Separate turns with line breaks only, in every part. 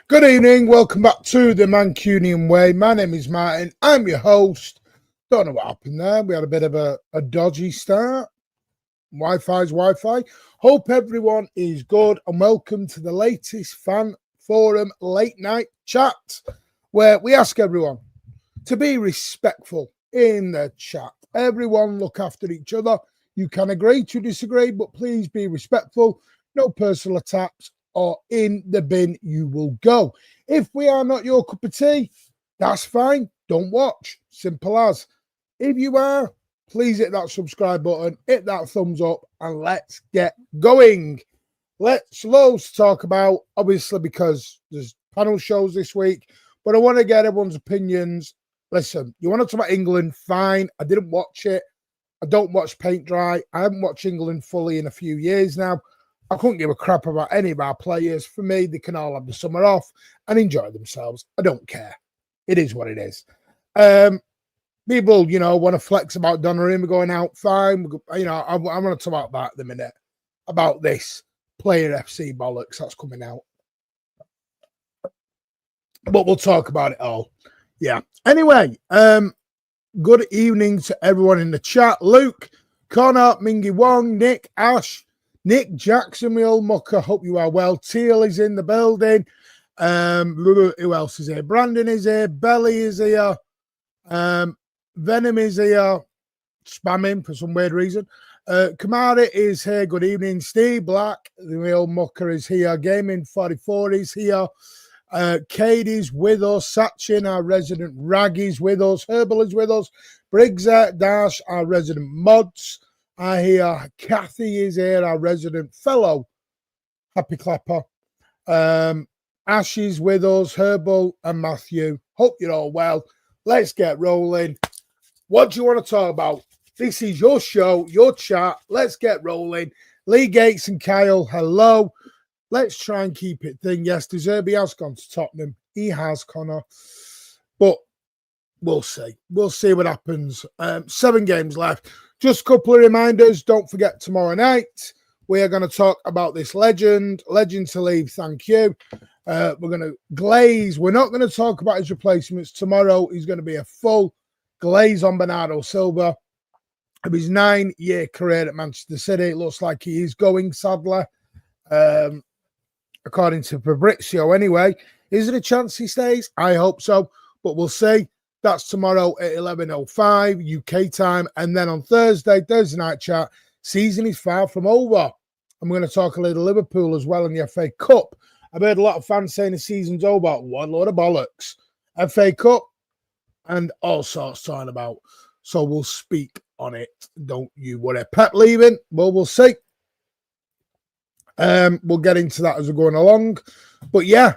Good evening, welcome back to the Mancunian Way. My name is Martin, I'm your host. Don't know what happened there, we had a bit of a dodgy start. Wi-Fi's Wi-Fi. Hope everyone is good and welcome to the latest fan forum late night chat where we ask everyone to be respectful in the chat. Everyone look after each other. You can agree to disagree, but please be respectful. No personal attacks, or in the bin you will go. If we are not your cup of tea, that's fine. Don't watch. Simple as. If you are, please hit that subscribe button, hit that thumbs up, and let's get going. Let's loads to talk about, obviously, because there's panel shows this week, but I want to get everyone's opinions. Listen, you want to talk about England? Fine. I didn't watch it. I don't watch paint dry. I haven't watched England fully in a few years now. I couldn't give a crap about any of our players. For me, they can all have the summer off and enjoy themselves. I don't care. It is what it is. People, want to flex about Donnarumma going out. Fine. I want to talk about that in a minute. About this player FC bollocks that's coming out. But we'll talk about it all. Yeah. Anyway, good evening to everyone in the chat. Luke, Connor, Mingy Wong, Nick, Ash, Nick Jackson, my old mucker. Hope you are well. Teal is in the building. Who else is here? Brandon is here. Belly is here. Venom is here. Spamming for some weird reason. Kamara is here. Good evening. Steve Black, the old mucker, is here. Gaming 44 is here. Cade is with us. Sachin, our resident rag, is with us. Herbal is with us. Briggs, Dash, our resident mods, are here. Kathy is here, our resident fellow happy clapper. Ash is with us. Herbal and Matthew. Hope you're all well. Let's get rolling. What do you want to talk about? This is your show, your chat. Let's get rolling. Lee Gates and Kyle, hello. Let's try and keep it thin. Yes, De Zerbi has gone to Tottenham. He has, Connor. But we'll see. We'll see what happens. 7 games left. Just a couple of reminders. Don't forget tomorrow night, we are going to talk about this legend. Legend to leave, thank you. We're going to glaze. We're not going to talk about his replacements. Tomorrow is going to be a full glaze on Bernardo Silva. Of his 9-year career at Manchester City, it looks like he is going, sadly. According to Fabrizio, anyway. Is there a chance he stays? I hope so, but we'll see. That's tomorrow at 11:05 UK time. And then on Thursday night chat, season is far from over. I'm going to talk a little Liverpool as well in the FA Cup. I've heard a lot of fans saying the season's over. One load of bollocks. FA Cup and all sorts talking about. So we'll speak on it. Don't you worry. Pep leaving? Well, we'll see. We'll get into that as we're going along. But yeah,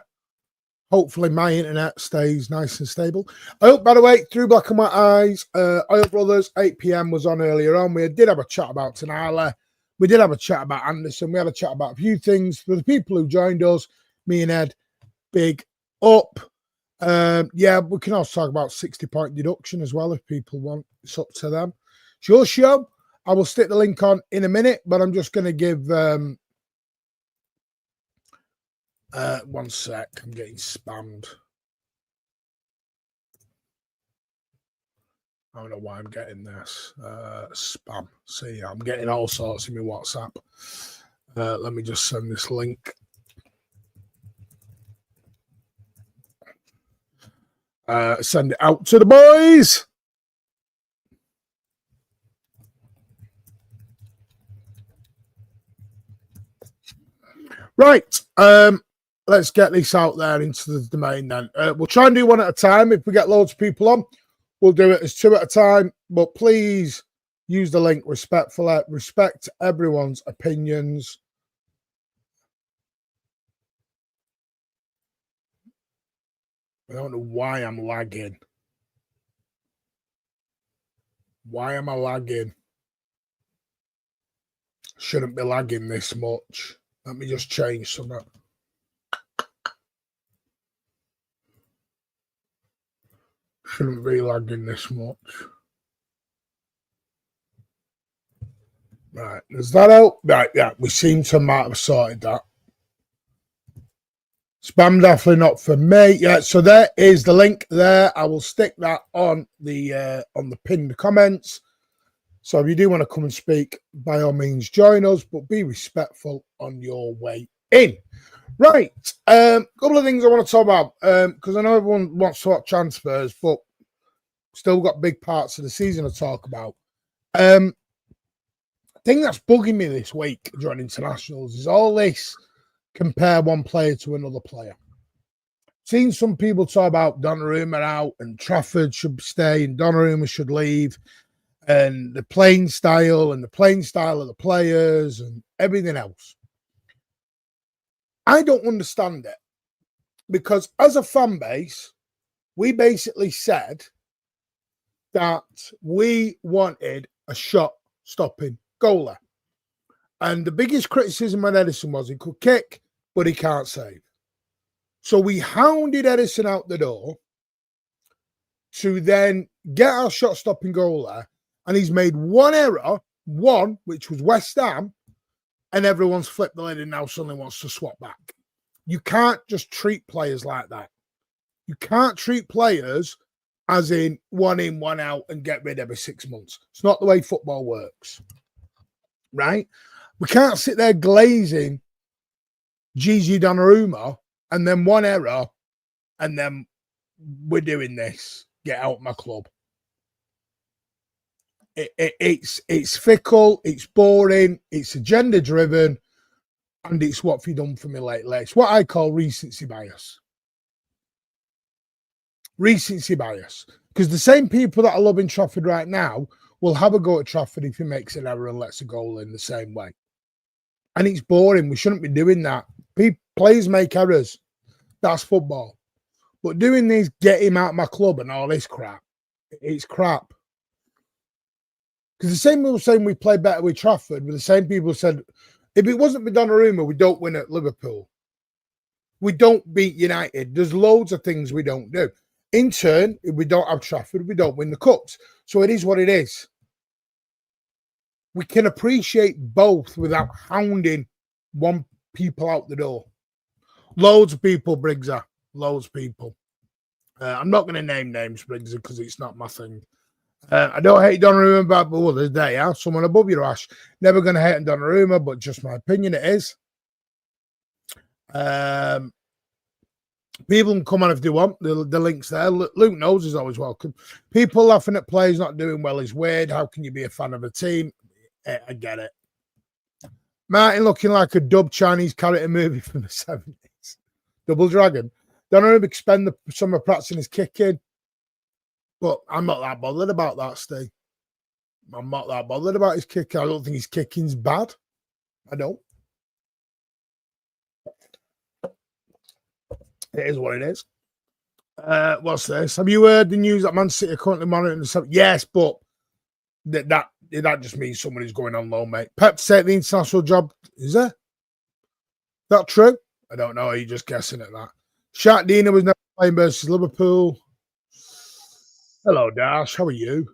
hopefully my internet stays nice and stable. I hope, by the way, Through Black and White Eyes, Oil Brothers, 8 p.m. was on earlier on. We did have a chat about Tonali. We did have a chat about Anderson. We had a chat about a few things. For the people who joined us, me and Ed, big up. Yeah, we can also talk about 60-point deduction as well if people want. It's up to them. It's your show. I will stick the link on in a minute, but I'm just going to give... one sec, I'm getting spammed. I don't know why I'm getting this. Spam. See, I'm getting all sorts in my WhatsApp. Let me just send this link. Send it out to the boys. Right. Let's get this out there into the domain then. We'll try and do one at a time. If we get loads of people on, we'll do it as 2 at a time. But please use the link respectfully. Respect everyone's opinions. I don't know why I'm lagging. Why am I lagging? Shouldn't be lagging this much. Let me just change something. Shouldn't be lagging this much. Right, does that help? Right, yeah, we seem to might have sorted that. Spam definitely not for me. Yeah, so there is the link there. I will stick that on the pinned comments. So if you do want to come and speak, by all means join us, but be respectful on your way in. Right, couple of things I want to talk about, because I know everyone wants to talk transfers, but still got big parts of the season to talk about. Thing that's bugging me this week during internationals is all this compare one player to another player. Seen some people talk about Donnarumma out and Trafford should stay and Donnarumma should leave, and the playing style of the players and everything else. I don't understand it, because as a fan base, we basically said that we wanted a shot-stopping goalie. And the biggest criticism of Edison was he could kick, but he can't save. So we hounded Edison out the door to then get our shot-stopping goalie, and he's made one error, which was West Ham, and everyone's flipped the lid and now suddenly wants to swap back. You can't just treat players like that. You can't treat players as in, one out, and get rid every 6 months. It's not the way football works, right? We can't sit there glazing Gigi Donnarumma and then one error, and then we're doing this. Get out of my club. It's fickle, it's boring, it's agenda driven, and it's what have you done for me lately. It's what I call recency bias. Recency bias. Because the same people that are loving Trafford right now will have a go at Trafford if he makes an error and lets a goal in the same way. And it's boring. We shouldn't be doing that. Players make errors. That's football. But doing this, get him out of my club and all this crap, it's crap. Because the same people saying we play better with Trafford, but the same people said, if it wasn't for Donnarumma, we don't win at Liverpool. We don't beat United. There's loads of things we don't do. In turn, if we don't have Trafford, we don't win the cups. So it is what it is. We can appreciate both without hounding one people out the door. Loads of people, Briggsy. Loads of people. I'm not going to name names, Briggsy, because it's not my thing. I don't hate Donnarumma, but others they are. Someone above you, Ash. Never going to hate on Donnarumma, but just my opinion, it is. People can come on if they want. The link's there. Luke knows is always welcome. People laughing at players not doing well is weird. How can you be a fan of a team? I get it. Martin looking like a dubbed Chinese character movie from the 70s. Double Dragon. Donnarumma can spend the summer practicing his kicking. But I'm not that bothered about that, Steve. I'm not that bothered about his kicking. I don't think his kicking's bad. I don't. It is what it is. What's this? Have you heard the news that Man City are currently monitoring the 7th? Yes, but that just means someone is going on loan, mate. Pep to take the international job. Is that true? I don't know. Are you just guessing at that? Shark Dina was never playing versus Liverpool. Hello, Dash. How are you?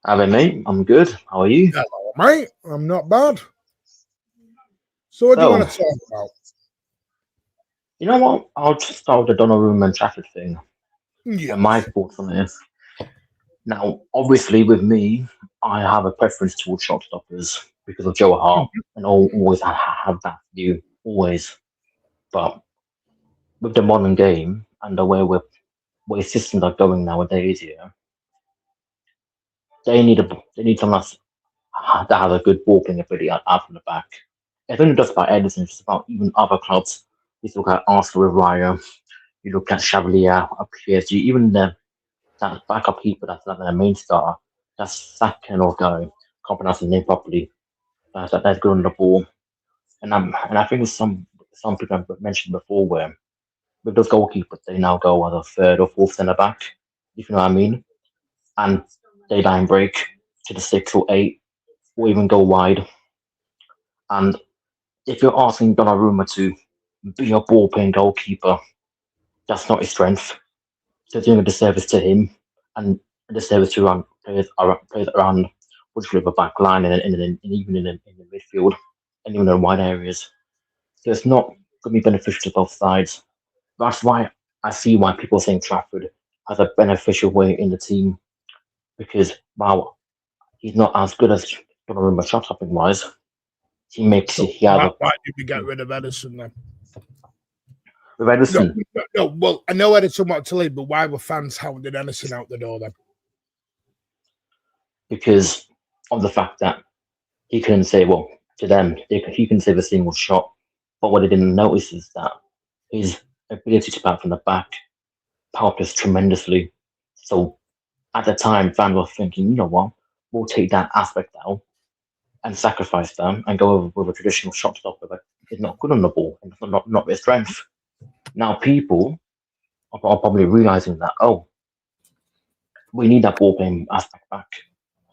Hello, mate. I'm good. How are you?
Hello, mate. I'm not bad. So what do you want to talk about?
You know what? I'll just start with the Donnarumma and Trafford thing.
Yes.
And my thoughts on this. Now, obviously, with me, I have a preference towards shot stoppers. because of Joe Hart, and always have that view, always. But with the modern game and the way systems are going nowadays, yeah, they need someone that has a good ball playing ability out from the back. It's only just about Edison, it's about even other clubs. You look at Arsenal with Raya, you look at Chevalier at PSG, even that backup keeper that's not their main star, that's that kind of guy, can't pronounce his name properly, that's good on the ball. And I think some people have mentioned before where with those goalkeepers they now go as a third or fourth centre back, if you know what I mean. And they line break to the 6 or 8 or even go wide. And if you're asking Donnarumma to be a ball playing goalkeeper, that's not his strength. So doing a disservice to him and a disservice to players around which the back line and even in the midfield and even in wide areas. So it's not going to be beneficial to both sides. That's why I see why people think Trafford has a beneficial way in the team because while he's not as good as Donnarumma shot stopping wise, he makes
So
it. He has
why did we get rid of Edison then?
with Edison.
No, well, I know Edison wanted to leave, but why were fans hounding Edison out the door then?
Because of the fact that he couldn't say, well, to them, he can save a single shot. But what they didn't notice is that his ability to bat from the back helped us tremendously. So at the time, fans were thinking, you know what, we'll take that aspect out and sacrifice them and go with a traditional shot stopper that is not good on the ball and not their strength. Now people are probably realizing that, oh, we need that ball playing aspect back.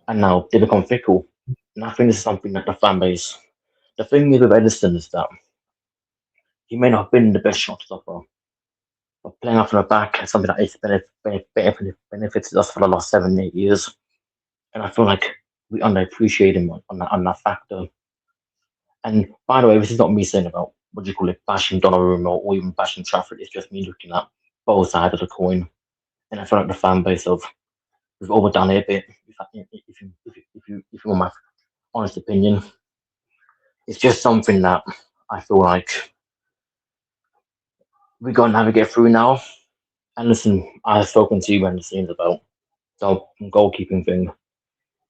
And now they become fickle. And I think this is something that the fan base. The thing with Edison is that he may not have been the best shot stopper, but playing off from the back is something that is benefited us for the last 7, 8 years. And I feel like we underappreciate him on that factor. And by the way, this is not me saying about what do you call it, bashing Donnarumma or even bashing Trafford. It's just me looking at both sides of the coin. And I feel like the fan base we've overdone it a bit. If you want my honest opinion, it's just something that I feel like we got to navigate through now. And listen, I've spoken to you behind the scenes about the goalkeeping thing.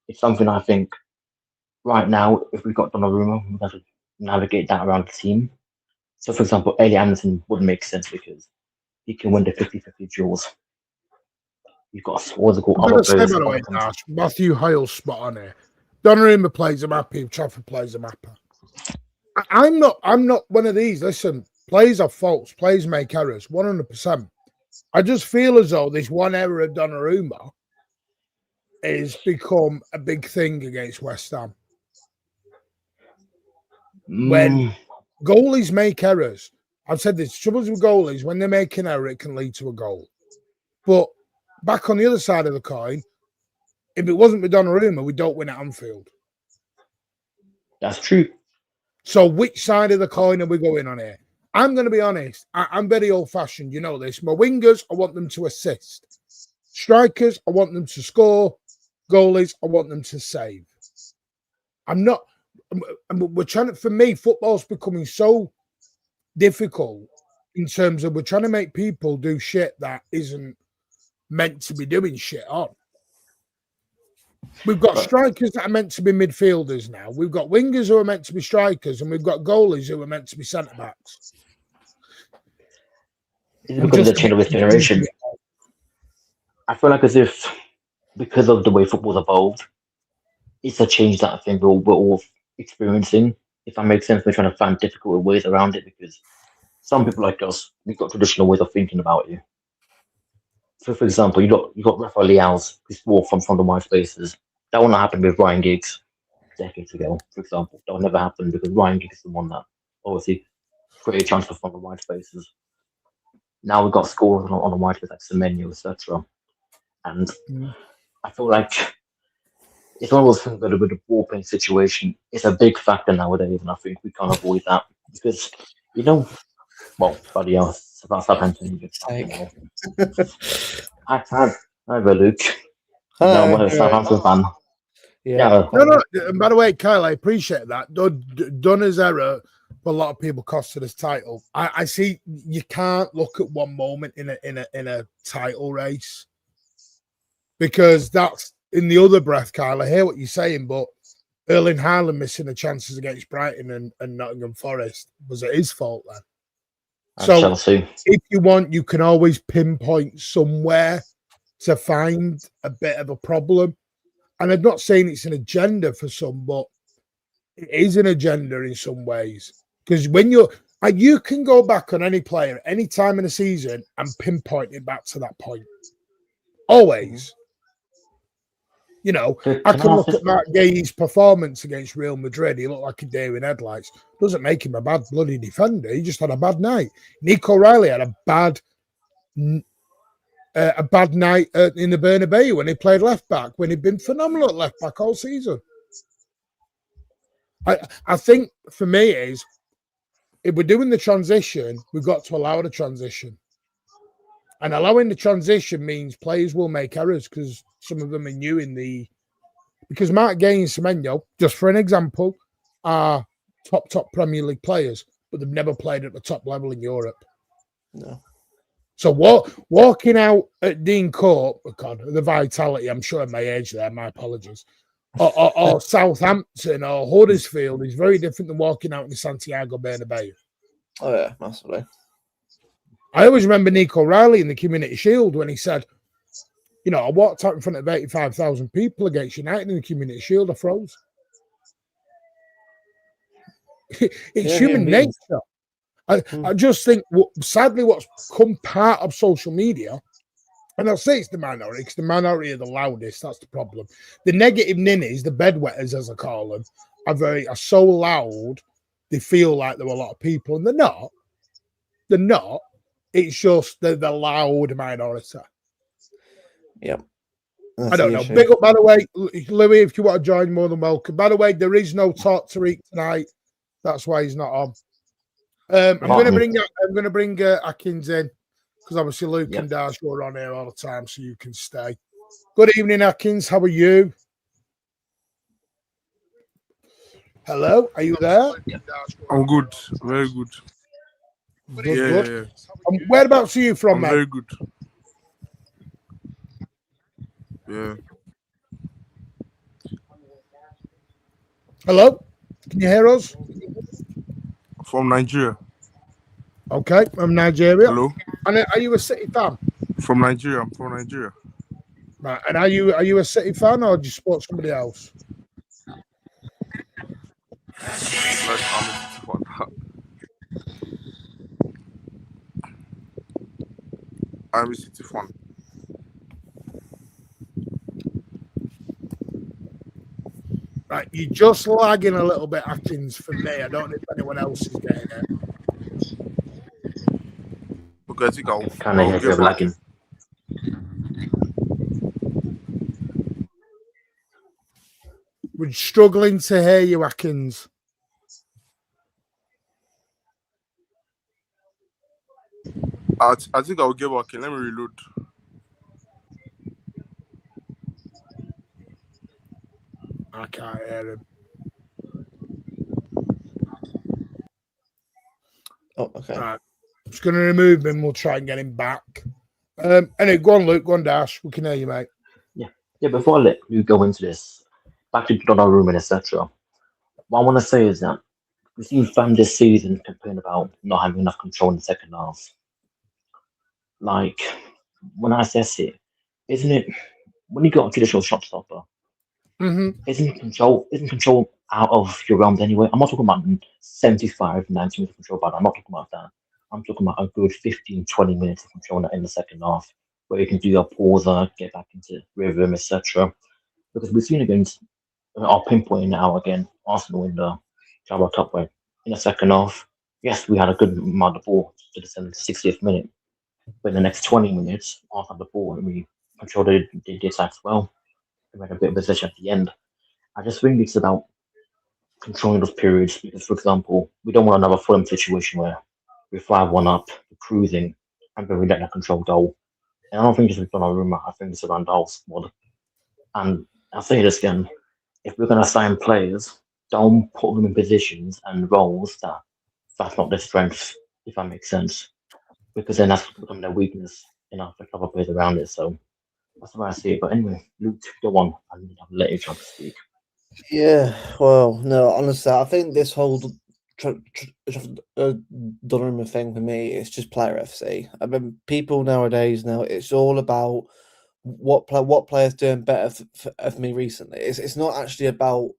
It's something I think right now, if we got Donnarumma, we have to navigate that around the team. So, for example, Ellie Anderson would make sense because he can win the 50-50 duels. You've got what's it called?
I'm going to say, by the way, Nash, Matthew Hale's spot on here. Donnarumma plays a mappy, Trafford plays a mapper. I'm not one of these. Listen, plays are faults, plays make errors, 100%. I just feel as though this one error of Donnarumma has become a big thing against West Ham. When goalies make errors, I've said this, troubles with goalies, when they make an error, it can lead to a goal. But back on the other side of the coin, if it wasn't with Donnarumma, we don't win at Anfield.
That's true.
So which side of the coin are we going on here? I'm going to be honest. I'm very old-fashioned. You know this. My wingers, I want them to assist. Strikers, I want them to score. Goalies, I want them to save. We're trying to, for me, football's becoming so difficult in terms of we're trying to make people do shit that isn't meant to be doing shit on. We've got strikers that are meant to be midfielders now. We've got wingers who are meant to be strikers, and we've got goalies who are meant to be centre backs.
It's because of the change of this generation. I feel like as if because of the way football's evolved, it's a change that I think we're all experiencing. If that makes sense, we're trying to find difficult ways around it because some people like us, we've got traditional ways of thinking about it. So, for example, you got Rafael Leao's who's walked from the wide spaces. That would not happen with Ryan Giggs decades ago, for example. That would never happen because Ryan Giggs is the one that obviously created chances from the wide spaces. Now we've got scores on the wide space like Semenyo, etc. And I feel like it's one of those things that with the ball playing situation, it's a big factor nowadays, and I think we can't avoid that because well, buddy, it's about Southampton. Hi, Luke.
Hi.
No, I'm a Southampton fan. Yeah.
No. And by the way, Kyle, I appreciate that. Donna's error for a lot of people costed us title. I see you can't look at one moment in a title race, because that's in the other breath, Kyle. I hear what you're saying, but Erling Haaland missing the chances against Brighton and Nottingham Forest, was it his fault then?
And
So
Chelsea.
if you want, you can always pinpoint somewhere to find a bit of a problem. And I'm not saying it's an agenda for some, but it is an agenda in some ways. Because when you can go back on any player at any time in the season and pinpoint it back to that point. Always. You know, I can look at Mark Gay's performance against Real Madrid. He looked like a deer in headlights. Doesn't make him a bad bloody defender. He just had a bad night. Nico Riley had a bad night in the Bernabeu when he played left back, when he'd been phenomenal at left back all season. I think for me is, if we're doing the transition, we've got to allow the transition. And allowing the transition means players will make errors, because some of them are new because Mark Gay and Semenyo, just for an example, are top Premier League players, but they've never played at the top level in Europe.
No.
So walking out at Dean Court, oh God, the vitality, I'm sure my age there, my apologies, or Southampton or Huddersfield is very different than walking out in the Santiago Bernabeu.
Oh, yeah, massively.
I always remember Nico Riley in the Community Shield when he said, you know, I walked out in front of 85,000 people against United in the Community Shield, I froze. It's human nature. I just think, sadly, what's come part of social media, and I'll say it's the minority, because the minority are the loudest, that's the problem. The negative ninnies, the bedwetters, as I call them, are so loud, they feel like there are a lot of people, and they're not. They're not. It's just the loud minority.
Yep.
I don't know. Big up, by the way, Louis, if you want to join, more than welcome. By the way, there is no Talk Tariq tonight. That's why he's not on. I'm going to bring Atkins in, because obviously Luke and Dash were on here all the time, so you can stay. Good evening, Atkins. How are you? Hello, are you there?
I'm good, very good.
Good.
Yeah.
Whereabouts are you from, mate?
Very good. Yeah.
Hello, can you hear us?
From Nigeria.
Okay, from Nigeria.
Hello.
And are you a City fan?
From Nigeria. I'm from Nigeria.
Right. And are you a City fan, or do you support somebody else?
I'm a City fan.
Right, you're just lagging a little bit, Atkins, for me. I don't know if anyone else is getting it.
Okay, I think I'll
Hear you lagging.
We're struggling to hear you, Atkins.
I think I'll get back in. Let me reload.
I can't hear him.
Oh, okay.
Right. I'm just going to remove him. We'll try and get him back. Anyway, go on, Luke. Go on, Dash. We can hear you, mate.
Yeah, before I let you go into this, back to Donnarumma and etc. What I want to say is that we've seen fans this season complain about not having enough control in the second half. Like, when I assess it, isn't it, when you got a traditional shot stopper, isn't control out of your realms anyway? I'm not talking about 75, 90 minutes of control, but I'm not talking about that. I'm talking about a good 15, 20 minutes of control in the second half, where you can do your pauser, get back into rhythm, etc. Because we've seen against, I'll pinpoint it now again, Arsenal in the CARABAO Cup, where in the second half, yes, we had a good amount of ball to the 60th minute, but in the next 20 minutes, Arsenal had the ball and we controlled the attacks well. We had a bit of possession at the end. I just think it's about controlling those periods, because, for example, we don't want another Fulham situation where we're 5-1 up, we're cruising, and then we let that control goal. And I don't think it's with Donnarumma, I think it's around the whole squad. And I'll say this again, if we're going to sign players, don't put them in positions and roles that's not their strength, if that makes sense. Because then that's become their weakness, for other players around it. So that's the way I see it. But anyway, Luke, go on. I'll let you try to speak.
Yeah, well, no, honestly, I think this whole Donnarumma thing for me, it's just player FC. I mean, people nowadays it's all about what player's doing better for me recently. It's not actually about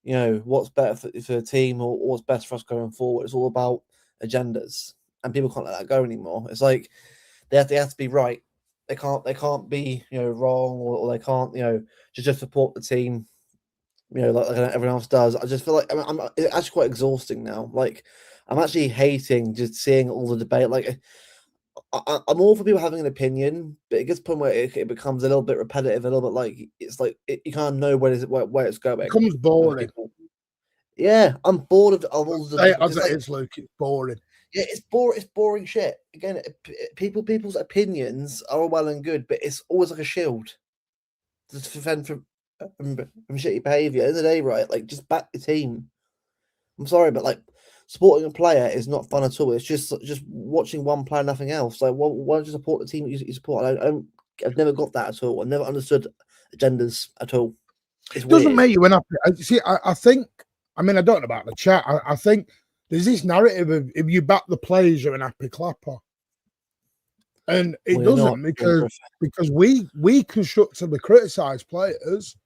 what's better for the team or what's best for us going forward. It's all about agendas, and people can't let that go anymore. It's like they have to be right. They can't be wrong, or they can't just support the team. Like everyone else does. I just feel like I'm it's actually quite exhausting now. Like, I'm actually hating just seeing all the debate. Like, I'm all for people having an opinion, but it gets to the point where it becomes a little bit repetitive, a little bit like it's like you can't know where it's going.
It becomes boring.
Yeah, I'm bored of all the.
As it is, Luke. It's boring.
Yeah, it's boring shit. Again, people's opinions are all well and good, but it's always like a shield to defend from shitty behaviour. At the end of the day, right? Like, just back the team. I'm sorry, but like, supporting a player is not fun at all. It's just watching one player, nothing else. Like, why don't you support the team you support? I've never got that at all. I've never understood agendas at all.
It doesn't make you unhappy. See, I think. I mean, I don't know about the chat. I think there's this narrative of if you back the players, you're an happy clapper, and it doesn't because we constructively criticise players.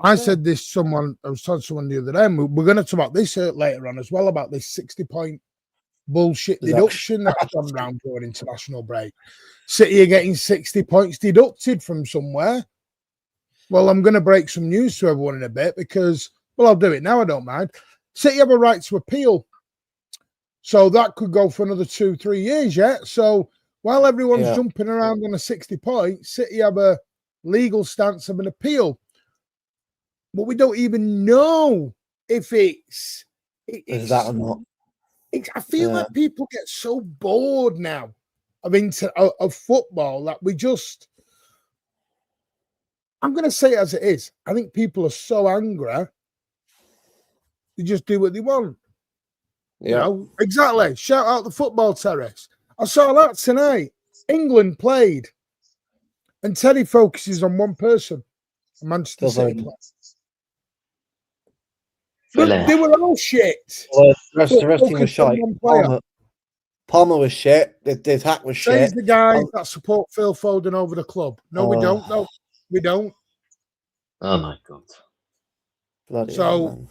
I said this I was telling someone the other day, and we're going to talk about this later on as well, about this 60-point bullshit deduction that's gone round during international break. City are getting 60 points deducted from somewhere. Well, I'm going to break some news to everyone in a bit because, well, I'll do it now, I don't mind. City have a right to appeal. So that could go for another 2-3 years yet. So while everyone's jumping around on a 60 points, City have a legal stance of an appeal. But we don't even know if it's
that or not.
I feel like people get so bored now of football that we just. I'm going to say it as it is. I think people are so angry, they just do what they want.
Yeah,
exactly. Shout out the football terrace. I saw that tonight. England played, and Teddy focuses on one person, Manchester City. They were all shit.
Well, the rest team was shite. Palmer was shit. The attack was shit.
Says the guy that support Phil Foden over the club. No, we don't. No, we don't.
Oh my God.
Bloody
so,
hell,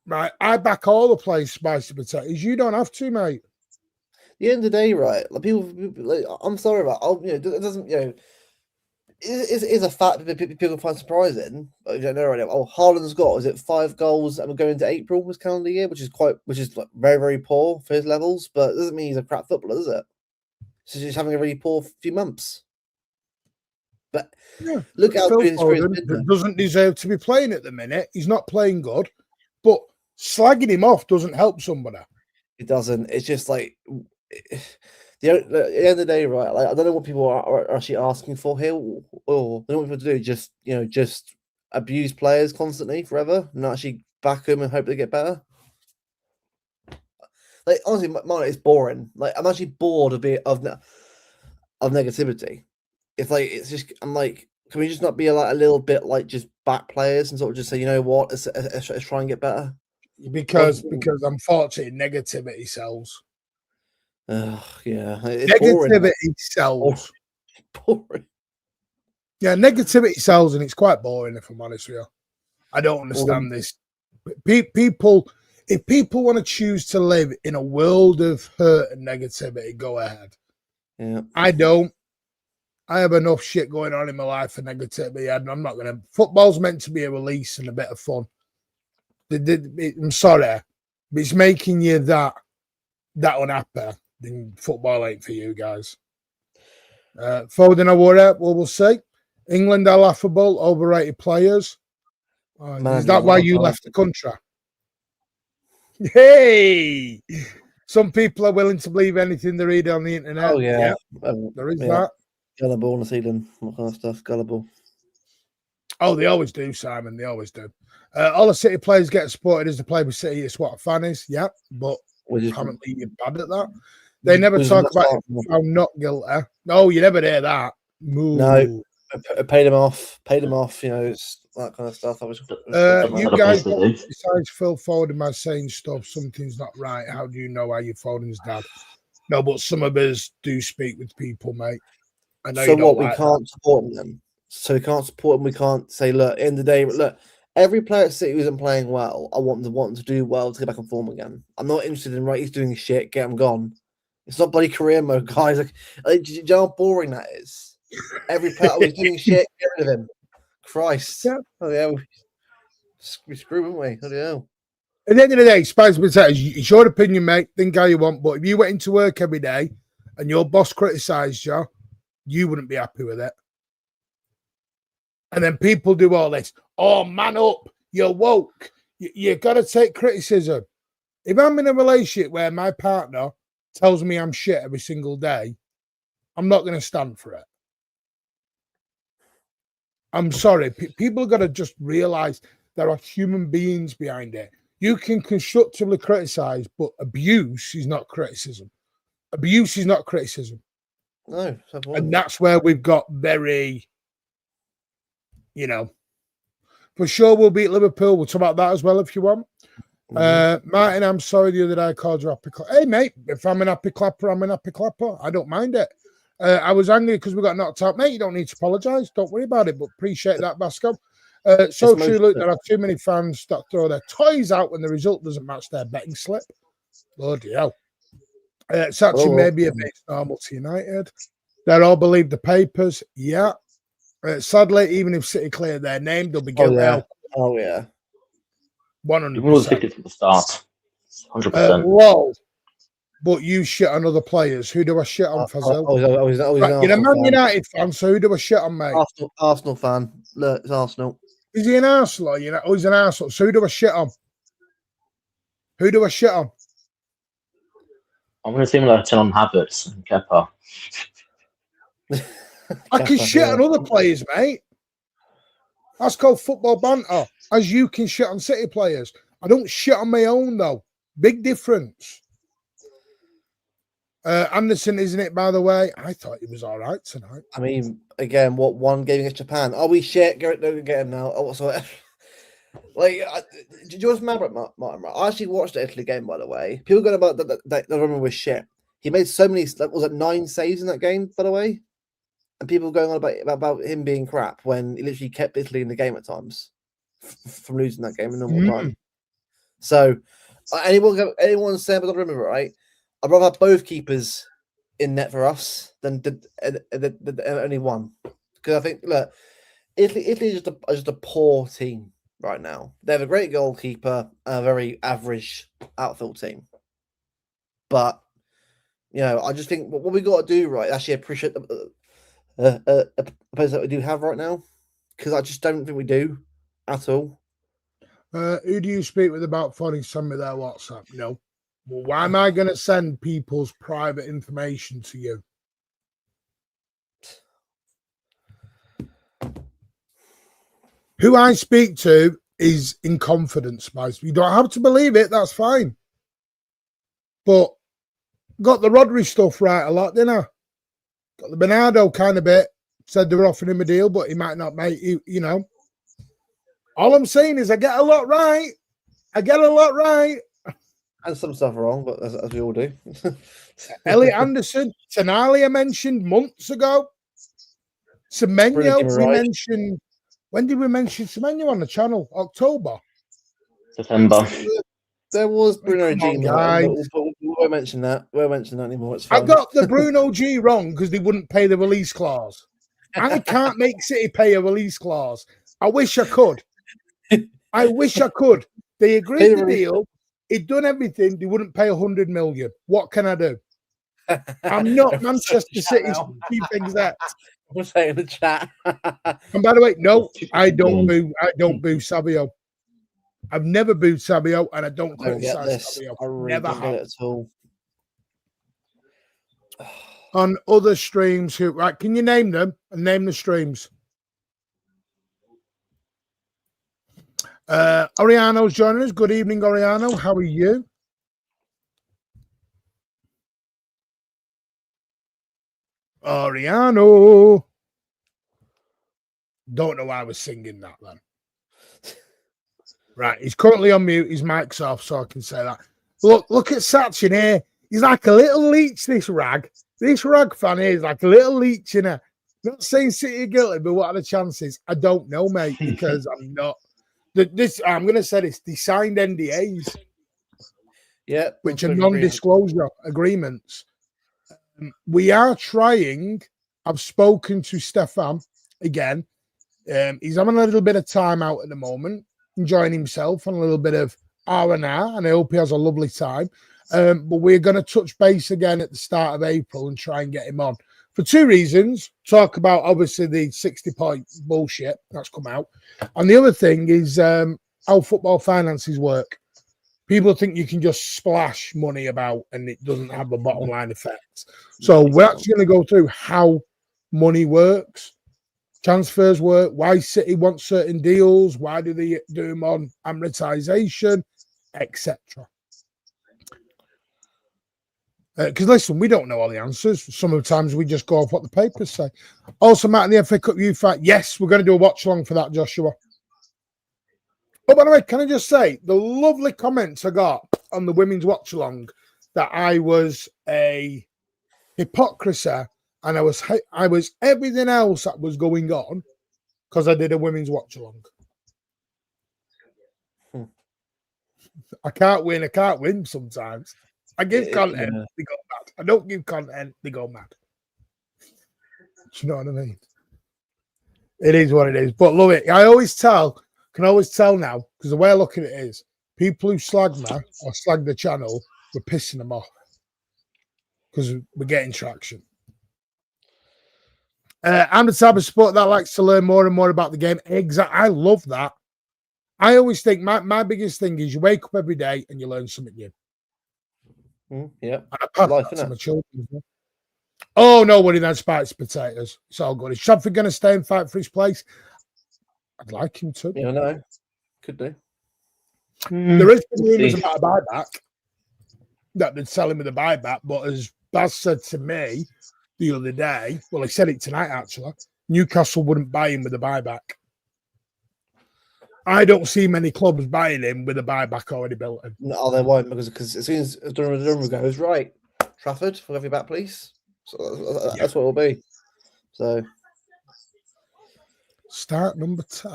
right, I back all the players spicy potatoes. You don't have to, mate.
At the end of the day, right? Like, people like, I'm sorry about. It doesn't. Is a fact that people find surprising. But you don't know right now. Haaland's got 5 goals, and we're going into April this calendar year, which is like very, very poor for his levels. But it doesn't mean he's a crap footballer, does it? So he's having a really poor few months. But look how good his career's been.
Doesn't deserve to be playing at the minute. He's not playing good, but slagging him off doesn't help somebody.
It doesn't. It's just like. At the end of the day, right? Like, I don't know what people are actually asking for here, or they don't want people to do. Just abuse players constantly forever, and not actually back them and hope they get better. Like, honestly, mine it's boring. Like, I'm actually bored of negativity. It's just I'm like, can we just not be a little bit like just back players and sort of just say, you know what, let's try and get better.
Because unfortunately, negativity sells.
Yeah,
it's negativity boring. Sells.
Boring.
Yeah, negativity sells, and it's quite boring. If I'm honest with you, I don't understand this. People, if people want to choose to live in a world of hurt and negativity, go ahead.
Yeah,
I don't. I have enough shit going on in my life for negativity, and I'm not going to. Football's meant to be a release and a bit of fun. I'm sorry, but it's making you that unhappy. Then football ain't for you guys. Foden, I worry. Well, we'll see. England are laughable, overrated players. Is that why you left the country? Hey, some people are willing to believe anything they read on the internet.
Oh yeah,
there is that.
Gullible on the ceiling, what kind of stuff? Gullible.
Oh, they always do, Simon. They always do. All the City players get supported as the play with City. It's what a fan is, yeah. But apparently you're bad at that. They never talk about if found not guilty. No, you never hear that.
No, I paid him off. You know, it's that kind of stuff.
You guys, besides Phil Foden by saying stuff, something's not right. How do you know how your Foden's dad? No, but some of us do speak with people, mate. I know. So you don't
we can't support them. So we can't support them. We can't say, look, in the day, look, every player at City who isn't playing well, I want them to do well to get back on form again. I'm not interested in, right, he's doing shit, get him gone. It's not bloody career mode, guys. Like, do you know how boring that is? Every player was doing shit, get rid of him. Christ. Yeah. Oh, yeah. We screw, wouldn't we? Oh, yeah.
At the end of the day, Spice says, it's your opinion, mate. Think how you want. But if you went into work every day and your boss criticised you, you wouldn't be happy with it. And then people do all this. Oh, man up. You're woke. You got to take criticism. If I'm in a relationship where my partner tells me I'm shit every single day, I'm not going to stand for it. I'm sorry. People have got to just realise there are human beings behind it. You can constructively criticise, but abuse is not criticism. Abuse is not criticism.
No.
And that's where we've got very... for sure we'll beat Liverpool. We'll talk about that as well if you want. Martin, I'm sorry the other day I called you happy clapper. Hey, mate, if I'm an happy clapper, I'm an happy clapper. I don't mind it. I was angry because we got knocked out. Mate, you don't need to apologise. Don't worry about it, but appreciate that, Basco. So true, Luke, there are too many fans that throw their toys out when the result doesn't match their betting slip. Bloody hell. It's actually maybe a bit normal to United. They all believe the papers. Yeah. Sadly, even if City clear their name, they'll be guilty.
Oh, yeah.
100%.
You will stick it from the start. 100%.
Whoa. But you shit on other players. Who do I shit on, Fazil? You're a Man United fan, so who do I shit on, mate?
Arsenal fan. Look, it's Arsenal.
Is he an Arsenal? Oh, he's an Arsenal. So who do I shit on? Who do I shit on?
I'm going to say like 10 on Havertz and Kepa.
I can shit on other players, mate. That's called football banter. As you can shit on City players. I don't shit on my own, though. Big difference. Anderson, isn't it, by the way? I thought he was all right tonight.
I mean, again, what one game against Japan? Oh, we shit. Get him now. Oh, whatsoever. Like, did you remember Martin? I actually watched the Italy game, by the way. People going about that remember was shit. He made so many, was it 9 saves in that game, by the way? And people going on about him being crap when he literally kept Italy in the game at times from losing that game in normal time. So, anyone saying, but I remember, right? I'd rather have both keepers in net for us than only one. Because I think, look, Italy is just a poor team right now. They have a great goalkeeper and a very average outfield team. But, I just think what we got to do, right, actually appreciate the players that we do have right now. Because I just don't think we do at all.
Who do you speak with about phoning? Send me their WhatsApp. No. Well, why am I going to send people's private information to you? Who I speak to is in confidence, Spice. You don't have to believe it. That's fine. But got the Rodri stuff right a lot, didn't I? Got the Bernardo kind of bit. Said they were offering him a deal, but he might not make you, All I'm saying is I get a lot right.
And some stuff wrong, but as we all do.
Elliot Anderson, Tonali I mentioned months ago. Semenyo, we mentioned. When did we mention Semenyo on the channel? October?
September.
There was Bruno G. We won't mention that. We won't mention that anymore. It's fine.
I got the Bruno G wrong because they wouldn't pay the release clause. I can't make City pay a release clause. I wish I could. They agreed the deal. He'd done everything. They wouldn't pay 100 million. What can I do? I'm not Manchester City's chief exec.
We'll say in the chat.
And by the way, no, I don't boo Savio. I've never booed Savio, and I don't criticize Savio.
I really never don't get it at all.
On other streams, can you name them and name the streams? Oriano's joining us. Good evening, Oriano. How are you? Oriano. Don't know why I was singing that then. Right, he's currently on mute. His mic's off, so I can say that. Look at Sachin here. He's like a little leech, this rag. This rag fan here is like a little leech in her. Not saying City are guilty, but what are the chances? I don't know, mate, because I'm not. I'm going to say this. They signed NDAs.
Yeah.
Which are non-disclosure agreements. We are trying. I've spoken to Stefan again. He's having a little bit of time out at the moment, enjoying himself and a little bit of R&R, and I hope he has a lovely time. But we're going to touch base again at the start of April and try and get him on for two reasons. Talk about, obviously, the 60-point bullshit that's come out. And the other thing is how football finances work. People think you can just splash money about and it doesn't have a bottom line effect. So we're actually going to go through how money works, transfers work, why City want certain deals, why do they do them on amortization, etc. Because listen, we don't know all the answers. Sometimes we just go off what the papers say. Also, Matt in the FA Cup UEFA, yes, we're going to do a watch along for that, Joshua. Oh, by the way, can I just say the lovely comments I got on the women's watch along that I was a hypocrisy and I was everything else that was going on because I did a women's watch along. I can't win sometimes. I give content, they go mad. I don't give content, they go mad. Do you know what I mean? It is what it is. But love it. I can always tell now, because the way I look at it is, people who slag me or slag the channel, we're pissing them off. Because we're getting traction. I'm the type of sport that likes to learn more and more about the game. Exactly. I love that. I always think my biggest thing is you wake up every day and you learn something new.
Yeah.
Life, to my children. Oh, nobody then spikes potatoes. It's all good. Is Trafford going to stay and fight for his place? I'd like him to.
Yeah, no. Could do.
There is rumours about a buyback that they're selling with a buyback, but as Baz said to me the other day, well, he said it tonight actually, Newcastle wouldn't buy him with a buyback. I don't see many clubs buying him with a buyback already built in.
No, they won't, because as soon as Donnarumma goes, right, Trafford, we'll have you back, please. So that's what it'll be. So
start number 10.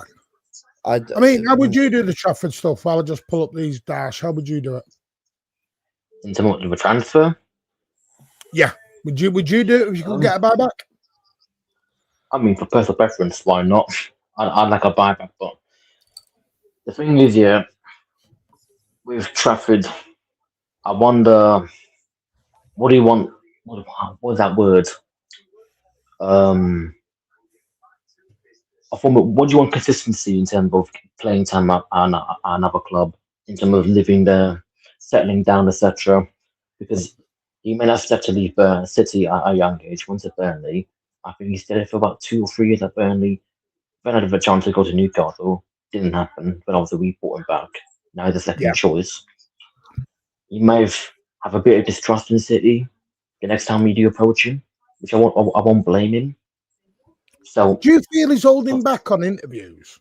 I
mean, how would you do the Trafford stuff? I'll just pull up these dash. How would you do it?
In terms of a transfer?
Yeah. Would you do it if you could get a buyback?
I mean, for personal preference, why not? I'd like a buyback, but the thing is, yeah, with Trafford, I wonder, what do you want? What is that word? What do you want consistency in terms of playing time at another club, in terms of living there, settling down, etc. Because he may not have to leave City at a young age. Once at Burnley, I think he stayed for about 2 or 3 years at Burnley. Then I had a chance to go to Newcastle. Didn't happen. But obviously we brought him back. Now he's a second choice. He may have a bit of distrust in City the next time we do approach him, which I won't blame him. So,
do you feel he's holding back on interviews?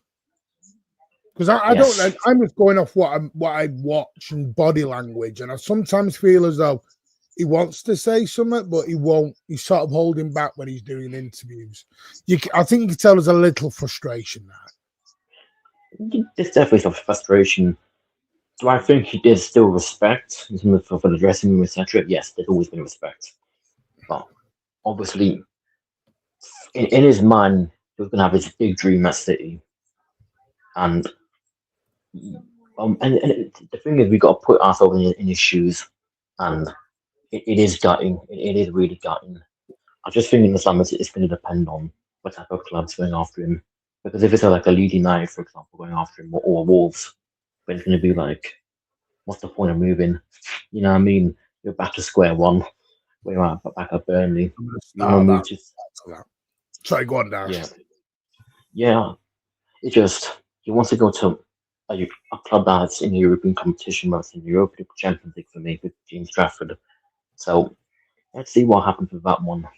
Because I don't know. I'm just going off what I watch and body language, and I sometimes feel as though he wants to say something, but he won't. He's sort of holding back when he's doing interviews. I think you can tell there's a little frustration there.
There's definitely some frustration. Do I think there's still respect for the dressing room, etc.? Yes, there's always been respect. But obviously, in his mind, he was going to have his big dream at City. And the thing is, we got to put ourselves in his shoes. And it is gutting. It is really gutting. I just think in the summer, it's going to depend on what type of clubs going after him. Because if it's like a Leeds United, for example, going after him, or Wolves, then it's going to be like, what's the point of moving? You know what I mean? You're back to square one. We're back at Burnley.
Sorry, go on, Darren.
Yeah. It just, he wants to go to a club that's in the European competition, but it's in the European Champions League for me with James Trafford. So let's see what happens with that one.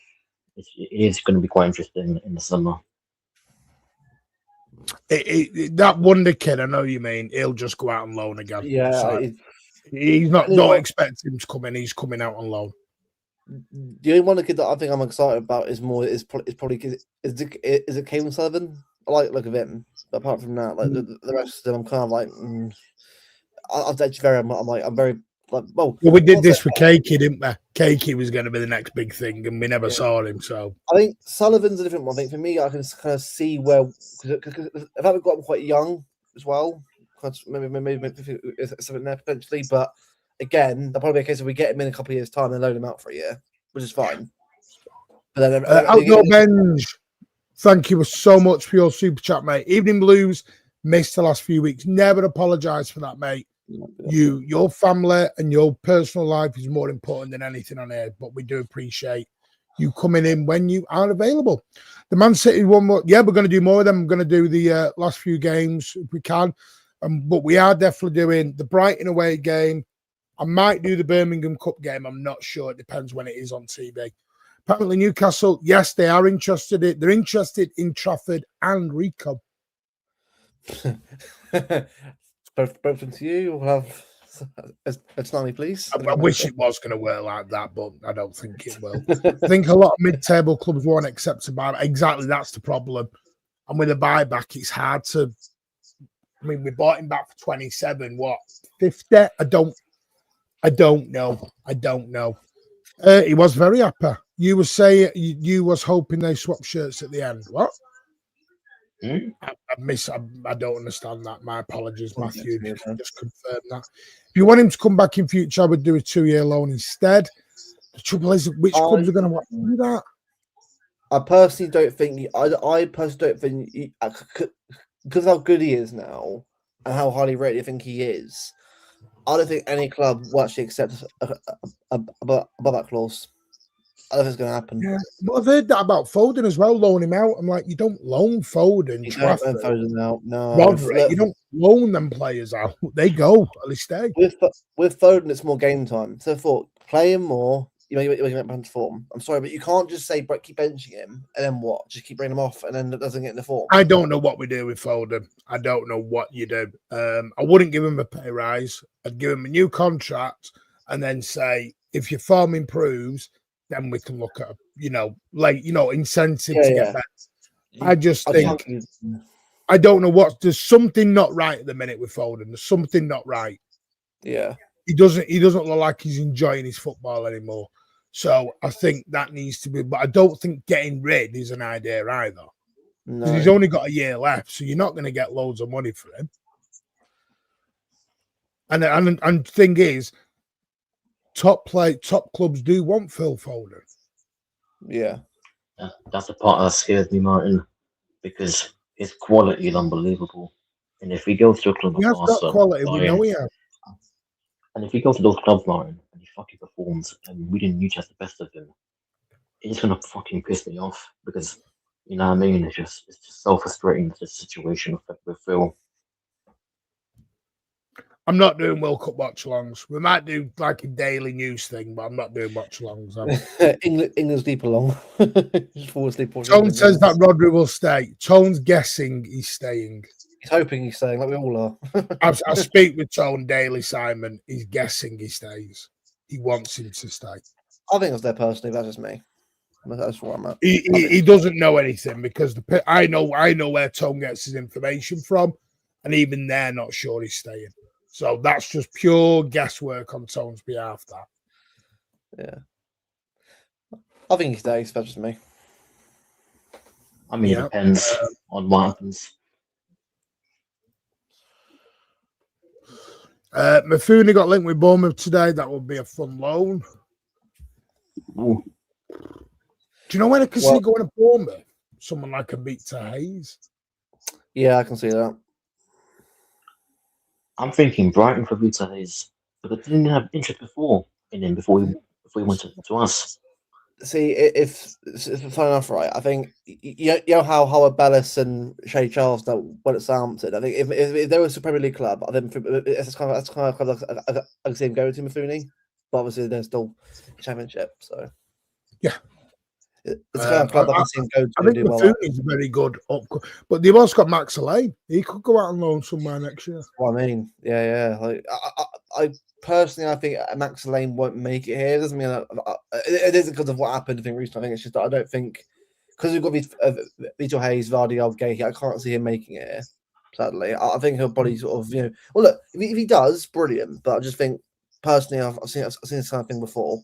It is going to be quite interesting in the summer.
That wonder kid, I know you mean, he'll just go out on loan again.
Yeah,
So he's not. Don't expect him to come in. He's coming out on loan.
The only wonder kid that I think I'm excited about is probably is it Kevin Sullivan? I like the look of him, but apart from that, like the rest of them, I'm kind of like, I'm very like, well,
we did this with Keiki, didn't we? Keiki was going to be the next big thing, and we never saw him. So
I think Sullivan's a different one. I think for me, I can kind of see where because I think we've got him quite young as well. Maybe something there potentially, but again, there'll probably be a case of we get him in a couple of years' time and load him out for a year, which is fine. But then
Outdoor Benj, thank you so much for your super chat, mate. Evening Blues missed the last few weeks. Never apologise for that, mate. Your family and your personal life is more important than anything on here, but we do appreciate you coming in when you are available. The Man City one more, we're going to do more of them. I'm going to do the last few games if we can, but we are definitely doing the Brighton away game. I might do the Birmingham Cup game. I'm not sure. It depends when it is on TV. Apparently Newcastle, yes, they are interested. They're interested in Trafford and Rico.
Both to you. We'll have Nani, please.
I wish it was going to work like that, but I don't think it will. I think a lot of mid-table clubs won't accept a buyback. Exactly, that's the problem. And with a buyback, it's hard to. I mean, we bought him back for 27. What 50? I don't know. He was very happy. You were saying you was hoping they swapped shirts at the end. What? I don't understand that. My apologies, Matthew. Just confirm that. If you want him to come back in future, I would do a 2-year loan instead. The trouble is, which clubs are going to want to do that?
I personally don't think. I personally don't think because how good he is now and how highly rated I think he is. I don't think any club will actually accept above that clause. I don't think it's going to happen.
Yeah. Well, I've heard that about Foden as well, loan him out. I'm like, you don't loan Foden.
You don't loan Foden out. No.
Rodri, you don't loan them players out. They go. They stay.
With Foden, it's more game time. So I thought, play him more. You make him into form. I'm sorry, but you can't just say keep benching him and then what? Just keep bringing him off and then it doesn't get into form.
I don't know what we do with Foden. I don't know what you do. I wouldn't give him a pay rise. I'd give him a new contract and then say, if your form improves, then we can look at, incentive to get better. I just think, I don't know there's something not right at the minute with Foden. There's something not right.
Yeah.
He doesn't look like he's enjoying his football anymore. So I think that needs to be, but I don't think getting rid is an idea either. No. He's only got a year left, so you're not going to get loads of money for him. And thing is, top clubs do want Phil Foden.
Yeah.
That's the part that scares me, Martin, because his quality is unbelievable. And if he goes to a club,
he has got quality. We know he has.
And if he goes to those clubs, Martin, and he fucking performs, and we didn't use the best of him, it's gonna fucking piss me off because you know what I mean. It's just so frustrating the situation with Phil.
I'm not doing World Cup watch-alongs. We might do like a daily news thing, but I'm not doing watch-alongs.
England's deep along.
Tone says that Rodri will stay. Tone's guessing he's staying.
He's hoping he's staying, like we all are.
I speak with Tone daily, Simon. He's guessing he stays. He wants him to stay.
I think it's there personally. That's just me. That's what I'm at.
He doesn't know anything because I know where Tone gets his information from, and even they're not sure he's staying. So that's just pure guesswork on Tone's behalf. That.
Yeah, I think he stays. That's just me.
I mean, it depends on what happens.
Mafuni got linked with Bournemouth today. That would be a fun loan.
Ooh.
Do you know when I can see going to Bournemouth? Someone like a Victor Hayes.
Yeah, I can see that.
I'm thinking Brighton for Victor Hayes, but they didn't have interest before in him before he went to us.
see, if fun enough, right? I think you know how Bellis and Shay Charles know when it's Southampton. I think if there was a Premier League club, I think that's kind of club I can see him going to Mifuni, but obviously there's still Championship, so
yeah.
It's the kind of club I can see him go to.
I think
do well.
Mifuni's very good, but they've also got Max Lane. He could go out on loan somewhere next year.
What I mean, yeah. Like I personally, I think Max Lane won't make it here. It doesn't mean it isn't because of what happened. I think recently, I think it's just that I don't think because we've got Vito Hayes, Vardy, Gay. I can't see him making it here. Sadly, I think he'll probably sort of Well, look, if he does, brilliant. But I just think personally, I've seen this kind of thing before.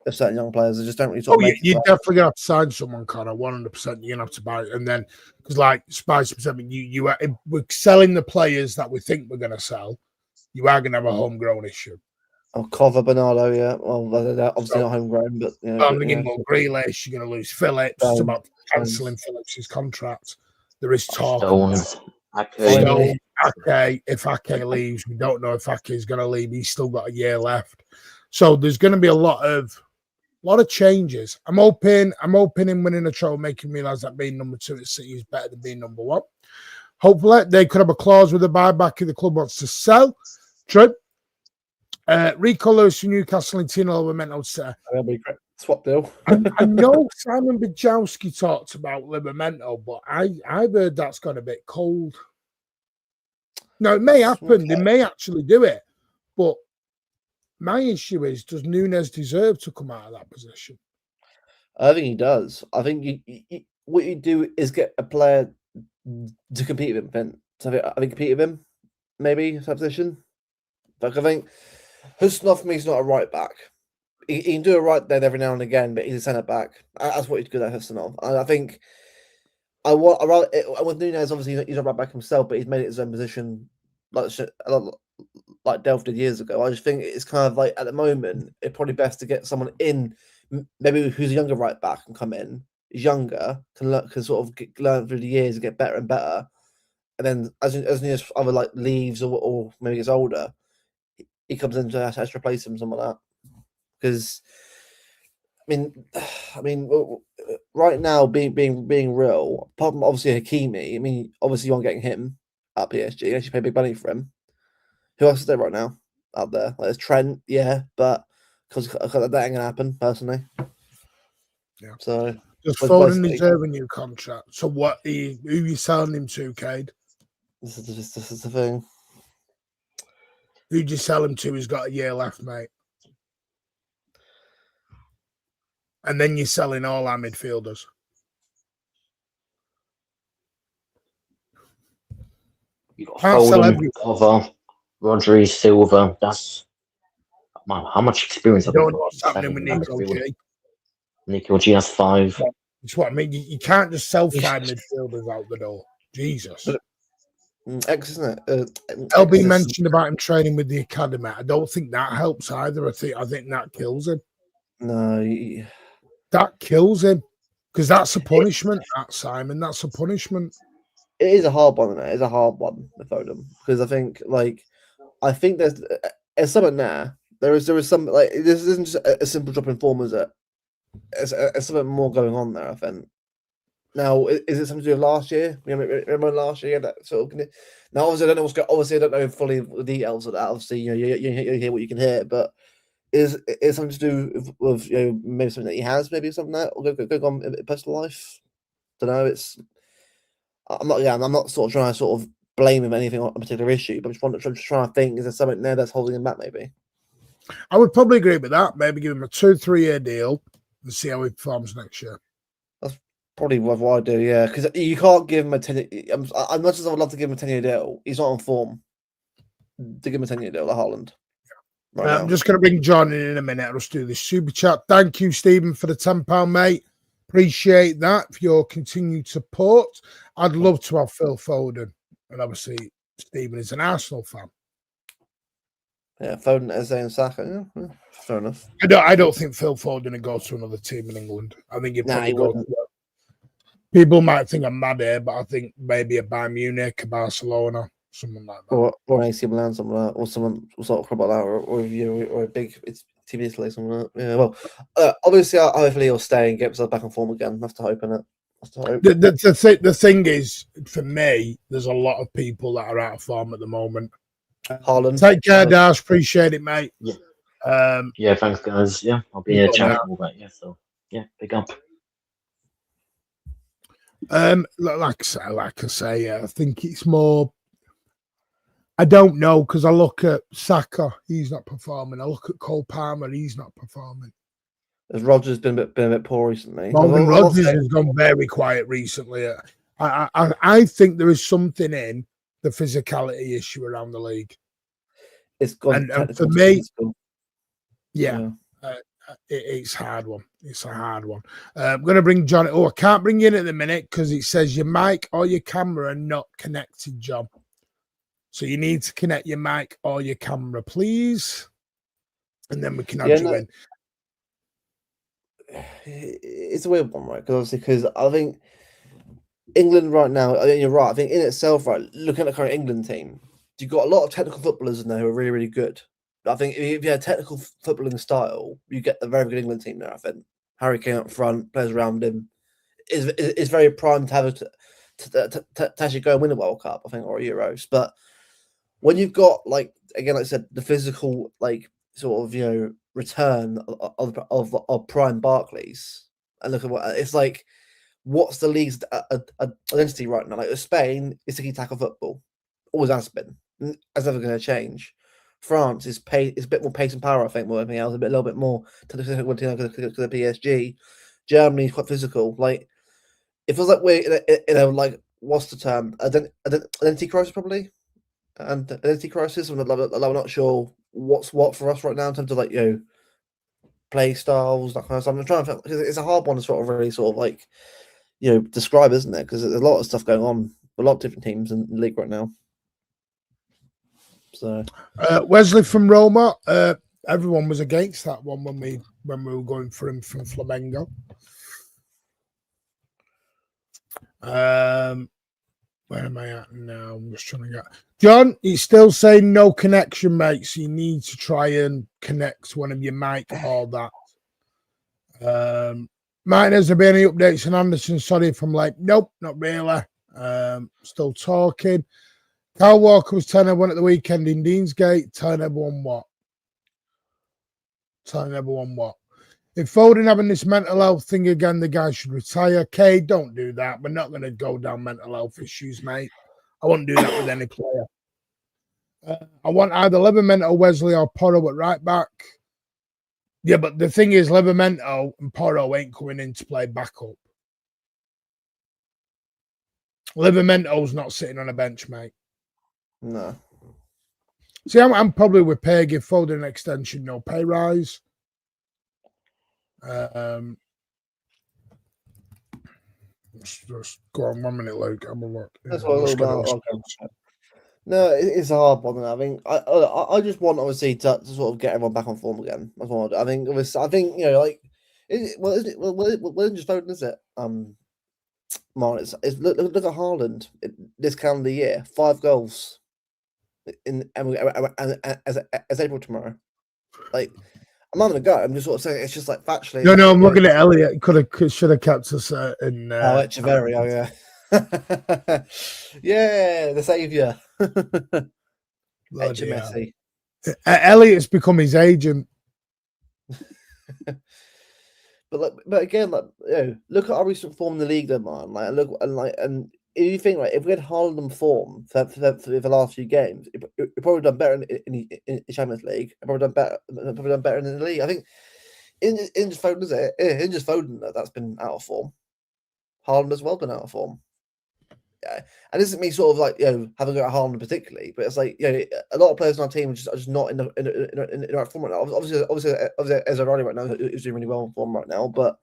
Of certain young players, they just don't really.
You're definitely gonna have to sign someone, Connor. 100%. You're gonna have to buy it, and then because like Spice was saying, we're selling the players that we think we're gonna sell. You are gonna have a homegrown issue.
Oh, Cover, Bernardo, yeah. Well, they're obviously not homegrown, but
Grealish, you're gonna lose Phillips. It's about cancelling Phillips' contract. There is talk.
Stones.
Ake. If Ake leaves, we don't know if Ake is gonna leave. He's still got a year left, so there's gonna be a lot of changes. I'm hoping him winning a trophy, making realize that being number 2 at City is better than being number 1. Hopefully, they could have a clause with a buyback if the club wants to sell. True. Rico Lewis from Newcastle and Tino Livramento said,
swap deal.
I know Simon Bajowski talked about Livramento, but I've heard that's gone a bit cold. Now, it may happen. They may actually do it, but my issue is, does Nunes deserve to come out of that position?
I think he does. I think what you do is get a player to compete with him. So I think compete with him, maybe that position. Like I think Husnov for me is not a right back. He can do a right there every now and again, but he's a centre back. That's what he's good at, Husnov. And I think with Nunes, obviously he's not right back himself, but he's made it his own position, like Delph did years ago. I just think it's kind of like at the moment, it's probably best to get someone in, maybe who's a younger right back and come in. He's younger, can sort of learn through the years and get better and better. And then as either like leaves or maybe gets older, he comes in to replace him, something like that. Because I mean, right now being real, apart from obviously Hakimi, I mean, obviously you aren't getting him at PSG. You actually pay big money for him. Who else is there right now out there? Like there's Trent, yeah, but because that ain't gonna happen personally.
Yeah.
So
just Foden deserve a new contract. So who are you selling him to, Cade?
This is the thing.
Who'd you sell him to? He's got a year left, mate. And then you're selling all our midfielders.
You got Foden, Cover, Rodri, Silva. That's how much experience have
you got? What's happening with Nico G?
Nico G has 5.
That's what I mean. You can't just sell 5 midfielders out the door. Jesus.
X, isn't it?
LB mentioned about him training with the academy. I don't think that helps either. I think that kills him.
No,
that kills him because that's a punishment. Simon, that's a punishment.
It is a hard one, isn't it? It's a hard one with Foden because I think there's something there. There is some like this isn't just a simple drop in form, is it? It's something more going on there. I think. Now, is it something to do with last year? Remember last year that sort of. Now, obviously, I don't know what's going. Obviously, I don't know fully the details of that. Obviously, you hear what you can hear, but is something to do with maybe something that he has, maybe something that or go on in personal life? Don't know. I'm not sort of trying to sort of blame him anything on a particular issue, but I'm just trying to think: is there something there that's holding him back? Maybe.
I would probably agree with that. Maybe give him a 2-3 year deal and see how he performs next year.
That's probably what I do, yeah. Because you can't give him a 10. As much as I would love to give him a 10-year deal, he's not on form to give him a 10-year deal. Like Haaland.
I'm just going to bring John in a minute. I'll just do this super chat. Thank you, Stephen, for the £10, mate. Appreciate that for your continued support. I'd love to have Phil Foden, and obviously Stephen is an Arsenal fan.
Yeah, Foden is saying Saka. Yeah, fair enough.
I don't think Phil Foden would go to another team in England. I think he'd probably go.
Wouldn't.
People might think I'm mad here, but I think maybe a Bayern Munich, a Barcelona, something like that,
or AC Milan, something like that, or someone sort of club like that, or a big Team Italy, something like that. Yeah, well, obviously, hopefully he'll stay and get himself back on form again. Have to hope in it. Have to hope.
The thing is, for me, there's a lot of people that are out of form at the moment.
Haaland.
Take care, Dash. Appreciate it, mate.
Yeah. Yeah, thanks, guys. Yeah, I'll be in a chat all that. Yeah, so yeah, big up.
Like I say, I think it's more. I don't know because I look at Saka, he's not performing. I look at Cole Palmer, he's not performing.
Has Rodgers been a bit poor recently?
Morgan Rodgers has gone very quiet recently. I think there is something in the physicality issue around the league.
It's gone.
And for me, it's a hard one. It's a hard one. I'm going to bring John. Oh, I can't bring you in at the minute because it says your mic or your camera are not connected, John. So you need to connect your mic or your camera, please. And then we can add you in.
It's a weird one, right? Because I think England right now, you're right. I think in itself, right, looking at the current England team, you've got a lot of technical footballers in there who are really, really good. I think if you had technical footballing style, you get a very good England team there. I think Harry Kane up front, players around him, is very primed to have to actually go and win a World Cup, I think, or a Euros. But when you've got, like, again, like I said, the physical, like, sort of, return of prime Barclays, and look at what it's like. What's the league's identity right now? Like Spain is tiki-taka football, always has been. That's never going to change. France is a bit more pace and power, I think, more than anything else. A little bit more to the PSG. Germany is quite physical. Like, it feels like we're in a like, what's the term? Identity crisis, probably. And identity crisis. I'm not sure what's what for us right now in terms of, like, play styles, that kind of stuff. I'm trying to think, because it's a hard one to sort of really sort of like, describe, isn't it? Because there's a lot of stuff going on, a lot of different teams in the league right now. So
Wesley from Roma, everyone was against that one when we were going for him from Flamengo. Where am I at now? I'm just trying to get John. He's still saying no connection, mate. So you need to try and connect one of your mic or that. Mine, has there been any updates on Anderson? Sorry if I'm late. Nope, not really. Still talking. Kyle Walker was 10-1 at the weekend in Deansgate. 10-1 what? 10-1 what? If Foden having this mental health thing again, the guy should retire. Kay, don't do that. We're not going to go down mental health issues, mate. I won't do that with any player. I want either Livramento, Wesley, or Porro at right back. Yeah, but the thing is, Livramento and Porro ain't coming in to play backup. Livramento's not sitting on a bench, mate.
No.
See, I'm probably with Pay. Give Foden an extension, no pay rise. Just go on 1 minute, Luke. I'm a look.
That's what I'm about. No, it's a hard one. I think I just want, obviously, to sort of get everyone back on form again. That's what I think. I think, like, well, just Foden, is it? Man, it's look at Haaland this calendar year, 5 goals as April tomorrow. Like, I'm not gonna go. I'm just sort of saying it's just like factually.
No, I'm looking at Elliot. Should have kept us in.
Echeverri, yeah. Yeah, the saviour. Messi.
Elliot's become his agent.
But again, look at our recent form in the league, though, man. And if you think, if we had Haaland on form for the last few games, it probably done better in the Champions League. It probably done better in the league. I think in just Foden, is it? In just Foden, that's been out of form. Haaland as well been out of form. Yeah, and this isn't me sort of like having a go at Haaland particularly, but it's like a lot of players on our team are just not in the right form right now. Obviously, Ezra right now is doing really well in form right now, but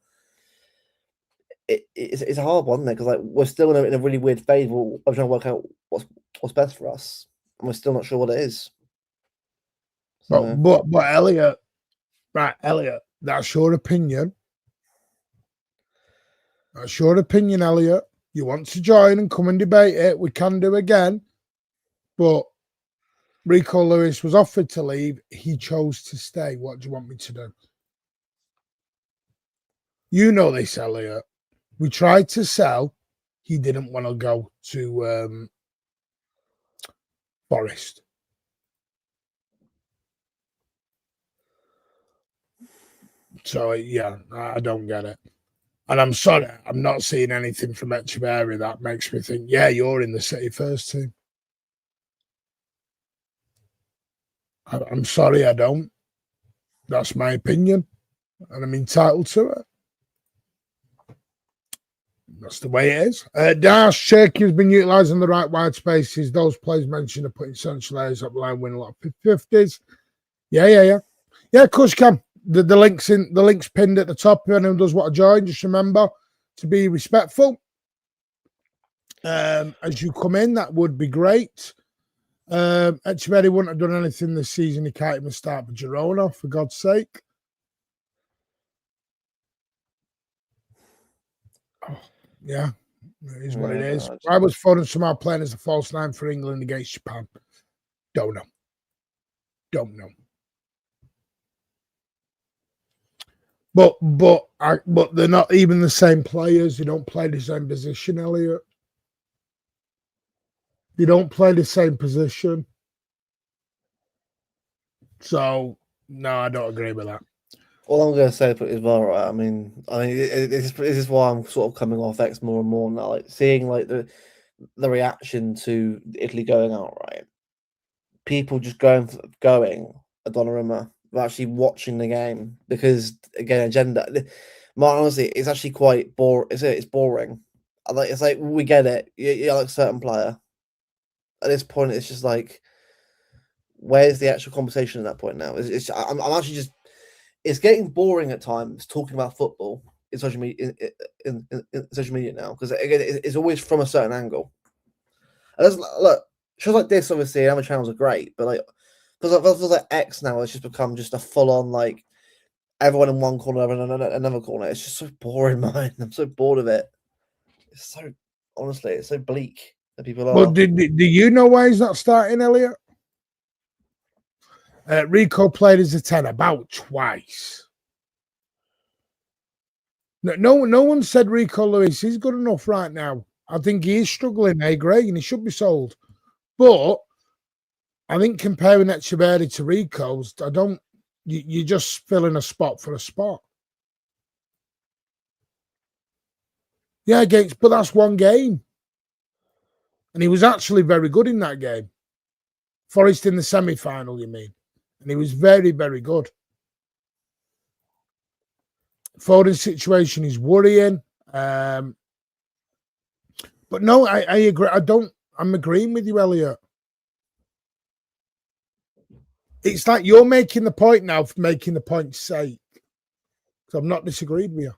it's a hard one there because we're still in a really weird phase of trying to work out what's best for us, and we're still not sure what it is.
So, but Elliot, right, Elliot, that's your opinion. That's your opinion, Elliot. You want to join and come and debate it, we can do again. But Rico Lewis was offered to leave. He chose to stay. What do you want me to do? You know this, Elliot. We tried to sell. He didn't want to go to Forest. So, yeah, I don't get it. And I'm sorry, I'm not seeing anything from Echeverri that makes me think, yeah, you're in the City first team. I'm sorry, I don't. That's my opinion, and I'm entitled to it. That's the way it is. Dash, Cherky has been utilising the right wide spaces. Those players mentioned are putting central areas up the line, winning a lot of 50s. Yeah, of course you can. The link's pinned at the top. If anyone does want to join, just remember to be respectful. As you come in, that would be great. Echeverri wouldn't have done anything this season. He can't even start for Girona, for God's sake. Oh, yeah, it is what it is. Why was Foden somehow playing as a false nine for England against Japan? Don't know. But they're not even the same players. They don't play the same position, Elliot. They don't play the same position. So, no, I don't agree with that.
All I'm going to say as well, right? I mean, this is why I'm sort of coming off X more and more now. Like seeing like the reaction to Italy going out, right? People just going at Donnarumma, actually watching the game because again, agenda. Honestly, it's actually quite boring. It's boring. It's like we get it. You're like a certain player. At this point, it's just like, where's the actual conversation at that point now? I'm actually just. It's getting boring at times talking about football in social media in social media now because again it's always from a certain angle. And look, shows like this obviously and other channels are great, but like because like X now it's just become just a full on like everyone in one corner and another corner. It's just so boring, man. I'm so bored of it. It's so honestly, it's so bleak that people are.
Well, do you know why he's not starting, Elliot? Rico played as a 10 about twice. No one said Rico Lewis is good enough right now. I think he is struggling, I agree, and he should be sold. But I think comparing Echeverri to Rico's, you're just filling a spot for a spot. Yeah, but that's one game. And he was actually very good in that game. Forest in the semi-final, you mean? And he was very, very good. Foden's situation is worrying. But no, I agree. I'm agreeing with you, Elliot. It's like you're making the point now for making the point's sake. So I'm not disagreed with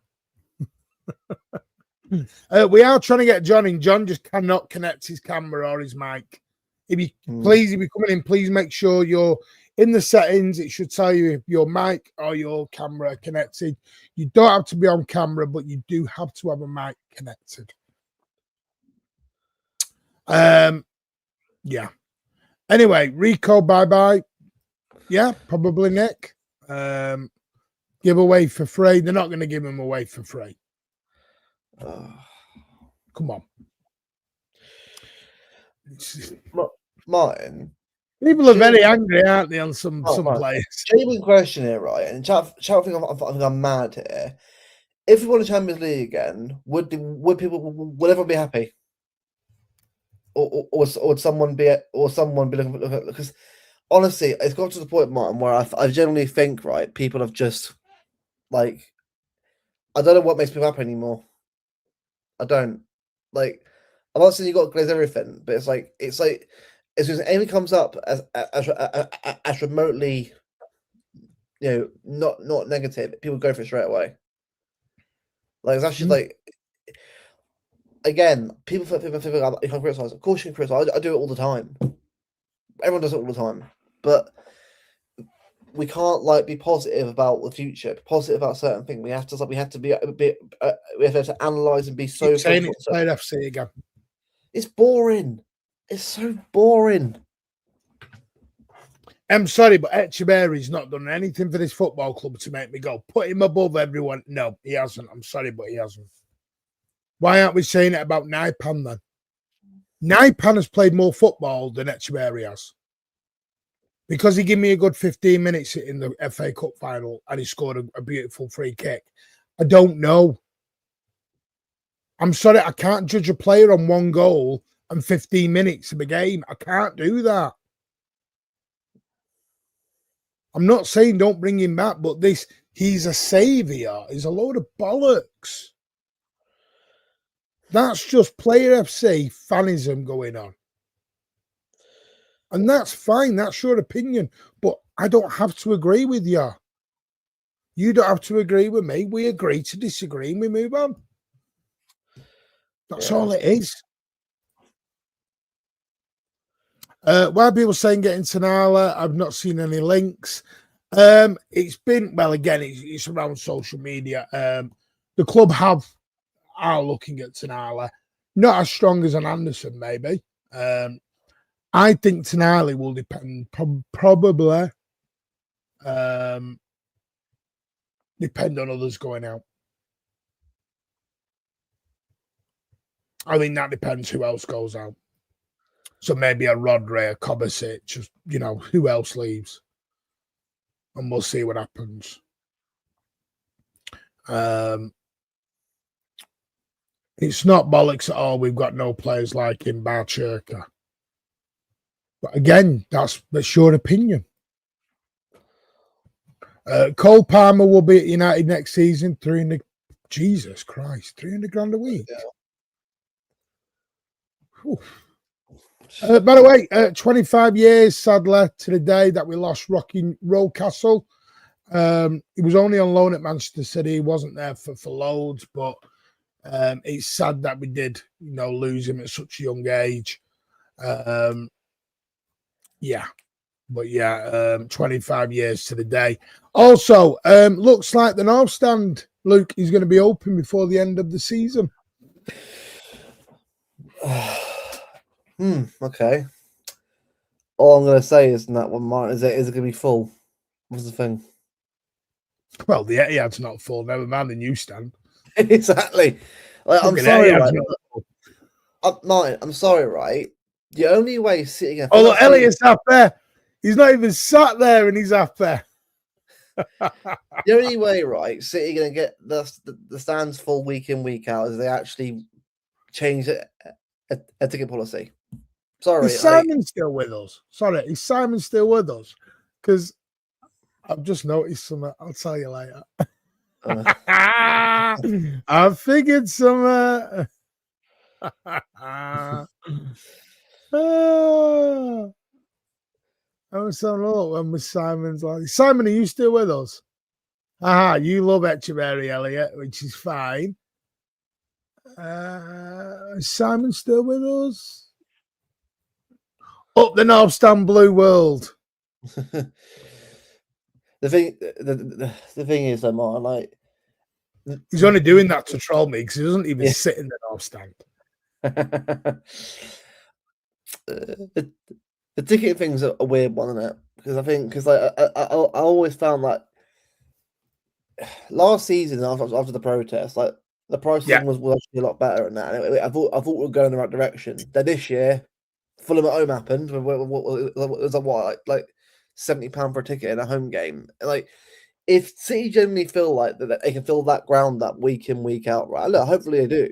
you. We are trying to get John in. John just cannot connect his camera or his mic. If you please, if you're coming in, please make sure you're in the settings. It should tell you if your mic or your camera are connected. You don't have to be on camera, but you do have to have a mic connected. Yeah. Anyway, Rico, bye-bye. Yeah, probably Nick. Give away for free. They're not going to give him away for free. Come on.
Martin.
People are very angry, aren't they, on some players?
Genuine question here, right? And chat think I'm mad here. If we won the Champions League again, would everyone be happy? Or would someone be looking because honestly, it's got to the point, Martin, where I generally think, right, people have just like I don't know what makes people happy anymore. I don't like. I'm not saying you got to glaze everything, but it's like as soon as anything comes up as remotely, not negative, people go for it straight away. Like it's actually like again, people think you can criticize. Of course you can criticize. I do it all the time. Everyone does it all the time, but we can't like be positive about the future, be positive about certain things. We have to be a bit. We have to analyze and be so.
Saying it's played FC again.
It's boring. It's so boring.
I'm sorry, but Echeverry's not done anything for this football club to make me go, put him above everyone. No, he hasn't. I'm sorry, but he hasn't. Why aren't we saying it about Naipan then? Naipan has played more football than Echeverry has. Because he gave me a good 15 minutes in the FA Cup final and he scored a beautiful free kick. I don't know. I'm sorry, I can't judge a player on one goal and 15 minutes of a game. I can't do that. I'm not saying don't bring him back, but he's a saviour is a load of bollocks. That's just Player FC fanism going on. And that's fine. That's your opinion. But I don't have to agree with you. You don't have to agree with me. We agree to disagree and we move on. That's all it is. Why are people saying getting Tonala? I've not seen any links. It's been, well, again, it's around social media. The club are looking at Tonala. Not as strong as an Anderson, maybe. I think Tonali will depend, probably depend on others going out. I think that depends who else goes out. So maybe a Rodri, a Kovacic, just, who else leaves. And we'll see what happens. It's not bollocks at all. We've got no players like him, bar Churka. But again, that's your opinion. Cole Palmer will be at United next season. Jesus Christ, 300 grand a week. Yeah. By the way, 25 years, sadly, to the day that we lost Rocky Rocastle. He was only on loan at Manchester City. He wasn't there for loads, but it's sad that we did, lose him at such a young age. Yeah. But yeah, 25 years to the day. Also, looks like the North Stand, Luke, is going to be open before the end of the season.
Okay. All I'm going to say is in that one, Martin, is it going to be full? What's the thing?
Well, the Etihad's not full. Never mind the new stand.
Exactly. I'm sorry, right? Martin, I'm sorry, right? The only way sitting...
Oh, look, Elliot's up there. He's not even sat there and he's up there.
The only way, right, City going to get the stands full week in, week out is they actually change a ticket policy. Sorry.
Is Simon still with us? Sorry, is Simon still with us? Because I've just noticed something. I'll tell you later. I figured something. I was so low when with Simon's like, Simon, are you still with us? You love Echeverry, Elliot, which is fine. Is Simon still with us? Up the North Stand Blue World.
The thing is, Martin, like,
he's only doing that to troll me because he doesn't even sit in the North Stand.
The ticket thing's a weird one, isn't it? Because I always found that last season after the protest, like the pricing was actually a lot better than that. And I thought we were going in the right direction. Then this year, Fulham at home happened. It was like £70 for a ticket in a home game. Like, if City generally feel like that they can fill that ground up week in, week out, right? Look, hopefully they do.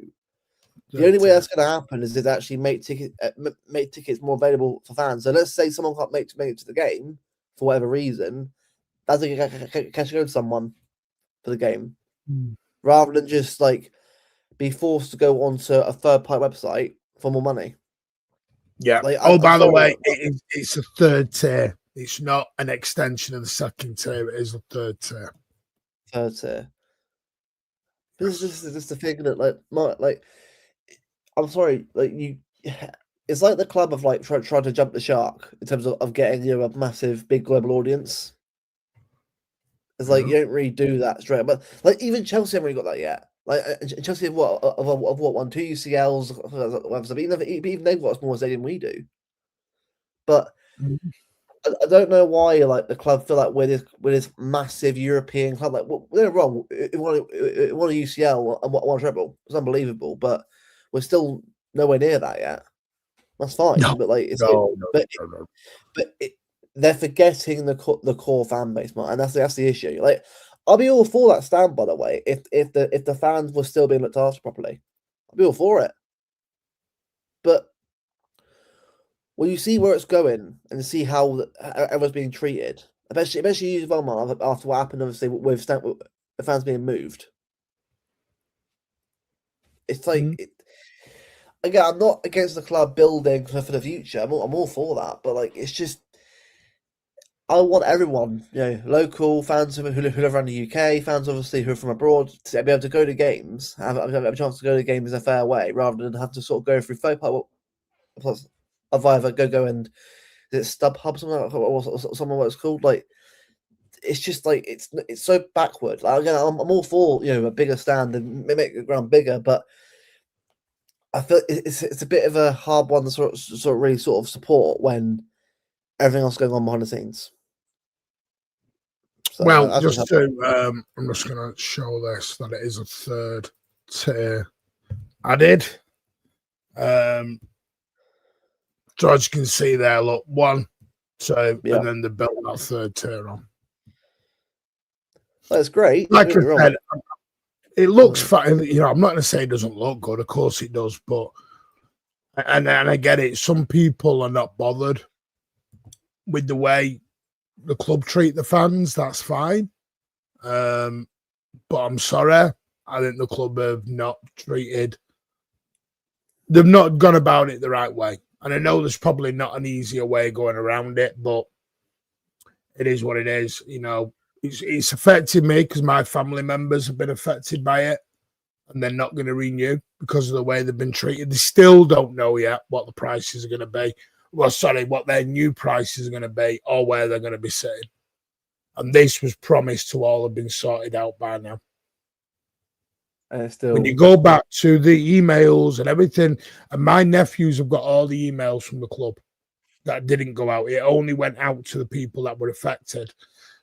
The only way that's going to happen is to actually make tickets more available for fans. So let's say someone can't make it to the game for whatever reason, that's like a cash go to someone for the game, rather than just like be forced to go onto a third-party website for more money.
Yeah.
Like,
by the way, it's a third tier. It's not an extension of the second tier. It is a third tier.
Third tier. This is the thing that like. I'm sorry, like it's like the club of like trying to jump the shark in terms of getting a massive, big global audience. It's like you don't really do that straight, but like even Chelsea haven't really got that yet. Like Chelsea have won 2 UCLs, but even they've got a smaller stadium than we do. But I don't know why like the club feel like with this massive European club. Like, well, they're wrong. It won a UCL and won a treble. It's unbelievable, but we're still nowhere near that yet. That's fine,
No,
but like it's
no.
they're forgetting the core fan base, man, and that's the issue. Like, I'll be all for that stand, by the way. If the fans were still being looked after properly, I'll be all for it. But when you see where it's going and see how everyone's being treated, especially you as well, man, after what happened, obviously with the fans being moved, it's like again, I'm not against the club building for the future. I'm all for that, but like it's just. I want everyone, local fans who live around the UK, fans obviously who are from abroad, to be able to go to games, have a chance to go to games in a fair way, rather than have to sort of go through of either go and is it StubHub something what it's called. Like, it's just like it's so backward. Like, again, I'm all for a bigger stand and make the ground bigger, but I feel it's a bit of a hard one to sort of really sort of support when everything else going on behind the scenes. So
well, I'm just going to show this that it is a third tier added. So as you can see there, look, 1, 2, and then they built that third tier on.
That's great.
Like I said, it looks fine. I'm not going to say it doesn't look good. Of course it does, but and I get it. Some people are not bothered with the way the club treat the fans. That's fine. But I'm sorry. I think the club have not treated. They've not gone about it the right way. And I know there's probably not an easier way going around it, but it is what it is. It's affected me because my family members have been affected by it, and they're not going to renew because of the way they've been treated. They still don't know yet what the prices are going to be. Well, sorry, what their new prices are going to be or where they're going to be sitting. And this was promised to all have been sorted out by now. When you go back to the emails and everything, and my nephews have got all the emails from the club that didn't go out. It only went out to the people that were affected.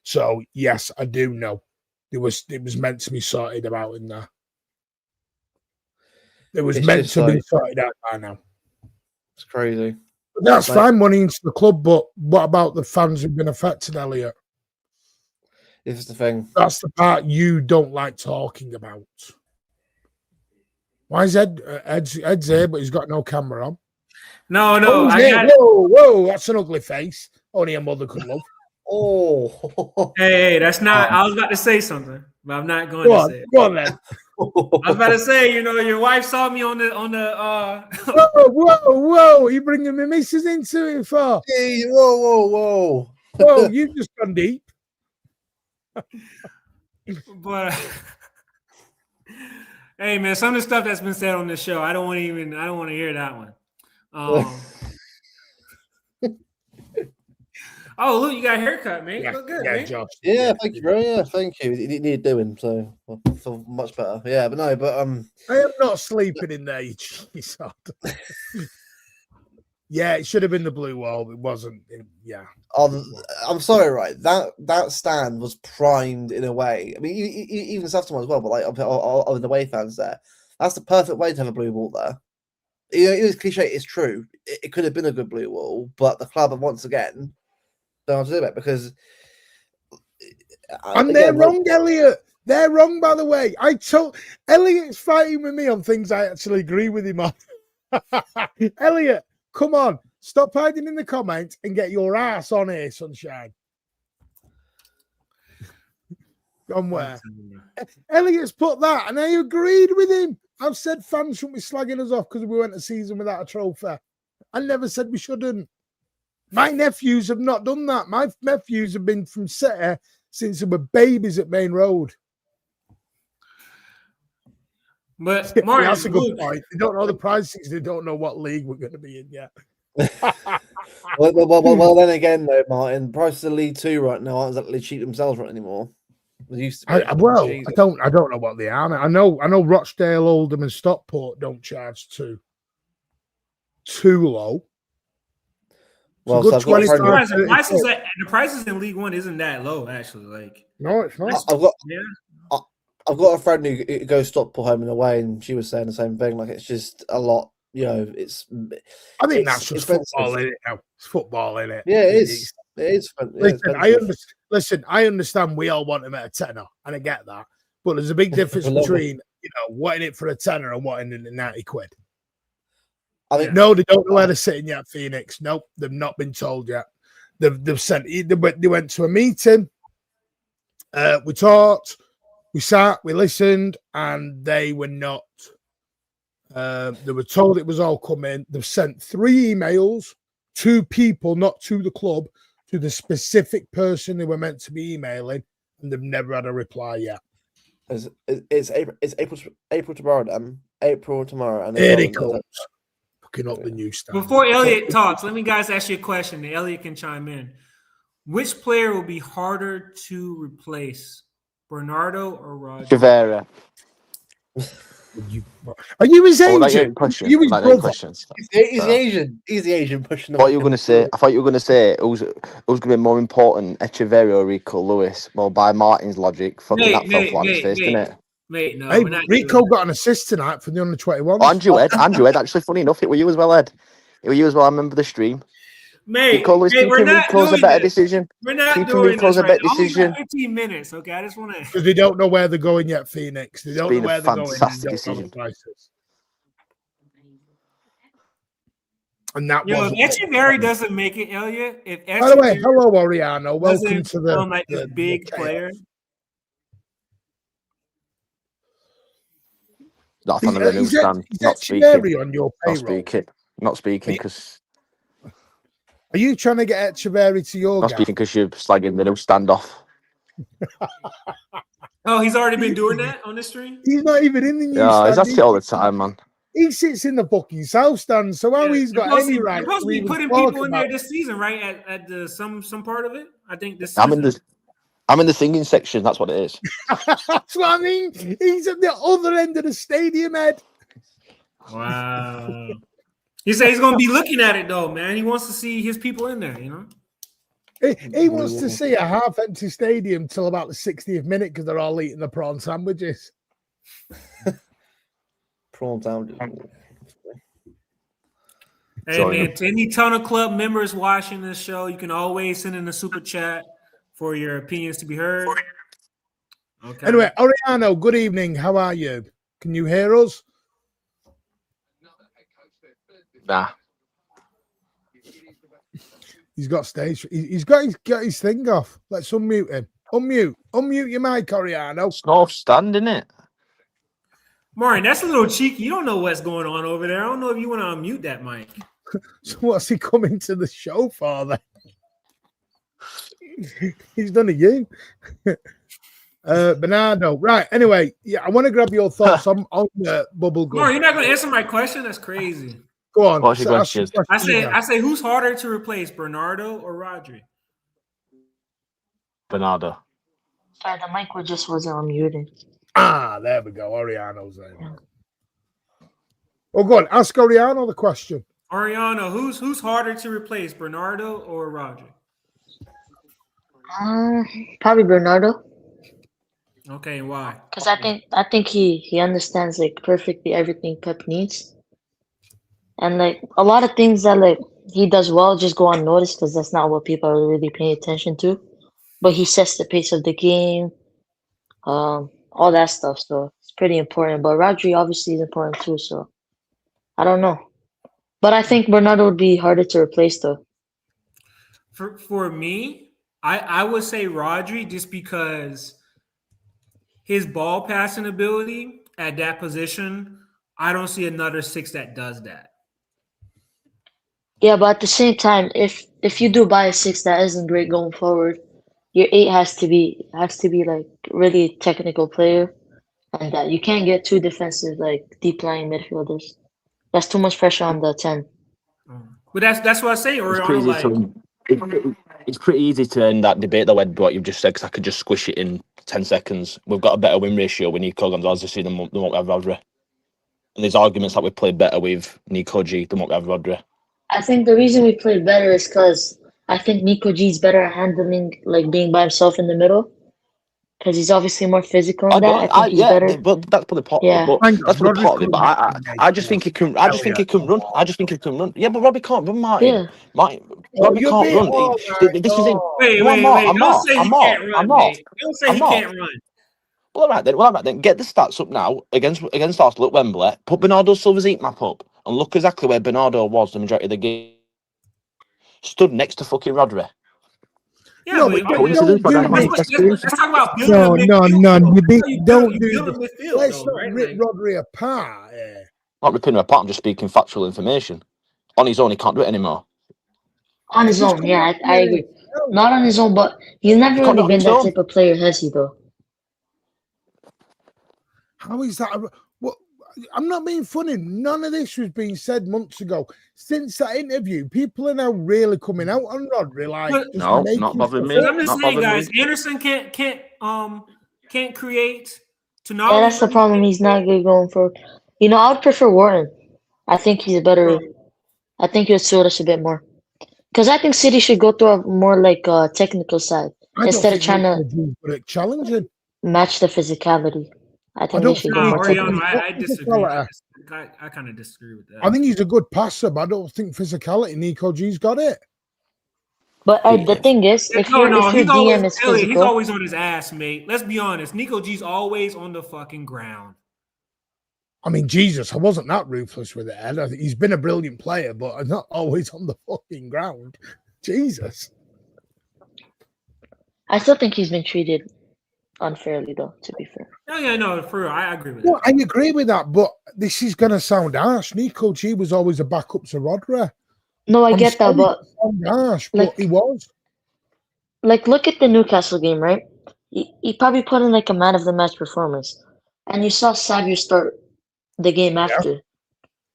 So, yes, I do know. It was meant to be sorted out in there. It was meant to be sorted out by now.
It's crazy.
But that's fine, money into the club, but what about the fans who've been affected, Elliot?
This is the thing.
That's the part you don't like talking about. Why is Ed's here, but he's got no camera on?
No.
Whoa, that's an ugly face. Only a mother could love.
Oh.
Hey, that's not. I was about to say something, but I'm not going to say it.
Go on, then.
I was about to say, your wife saw me on the.
Whoa! You bringing my missus into it for?
Hey, whoa!
Whoa! You've just gone deep.
But hey, man, some of the stuff that's been said on this show, I don't want to hear that one. Oh, look, you got a haircut, man. You look good, man.
Josh.
Yeah, thank you, bro. Yeah, thank you. It needed doing, so I feel much better. Yeah, but no, but
I am not sleeping in there, you cheeky sod. Yeah, it should have been the blue wall. It wasn't.
I'm sorry, right? That stand was primed in a way. I mean, even the Southampton one as well. But like, of the away fans there, that's the perfect way to have a blue wall there. It was cliche. It's true. It could have been a good blue wall, but the club have once again don't have to do it because.
And they're wrong, Elliot. They're wrong, by the way. Elliot's fighting with me on things I actually agree with him on. Elliot, come on. Stop hiding in the comments and get your ass on here, sunshine. On where? Elliot's put that, and I agreed with him. I've said fans shouldn't be slagging us off because we went a season without a trophy. I never said we shouldn't. My nephews have not done that. My nephews have been from City since they were babies at Main Road.
But Martin,
that's a good point. They don't know the prices. They don't know what league we're going to be in yet.
well, then again, though, Martin, prices of League 2 right now aren't exactly cheap themselves right anymore. They used to be.
I don't know what they are. I know Rochdale, Oldham, and Stockport don't charge too low.
Well,
good
so I've got a
25.
friend.
The prices in League One isn't that low, actually. Like,
No, it's not.
I've got a friend who goes Stockport home and away, and she was saying the same thing. Like, it's just a lot. You know,
I think that's just
expensive.
football, isn't it? Now it's football, isn't it?
Yeah, it is. It is.
Listen, I understand we all want him at a tenner, and I get that. But there's a big difference between wanting it for a tenner and wanting it at 90 quid.
I think
no, they don't know where they're sitting yet, Phoenix. Nope, they've not been told yet. They've sent. They went to a meeting. We talked, we sat, we listened, and they were not. They were told it was all coming. They've sent 3 emails to people, not to the club, to the specific person they were meant to be emailing, and they've never had a reply yet.
It's April tomorrow. April tomorrow, and
here it comes. Fucking up the new stuff.
Before Elliot talks, let me guys ask you a question. And Elliot can chime in. Which player will be harder to replace, Bernardo or Roger?
Javera.
Are you his agent?
You his brother?
He's the Asian. He's the Asian pushing.
I thought you were going to say. I thought you were going to say who's going to be more important, Echeverria or Rico Lewis? Well, by Martin's logic, fucking that fell flat on his face, didn't it?
Mate, no.
Hey, Rico got an assist tonight for the under-21.
Andrew Ed. Actually, funny enough, it were you as well, Ed. It were you as well. I remember the stream.
Mate,
we're not Rico's a better decision.
We're not
keeping
doing
Rico's
this
a better decision.
15 minutes, okay? I just want to.
Because they don't know where they're going yet, Phoenix. They don't know where they're going.
Fantastic decision.
And that
was. If Echeverri doesn't make it, Elliot.
By the way, hello, Oriano. Welcome to
the big player.
Not on the new stand. Not speaking. On your not speaking because.
Are you trying to get Echeverri to your?
Not speaking because you're slagging the new standoff.
Oh, he's already been doing that on the stream.
He's not even in the new.
Yeah, he's at it all the time, man.
He sits in the fucking south stand, so how he's got any right?
Supposed to be putting people in there this season, right? At the some part of it. I think this.
I'm in the singing section. That's what it is.
That's what I mean. He's at the other end of the stadium, Ed.
Wow. He said he's going to be looking at it, though, man. He wants to see his people in there, you know?
He wants to see a half-empty stadium till about the 60th minute because they're all eating the prawn sandwiches.
Prawn sandwiches.
Hey, man, to any Tunnel Club members watching this show, you can always send in a super chat for your opinions to be heard. Okay.
Anyway, Oriano, good evening. How are you? Can you hear us?
Nah.
He's got stage. He's got his thing off. Let's unmute him. Unmute your mic, Oriano.
It's not stand, isn't it?
Maureen, that's a little cheeky. You don't know what's going on over there. I don't know if you want to unmute that mic.
So what's he coming to the show for then? He's done it, you. Bernardo. Right. Anyway, yeah, I want to grab your thoughts on the bubble gum.
Maureen, you're not going to answer my question? That's crazy.
Go on.
What's your question?
I say, who's harder to replace, Bernardo or Rodri?
Bernardo.
Sorry, the mic wasn't unmuted.
Ah, there we go. Oriano's there. Yeah. Oh, go on. Ask Oriano the question.
Oriano, who's harder to replace, Bernardo or Rodri?
Probably Bernardo.
Okay, and why?
Because I think he understands like perfectly everything Pep needs. And like a lot of things that like he does well just go unnoticed because that's not what people are really paying attention to. But he sets the pace of the game, all that stuff. So it's pretty important. But Rodri obviously is important too. So I don't know. But I think Bernardo would be harder to replace though.
For me, I would say Rodri just because his ball passing ability at that position, I don't see another 6 that does that.
Yeah, but at the same time, if you do buy a 6 that isn't great going forward, your 8 has to be like really technical player, and that you can't get 2 defensive like deep lying midfielders. That's too much pressure on the 10.
But that's what I say.
It's pretty easy to end that debate though, Ed, what you've just said, because I could just squish it in 10 seconds. We've got a better win ratio with Nico Gonzalez than what we have Rodri. And there's arguments that we've played better with Nico G than what we have Rodri.
I think the reason we played better is because I think Nico G's better at handling, like being by himself in the middle. Because he's obviously more physical in that. I think he's
Yeah,
better.
but that's probably part of it.
Yeah.
But
Hang
that's
on,
probably
Rodri's
part of it. But
coming back from
I just think he can. I just think
Elliot.
he can run. I just think he can run. Yeah, but Robbie can't run, Martin.
Yeah.
Oh,
Robbie
you're
can't
being
run.
all right.
This is it.
Wait,
No, I'm
wait,
not.
wait.
I'm
Don't
not.
say
I'm
he
not.
can't
I'm
run,
not.
mate. Don't say
I'm
he
not.
can't run.
Well, all right then. Well, all right then. Get the stats up now against Arsenal at Wembley. Put Bernardo Silva's heat map up and look exactly where Bernardo was the majority of the game. Stood next to fucking Rodri.
Yeah,
No,
but
but
Coincidence, but
don't do
that's
let's
this.
talk about building
No,
a
no,
midfield.
no.
Though.
Don't
You
do
build a
this.
midfield,
Let's
though,
not
right?
rip
Like,
Rodri apart. Yeah.
Not ripping him apart. I'm just speaking factual information. On his own, he can't do it anymore.
On his
He's
own,
come
yeah,
back
I
from
agree.
NHL.
Not on his own, but he's never
He can't do
really
it on
been
his
that
own.
type of player, has he, though?
How is that? Well, I'm not being funny. None of this was being said months ago. Since that interview, people are now really coming out on Rodri, like
But-
just
No,
making
not bothering
stuff
me.
up.
I'm just
Not
saying,
bothering
guys.
me.
Anderson can't create.
Yeah,
Tonali
that's the problem. He's not good going for. You know, I would prefer Warren. I think he's a better. I think he would suit us a bit more. Because I think City should go through a more like technical side
I don't
instead of
think
trying to
Nico good at challenging.
match the physicality. I
I
think they
don't
should
think
go more
Nico
Oriano,
technical.
G's
I
got
disagree.
physicality.
I kind of disagree with that.
I think he's a good passer, but I don't think physicality. Nico G's got it.
But the thing is, if your
he's
DM is
Elliot, he's
physical,
always on his ass, mate. Let's be honest. Nico G's always on the fucking ground.
I mean, Jesus, I wasn't that ruthless with it, Ed. I think he's been a brilliant player, but I'm not always on the fucking ground. Jesus.
I still think he's been treated unfairly, though. To be fair.
Oh yeah, no, for real, I agree with
Well,
that.
I agree with that, but this is going to sound harsh. Nico G was always a backup to Rodri.
No, I
I'm
get that,
sorry
but
to sound harsh,
like-
but he was.
like, look at the Newcastle game, right? He probably put in like a man of the match performance, and you saw Savio start the game after,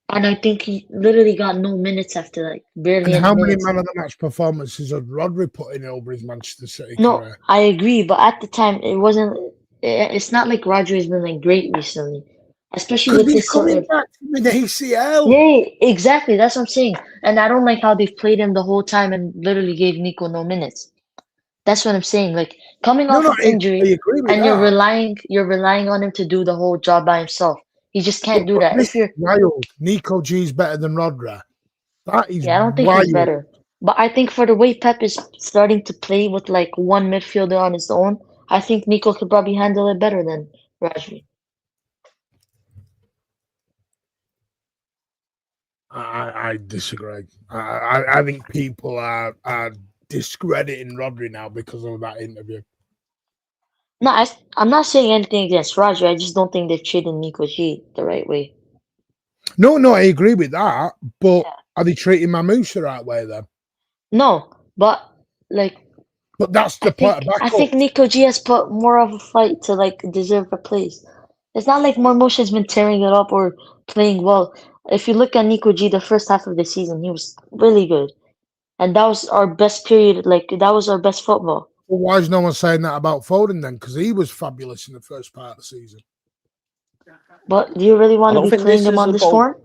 and I think he literally got no minutes after, like barely
And
any
how many
minutes.
man of the match performances had Rodri put in over his Manchester City
No,
career?
I agree, but at the time, it wasn't. It's not like Roger has been like great recently, especially
Because
with
he's
this sort
coming
of.
back from the ACL.
Yeah, exactly. That's what I'm saying, and I don't like how they've played him the whole time and literally gave Nico no minutes. That's what I'm saying. Like coming off of
I
injury,
agree with
and
that.
you're relying on him to do the whole job by himself. He just can't do that. If you're,
wild, Nico G's better than Rodri. That is
yeah, I don't think
wild.
he's better. But I think for the way Pep is starting to play with like one midfielder on his own, I think Nico could probably handle it better than Rodri.
I disagree. I think people are discrediting Rodri now because of that interview.
No, I'm not saying anything against Rodri. I just don't think they're treating Nico G the right way.
No, I agree with that. But
Yeah.
are they treating Mamouche the right way then?
No, but like
But that's the part.
I think Nico G has put more of a fight to like deserve a place. It's not like Marmoush has been tearing it up or playing well. If you look at Nico G, the first half of the season, he was really good, and that was our best period. Like that was our best football.
Well, why is no one saying that about Foden then? Because he was fabulous in the first part of the season.
But do you really want to be playing him on this form?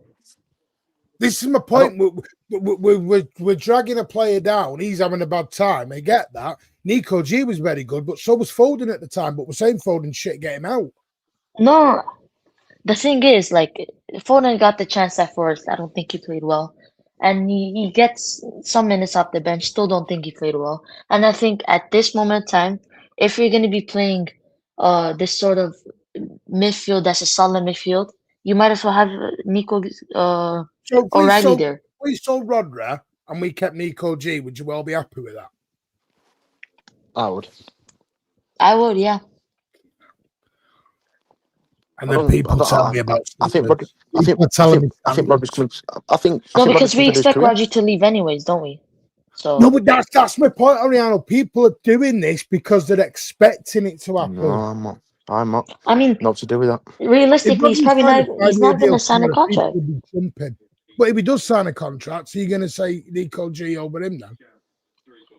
This is my point. We're dragging a player down. He's having a bad time. I get that. Nico G was very good, but so was Foden at the time. But we're saying Foden shit, get him out.
No, the thing is, like Foden got the chance at first. I don't think he played well, and he gets some minutes off the bench. Still don't think he played well. And I think at this moment in time, if you're gonna be playing this sort of midfield that's a solid midfield, you might as well have Nico
So if
O'Reilly there.
we sold Rodri and we kept Nico G, would you all be happy with that?
I would.
I would, yeah.
And then people tell me about.
I think
Rodri's
coming. I think
No, because we
Rodri's
expect
career.
Roger to leave anyways, don't we? So
No, but that's my point, Ariano. People are doing this because they're expecting it to happen.
No, I'm not. I'm not.
I mean,
Not to do with that.
realistically, he's probably not. He's not going to sign a contract.
But if he does sign a contract, so you're going to say Nico G over him then?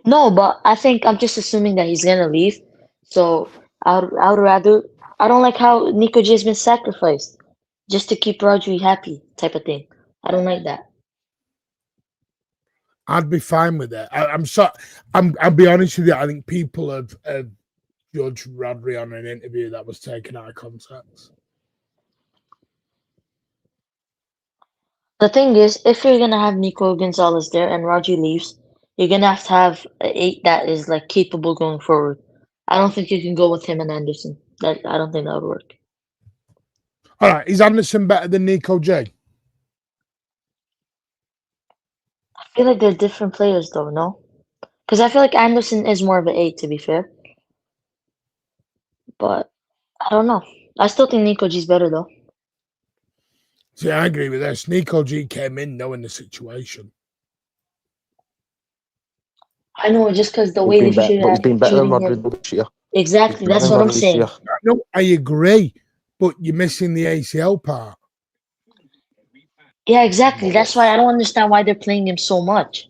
No, but I think I'm just assuming that he's going to leave. So I would rather. I don't like how Nico G has been sacrificed just to keep Rodri happy, type of thing. I don't like that.
I'd be fine with it. I'll be honest with you. I think people have judged Rodri on an interview that was taken out of context.
The thing is, if you're gonna have Nico Gonzalez there and Rodri leaves, you're gonna have an 8 that is like capable going forward. I don't think you can go with him and Anderson. I don't think that would work.
All right, is Anderson better than Nico J?
I feel like they're different players though, no? Because I feel like Anderson is more of an 8 to be fair. But I don't know. I still think Nico G's better though.
See, I agree with this. Nico G came in knowing the situation.
I know, just because the
He's
way
been
they
better,
should
but he's
have
been better than
treating
Rodri
him.
this year.
Exactly,
He's
that's
better
what
than
I'm
Rodri this
saying.
year.
No, I agree, but you're missing the ACL part.
Yeah, exactly. That's why I don't understand why they're playing him so much.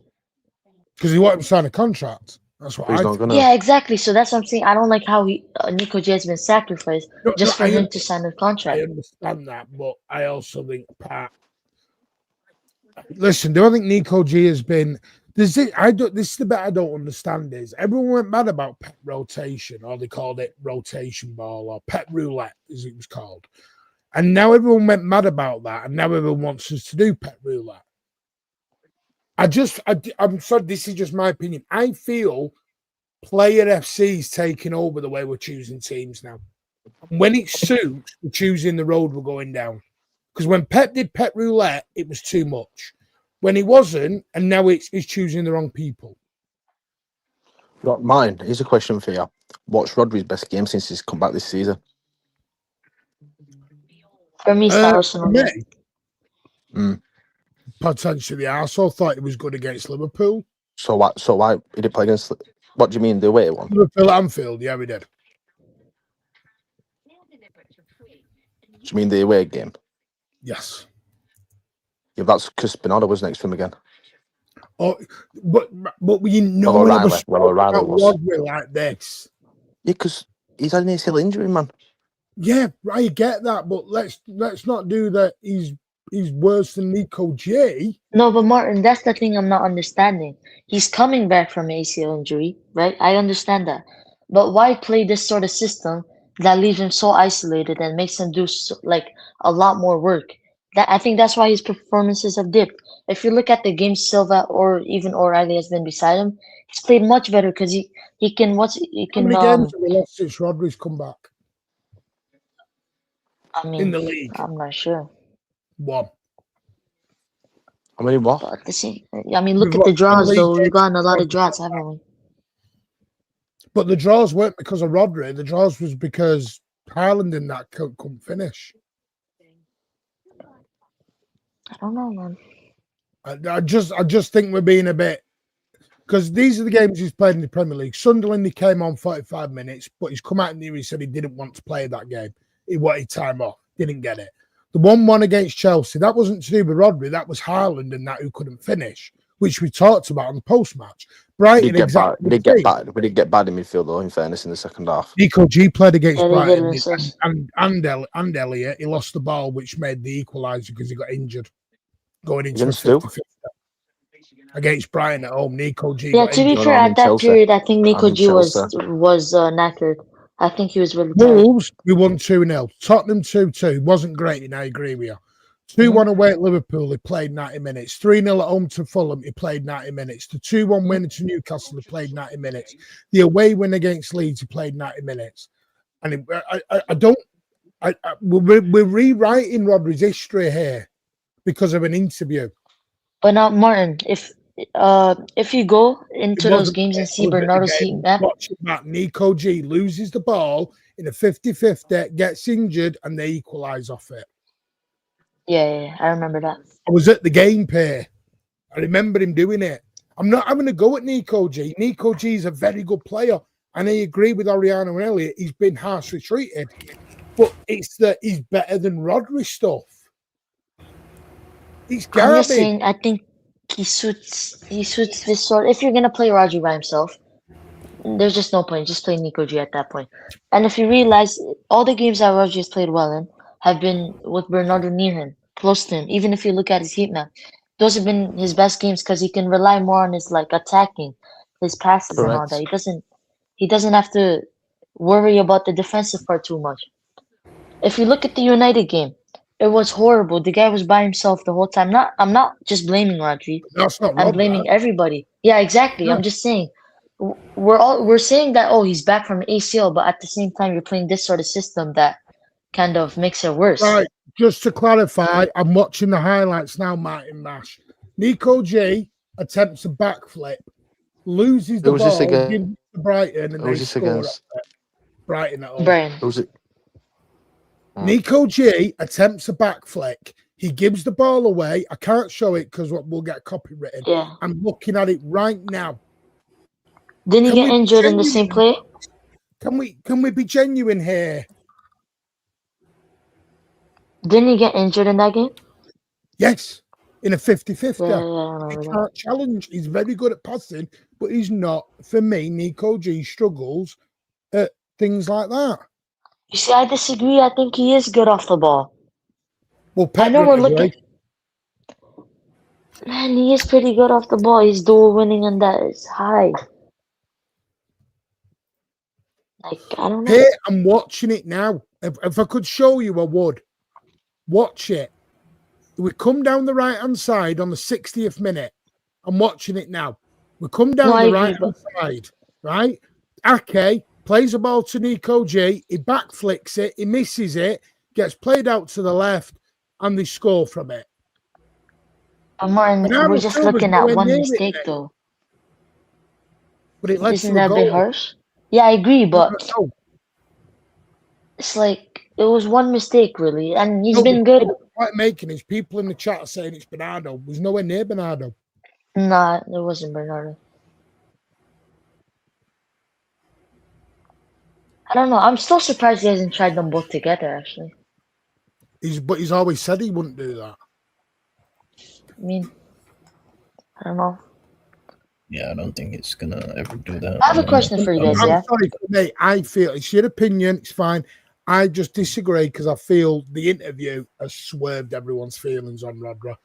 Because he won't sign a contract. That's what
But he's
I
not
think.
gonna.
Yeah, exactly. So that's what I'm saying. I don't like how Nico J has been sacrificed just for
I
him to sign a
I
contract.
understand that, but I also think Pat. Listen, do I think Nico G has been? This is the bit I don't understand is everyone went mad about pet rotation, or they called it rotation ball or pet roulette, as it was called, and now everyone went mad about that, and now everyone wants us to do pet roulette. I'm sorry, this is just my opinion. I feel Player FC is taking over the way we're choosing teams now. When it suits, we're choosing the road we're going down. Because when Pep did Pep Roulette, it was too much. When he wasn't, and now he's choosing the wrong people.
Not mine. Here's a question for you. What's Rodri's best game since he's come back this season?
For me, it's the Arsenal game.
Potentially, I also thought he was good against Liverpool.
So what? So why he didn't play against? What do you mean the away one?
Liverpool at Anfield, yeah, we did.
Do you mean the away game?
Yes.
Yeah, that's because Bernardo was next to him again.
Oh, but we know
Well,
never
O'Reilly. Well, O'Reilly was.
Rodri like this.
Yeah, because he's had an ACL injury, man.
Yeah, I get that, but let's not do that. He's worse than Nico J.
No, but Martin, that's the thing I'm not understanding. He's coming back from ACL injury, right? I understand that. But why play this sort of system that leaves him so isolated and makes him do like a lot more work? I think that's why his performances have dipped. If you look at the games Silva or even O'Reilly has been beside him, he's played much better because he can
How many games have we lost since Rodri's come back?
I mean,
in the league?
I'm not sure.
One.
I mean, what?
But I mean, look at the draws though. We've gotten a lot of draws, haven't we?
But the draws weren't because of Rodri. The draws was because Haaland and that couldn't finish.
I don't know, man.
I just think we're being a bit, because these are the games he's played in the Premier League. Sunderland, he came on 45 minutes, but he's come out in here, he said he didn't want to play that game. He wanted time off, didn't get it. The 1-1 against Chelsea, that wasn't to do with Rodri, that was Haaland and that who couldn't finish, which we talked about on the post-match. Brighton,
We did get bad in midfield, though, in fairness, in the second half.
Nico G played against Brighton
and
Elliott. He lost the ball, which made the equaliser because he got injured going into
Against
a 50-50 against Brighton at home. Nico G.
Yeah, to be fair, at that period, I think Nico G was knackered. I think he was really tired.
Wolves, we won 2-0. Tottenham 2-2. Wasn't great, and I agree with you. 2-1 away at Liverpool, he played 90 minutes. 3-0 at home to Fulham, he played 90 minutes. The 2-1 win to Newcastle, he played 90 minutes. The away win against Leeds, he played 90 minutes. And we're rewriting Rodri's history here because of an interview.
But now, Martin, if you go into those games and see Bernardo's heat map,
Nico G loses the ball in a 50-50, gets injured, and they equalise off it.
Yeah, I remember that.
I was at the game, Pay. I remember him doing it. I'm not having a go at Nico G. Nico G is a very good player, and I agree with Oriana and Elliott. He's been harshly treated, but it's that he's better than Rodri stuff. He's garbage.
I'm just saying, I think he suits this sort. If you're gonna play Rodri by himself, there's just no point. Just play Nico G at that point. And if you realize all the games that Rodri has played well in have been with Bernardo near him, close to him. Even if you look at his heat map, those have been his best games because he can rely more on his like attacking, his passes and all that.
Correct.
He doesn't have to worry about the defensive part too much. If you look at the United game, it was horrible. The guy was by himself the whole time. I'm not just blaming Rodri.
That's not
I'm
wrong,
blaming
man.
everybody. Yeah, exactly.
Yeah.
I'm just saying we're saying that he's back from ACL, but at the same time you're playing this sort of system that kind of makes it worse.
Right. Just to clarify, I'm watching the highlights now, Martin Mash. Nico G attempts a backflip, loses the
Who was this
ball,
again?
gives it to Brighton, and
Who
they
was this
score
against?
at Brighton at home.
Brian.
Who was it?
Nico G attempts a backflick. He gives the ball away. I can't show it because we'll get copywritten.
Yeah.
I'm looking at it right now.
Didn't he
Can
get
we be
injured in the same
genuine?
play?
Can we be genuine here?
Didn't he get injured in that game?
Yes, in a 50-50.
Yeah, I
He
remember that.
can't challenge. He's very good at passing, but he's not. For me, Nico G struggles at things like that.
You see, I disagree. I think he is good off the ball.
Well,
I
Pep
know we're
would agree.
looking. Man, he is pretty good off the ball. His dual winning and that is high. Like, I don't know.
Here, I'm watching it now. If I could show you, I would. Watch it. We come down the right-hand side on the 60th minute. I'm watching it now. We come down
I
the
agree,
right-hand side, right? Ake plays a ball to Nico G. He backflicks it. He misses it. Gets played out to the left, and they score from it.
Martin,
Bernardo
we're just
Silva's
looking at
nowhere
one
near it,
mistake,
mate.
though.
But it led
Isn't
to a
that a bit
goal.
harsh? Yeah, I agree, but
No,
it's like it was one mistake, really, and he's
no,
been
the
good.
point I'm making is people in the chat are saying it's Bernardo. It was nowhere near Bernardo.
Nah, it wasn't Bernardo. I don't know. I'm still surprised he hasn't tried them both together, actually.
But he's always said he wouldn't do that.
I mean, I don't know.
Yeah, I don't think it's gonna ever do that.
I have a question for you guys,
I'm
yeah?
sorry, mate. I feel it's your opinion. It's fine. I just disagree because I feel the interview has swerved everyone's feelings on Rodra.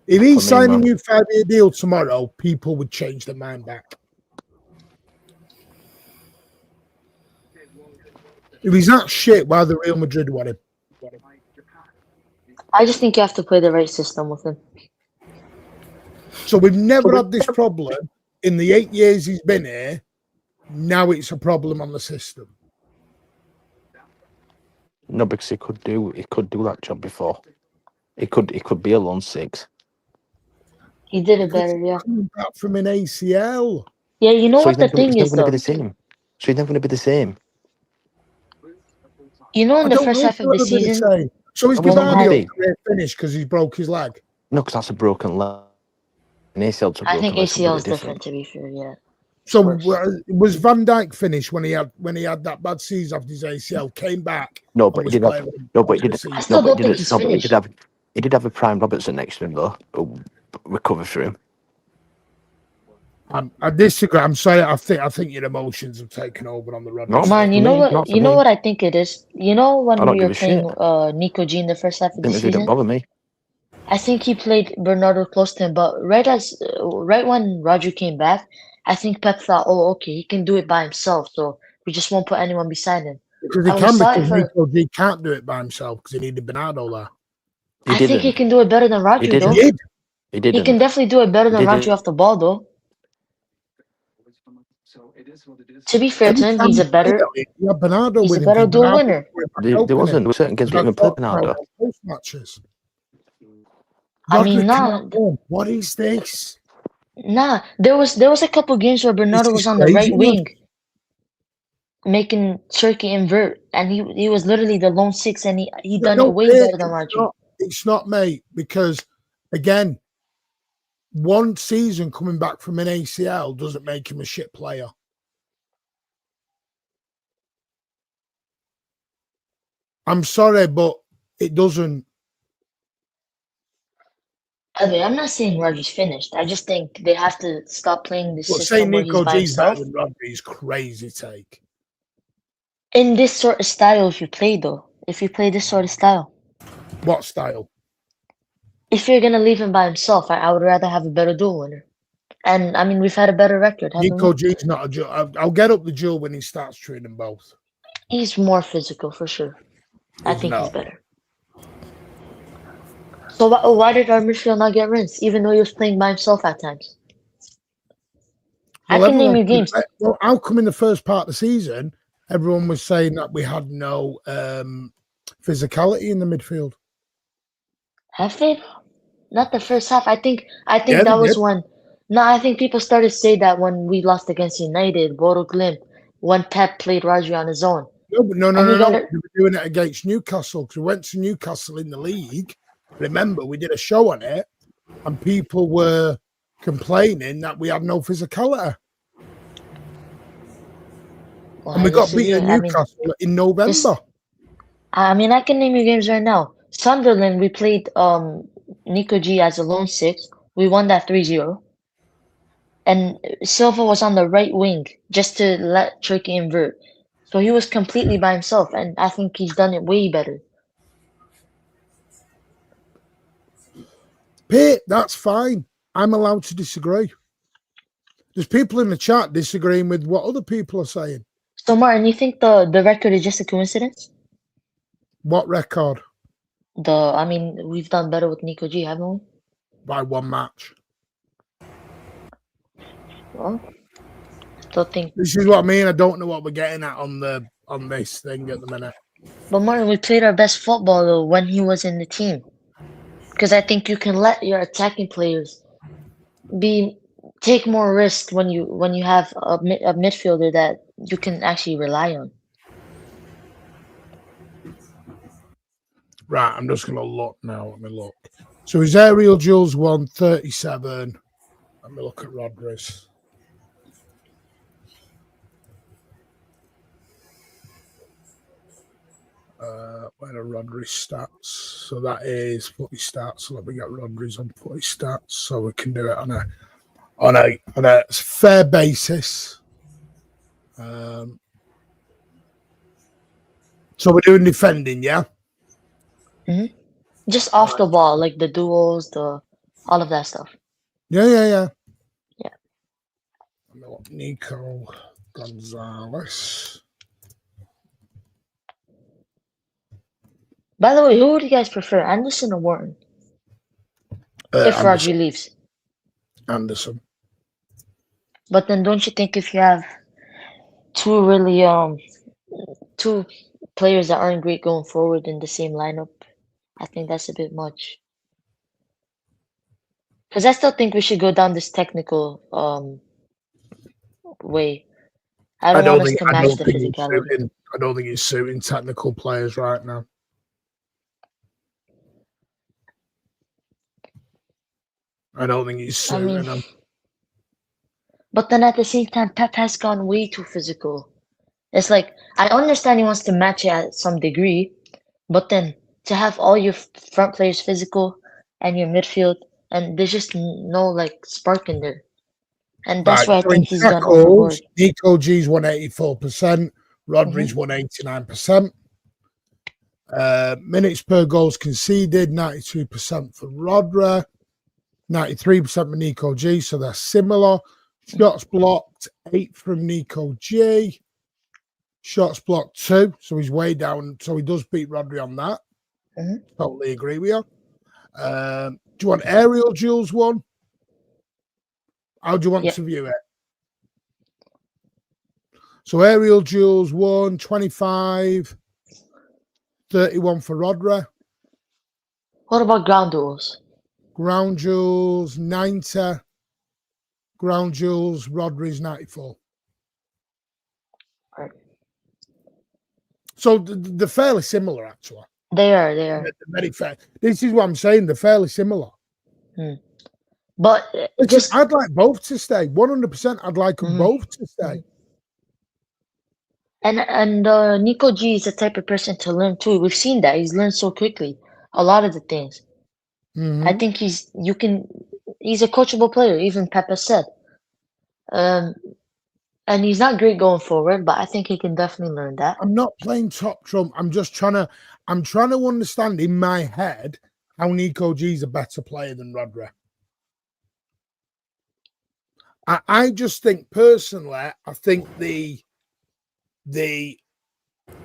If he signed a new 5-year deal tomorrow, people would change their mind back. If he's not shit, why the Real Madrid want him?
I just think you have to play the right system with him.
So we've never had this problem in the 8 years he's been here. Now it's a problem on the system.
No, because he could do that job before. It could be a lone six.
He did it better, yeah.
Coming back from an ACL.
Yeah, you know
So
what the thing is,
he's never
though?
going to be the same. So he's never going to be the same.
You know, in
I
the
don't
first
know
half
if
of the
he'll be
season,
same. So is
Well,
Gabardio's
maybe.
career finished because he's broke his leg?
No, because that's a broken leg. An ACL to a
I
broken
think
leg is
ACL is
completely
different, to be fair, yeah.
So
Worse.
was Van Dijk finished when he had that bad season after his ACL? Came back.
No,
and
but he
was
did have.
playing
No, but he
the
did.
season.
I still
No, but
don't
he
think
did.
he's
No, but he
finished.
did have. He did have a Prime Robertson next to him though. Who recovered for him.
I disagree. I'm sorry. I think your emotions have taken over on the run.
No,
Man, you
for
know
me,
what?
not for
You know
me.
what I think it is. You know when
I don't
we were
give a shit.
playing Nico G in the first half of the
Didn't
season,
bother me.
I think he played Bernardo close to him. But right when Roger came back, I think Pep thought, oh, okay, he can do it by himself, so we just won't put anyone beside him.
Because he
And we
can,
saw it
because
for.
Nico G can't do it by himself because he needed Bernardo there.
He
I think he
didn't.
can do it better than Roger,
He
though.
didn't.
He
He
He can
didn't.
definitely do it better than
didn't.
Roger off the ball, though. To be fair to
Every
him,
time
he's
he
a better
played, he had Bernardo
he's a
with him.
better dual
Bernardo
winner.
was back
There
opening.
wasn't. There were certain games we didn't play Bernardo.
Post matches.
I mean,
Rodri
nah,
can't run. What is this?
nah. There was a couple games where Bernardo
This
was
is
on the
crazy,
right
man.
wing, making Turkey invert, and he was literally the lone six, and he done it way better than Roger.
It's not, mate, because again, one season coming back from an ACL doesn't make him a shit player. I'm sorry, but it doesn't.
Okay, I'm not saying Roger's finished. I just think they have to stop playing this
Well,
system
saying
where he's
Nico
by
G's better
himself.
than Rodri is crazy take.
In this sort of style, if you play this sort of style,
What style?
if you're gonna leave him by himself, I would rather have a better duel winner. And I mean, we've had a better record, haven't
Nico
we?
G's not a duel. I'll get up the duel when he starts training both.
He's more physical for sure. I
He's
think he's
not.
better. So why did our midfield not get rinsed, even though he was playing by himself at times?
Well,
I can name
everyone
you games.
Well, how come in the first part of the season everyone was saying that we had no physicality in the midfield?
Have they? Not the first half. I think
Yeah,
that
they
was
did.
when. No, I think people started to say that when we lost against United, Bodo Glimt, when Pep played Rodri on his own.
No.
And he got
We
it.
were doing it against Newcastle because we went to Newcastle in the league. Remember, we did a show on it, and people were complaining that we had no physicality.
Well,
And
I
we got
disagree.
beaten
I mean,
Newcastle in November.
I can name you games right now. Sunderland, we played Nico G as a lone six. We won that 3-0. And Silva was on the right wing just to let Turkey invert. So he was completely by himself, and I think he's done it way better.
Pete, that's fine. I'm allowed to disagree. There's people in the chat disagreeing with what other people are saying.
So Martin, you think the record is just a coincidence?
What record?
I mean, we've done better with Nico G, haven't we?
By one match.
Well, still think.
This is what I mean. I don't know what we're getting at on this thing at the minute.
But Martin, we played our best football though when he was in the team, because I think you can let your attacking players take more risk when you have a midfielder that you can actually rely on.
Right, I'm just going to look now. Let me look. So his aerial duels 137. Let me look at Rodri's. Where are Rodri's stats? So that is footy stats. So let me get Rodri's on footy stats so we can do it on a fair basis. So we're doing defending, yeah?
Mm-hmm. Just off the ball, like the duels, all of that stuff.
Yeah.
Yeah.
Nico Gonzalez.
By the way, who would you guys prefer, Anderson or Wharton? If Rodri leaves.
Anderson.
But then don't you think if you have two players that aren't great going forward in the same lineup, I think that's a bit much. Because I still think we should go down this technical way. I don't want us to match the physicality.
I don't think he's suiting technical players right now. I don't think he's suiting them.
But then at the same time, Pep has gone way too physical. It's like, I understand he wants to match it at some degree, but then to have all your front players physical and your midfield, and there's just no like spark in there. And that's why I think he's gone overboard.
Nico G's 184%, Rodri's 189%. Minutes per goals conceded, 92% for Rodri, 93% for Nico G, so they're similar. Shots blocked, 8 from Nico G. Shots blocked 2, so he's way down. So he does beat Rodri on that. Totally agree with you. Do you want aerial duels 1? How do you want to view it? So aerial duels 1, 25, 31 for Rodri.
What about ground duels?
Ground duels 90. Ground duels, Rodri's 94.
Right.
So they're fairly similar, actually.
They are.
They're very fair. This is what I'm saying. They're fairly similar.
But
I'd like both to stay. 100%. I'd like them both to stay.
And Nico G is the type of person to learn too. We've seen that he's learned so quickly a lot of the things. I think he's a coachable player. Even Pep said, and he's not great going forward, but I think he can definitely learn that.
I'm not playing top trump. I'm just trying to understand in my head how Nico G's a better player than Rodri. I just think personally, I think the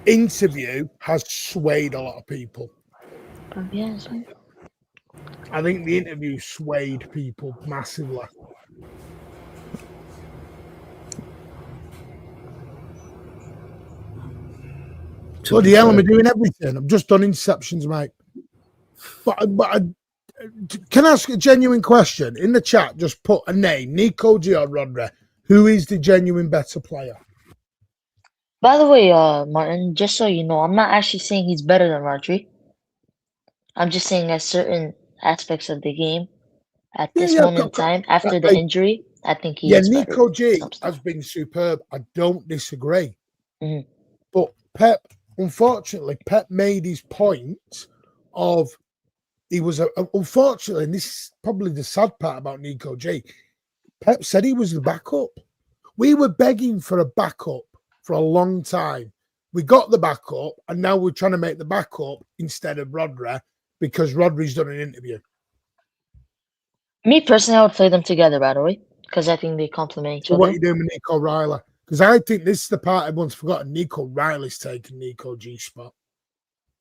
interview has swayed a lot of people.
Yes.
I think the interview swayed people massively. Bloody hell, am I doing everything? I've just done interceptions, mate. But can I ask a genuine question? In the chat, just put a name, Nico G or Rodri. Who is the genuine better player?
By the way, Martin, just so you know, I'm not actually saying he's better than Rodri. I'm just saying at certain aspects of the game, at this moment in time, after the injury, I think he is better.
Nico G has been superb. I don't disagree.
Mhm.
But Pep, unfortunately, Pep made his point of he was unfortunately, and this is probably the sad part about Nico G. Pep said he was the backup. We were begging for a backup for a long time. We got the backup, and now we're trying to make the backup instead of Rodri because Rodri's done an interview.
Me personally, I would play them together, by the way, because I think they complement each
So
other.
what are you doing with Nico Riley? Because I think this is the part everyone's forgotten. Nico Riley's taking Nico G's spot,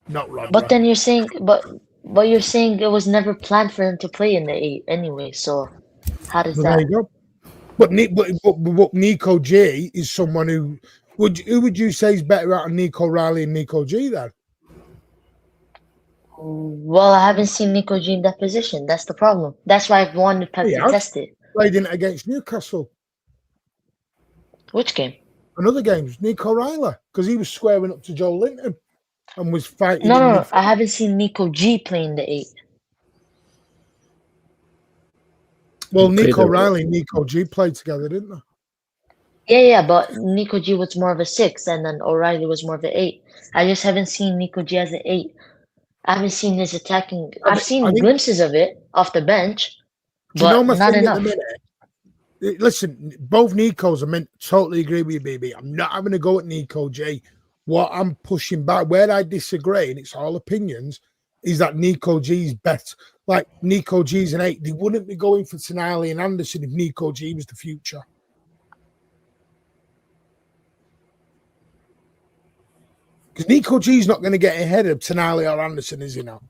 not Rodri.
But then you're saying, but you're saying it was never planned for him to play in the 8 anyway. So how does
Well,
that?
there you go. But Nico G is someone who would you say is better out of Nico Riley and Nico G then?
Well, I haven't seen Nico G in that position. That's the problem. That's why I've wanted Pep to test it.
Played in it against Newcastle.
Which game?
Another game was Nico Riley because he was squaring up to Joe Linton and was fighting.
No. I haven't seen Nico G playing the 8.
Well, Nico Riley and Nico G played together, didn't they?
Yeah, but Nico G was more of a 6, and then O'Reilly was more of an 8. I just haven't seen Nico G as an 8. I haven't seen his attacking. I've seen glimpses of it off the bench, but not enough.
Listen, both Nicos, I totally agree with you, baby. I'm not having to go at Nico G. What I'm pushing back, where I disagree, and it's all opinions, is that Nico G's better. Like Nico G's an 8. They wouldn't be going for Tonali and Anderson if Nico G was the future. Because Nico G's not going to get ahead of Tonali or Anderson, is he not?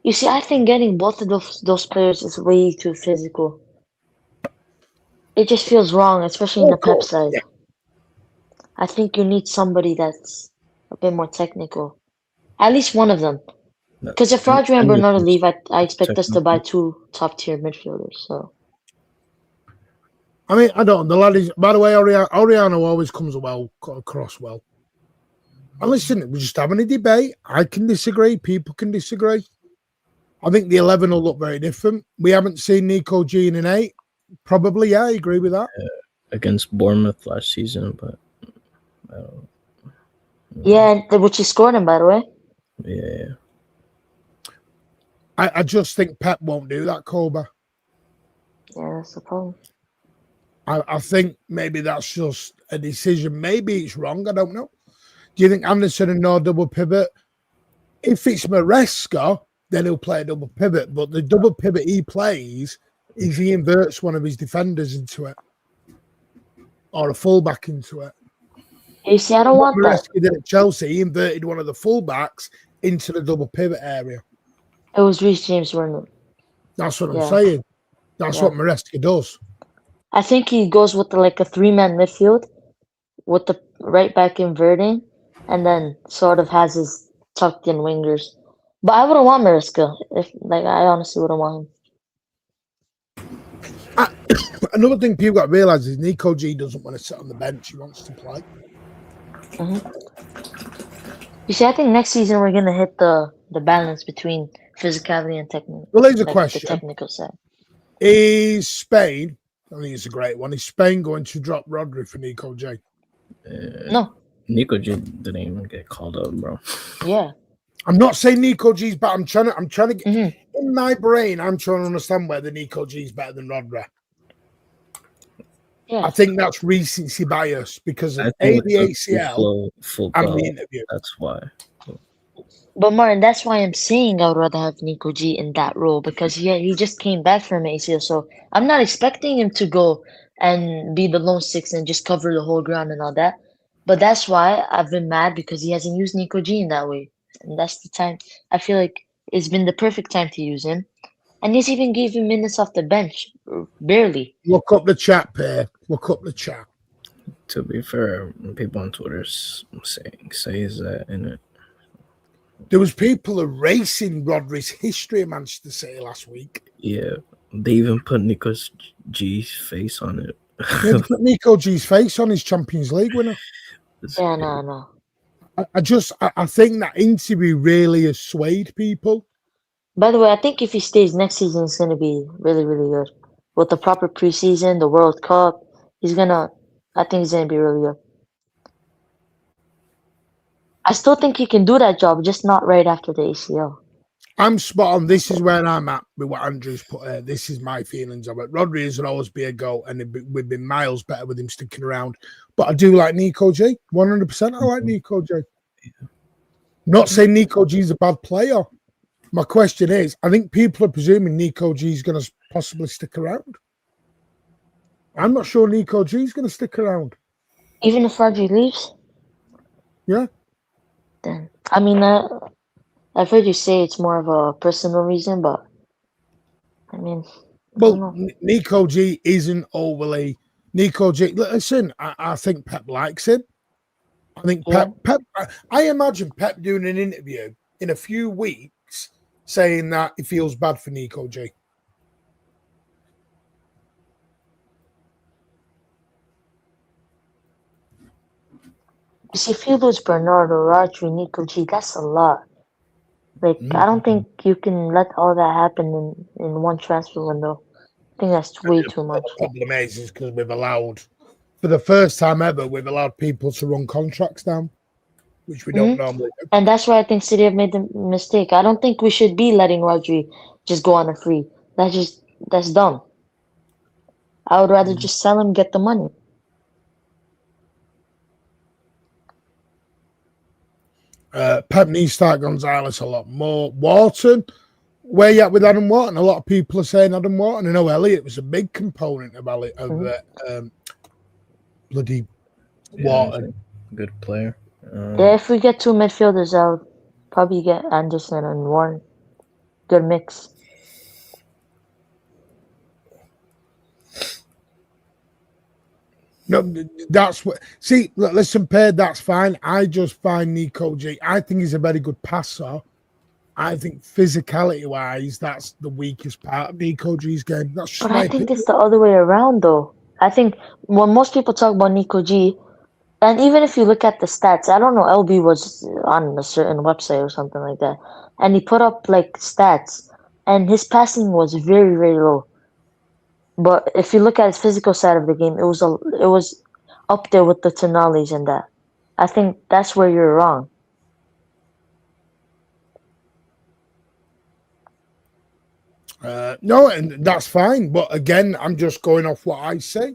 You see, I think getting both of those players is way too physical. It just feels wrong, especially in the Pep side. Yeah. I think you need somebody that's a bit more technical. At least one of them. Because if Rodri and Bernardo leave, I expect us to buy 2 top-tier midfielders. So,
I mean, I don't know. The lad is, by the way, Oriano always comes across well. And listen, we're just having a debate. I can disagree. People can disagree. I think the 11 will look very different. We haven't seen Nico G in an 8. Probably, yeah, I agree with that.
Against Bournemouth last season, but I don't know.
Yeah, which he scored him, by the way.
Yeah.
I just think Pep won't do that, Koba.
Yeah, that's the problem.
I think maybe that's just a decision. Maybe it's wrong. I don't know. Do you think Anderson and no double pivot? If it's Maresca, then he'll play a double pivot. But the double pivot he plays is he inverts one of his defenders into it or a fullback into it.
You see, I don't want that.
Maresca did at Chelsea. He inverted one of the fullbacks into the double pivot area.
It was Reece James, wasn't it?
That's what I'm saying. That's what Maresca does.
I think he goes with a 3-man midfield with the right back inverting and then sort of has his tucked in wingers. But I wouldn't want Maresca. I honestly wouldn't want him.
Another thing people got to realize is Nico G doesn't want to sit on the bench. He wants to play.
You see, I think next season we're going to hit the balance between physicality and technical.
Well, there's a question.
The technical side.
Is Spain, I think it's a great one, is Spain going to drop Rodri for Nico G?
No.
Nico G didn't even get called up, bro.
Yeah.
I'm not saying Nico G's bad. I'm trying to get in my brain. I'm trying to understand whether Nico G's better than Rodri.
Yeah.
I think that's recency bias because of the ACL and the interview.
That's why.
But Martin, that's why I'm saying I would rather have Nico G in that role because he just came back from ACL, so I'm not expecting him to go and be the lone six and just cover the whole ground and all that. But that's why I've been mad because he hasn't used Nico G in that way, and that's the time I feel like it's been the perfect time to use him, and he's even gave him minutes off the bench, barely.
Look up the chat, Per. Look up the chat.
To be fair, people on Twitter says that in it.
There was people erasing Rodri's history of Manchester City last week.
Yeah, they even put Nico G's face on it.
They put Nico G's face on his Champions League winner.
Yeah, no.
I think that interview really has swayed people.
By the way, I think if he stays next season, it's going to be really, really good. With the proper preseason, the World Cup, I think he's going to be really good. I still think he can do that job, just not right after the ACL.
I'm spot on. This is where I'm at with what Andrew's put here. This is my feelings of it. Rodri is will always be a goal, and we've been miles better with him sticking around. But I do like Nico G. 100%. I like Nico G. Not saying Nico G is a bad player. My question is, I think people are presuming Nico G is going to possibly stick around. I'm not sure Nico G is going to stick around.
Even if Rodri leaves?
Yeah.
Then, I mean, I've heard you say it's more of a personal reason, but I mean,
well, Nico G isn't overly. Nico G, listen, I think Pep likes him. I think Pep. I imagine Pep doing an interview in a few weeks saying that he feels bad for Nico G.
You see, if you lose Bernardo, Rodri, Nico G, that's a lot. Like, I don't think you can let all that happen in one transfer window. I think that's way too much.
The problem is because we've allowed, for the first time ever, we've allowed people to run contracts down, which we don't normally do.
And that's why I think City have made the mistake. I don't think we should be letting Rodri just go on a free. That's dumb. I would rather just sell him, get the money.
Pep needs to start Gonzalez a lot more. Wharton, where you at with Adam Wharton? A lot of people are saying Adam Wharton. I know Elliot was a big component of bloody Wharton.
Good player.
Yeah, if we get two midfielders, I'll probably get Anderson and Warren. Good mix.
No, that's what. See, listen, Per, that's fine. I just find Nico G. I think he's a very good passer. I think physicality-wise, that's the weakest part of Nico G's game. That's just
but
my
I think
opinion.
it's the other way around, though. I think when most people talk about Nico G, and even if you look at the stats, I don't know, LB was on a certain website or something like that, and he put up like stats, and his passing was very, very low. But if you look at his physical side of the game, it was up there with the Tonali's and that. I think that's where you're wrong.
No, and that's fine. But again, I'm just going off what I say.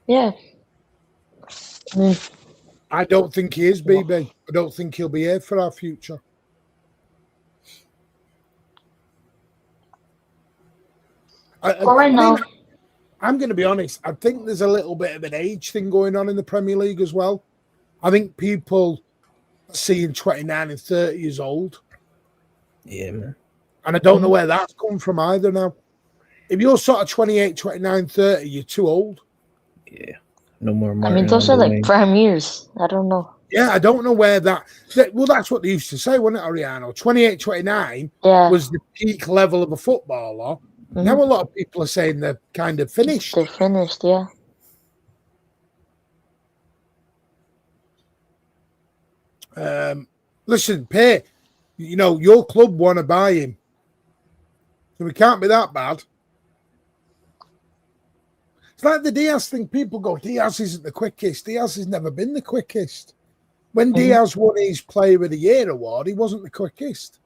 Yeah.
I don't think he is, BB. I don't think he'll be here for our future.
Right now,
I'm going to be honest. I think there's a little bit of an age thing going on in the Premier League as well. I think people are seeing 29 and 30 years old.
Yeah, man.
And I don't know where that's come from either now. If you're sort of 28, 29, 30, you're too old.
Yeah. No more
I mean, those are like prime years. I don't know.
Yeah, I don't know where that... Well, that's what they used to say, wasn't it, Ariano? 28, 29 was the peak level of a footballer. Now a lot of people are saying they're kind of finished.
They're finished, yeah.
Listen, Pay, you know, your club want to buy him. So we can't be that bad. It's like the Diaz thing. People go, Diaz isn't the quickest. Diaz has never been the quickest. When Diaz won his Player of the Year award, he wasn't the quickest.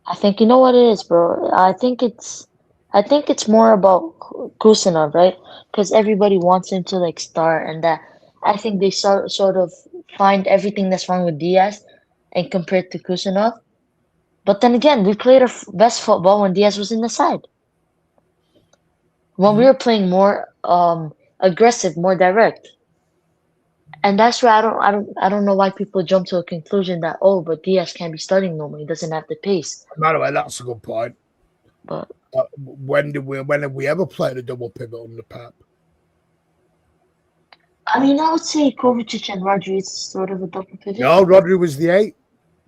I think you know what it is, bro. I think it's more about Kusanov, right? Because everybody wants him to like start, and that I think they sort of find everything that's wrong with Diaz and compared to Kusanov. But then again, we played our best football when Diaz was in the side. When we were playing more aggressive, more direct. And that's why I don't know why people jump to a conclusion that but Diaz can't be starting no more. He doesn't have the pace.
By the way, that's a good point.
But
when have we ever played a double pivot under Pep?
I mean, I would say Kovacic and Rodri is sort of a double pivot.
No, Rodri was the 8.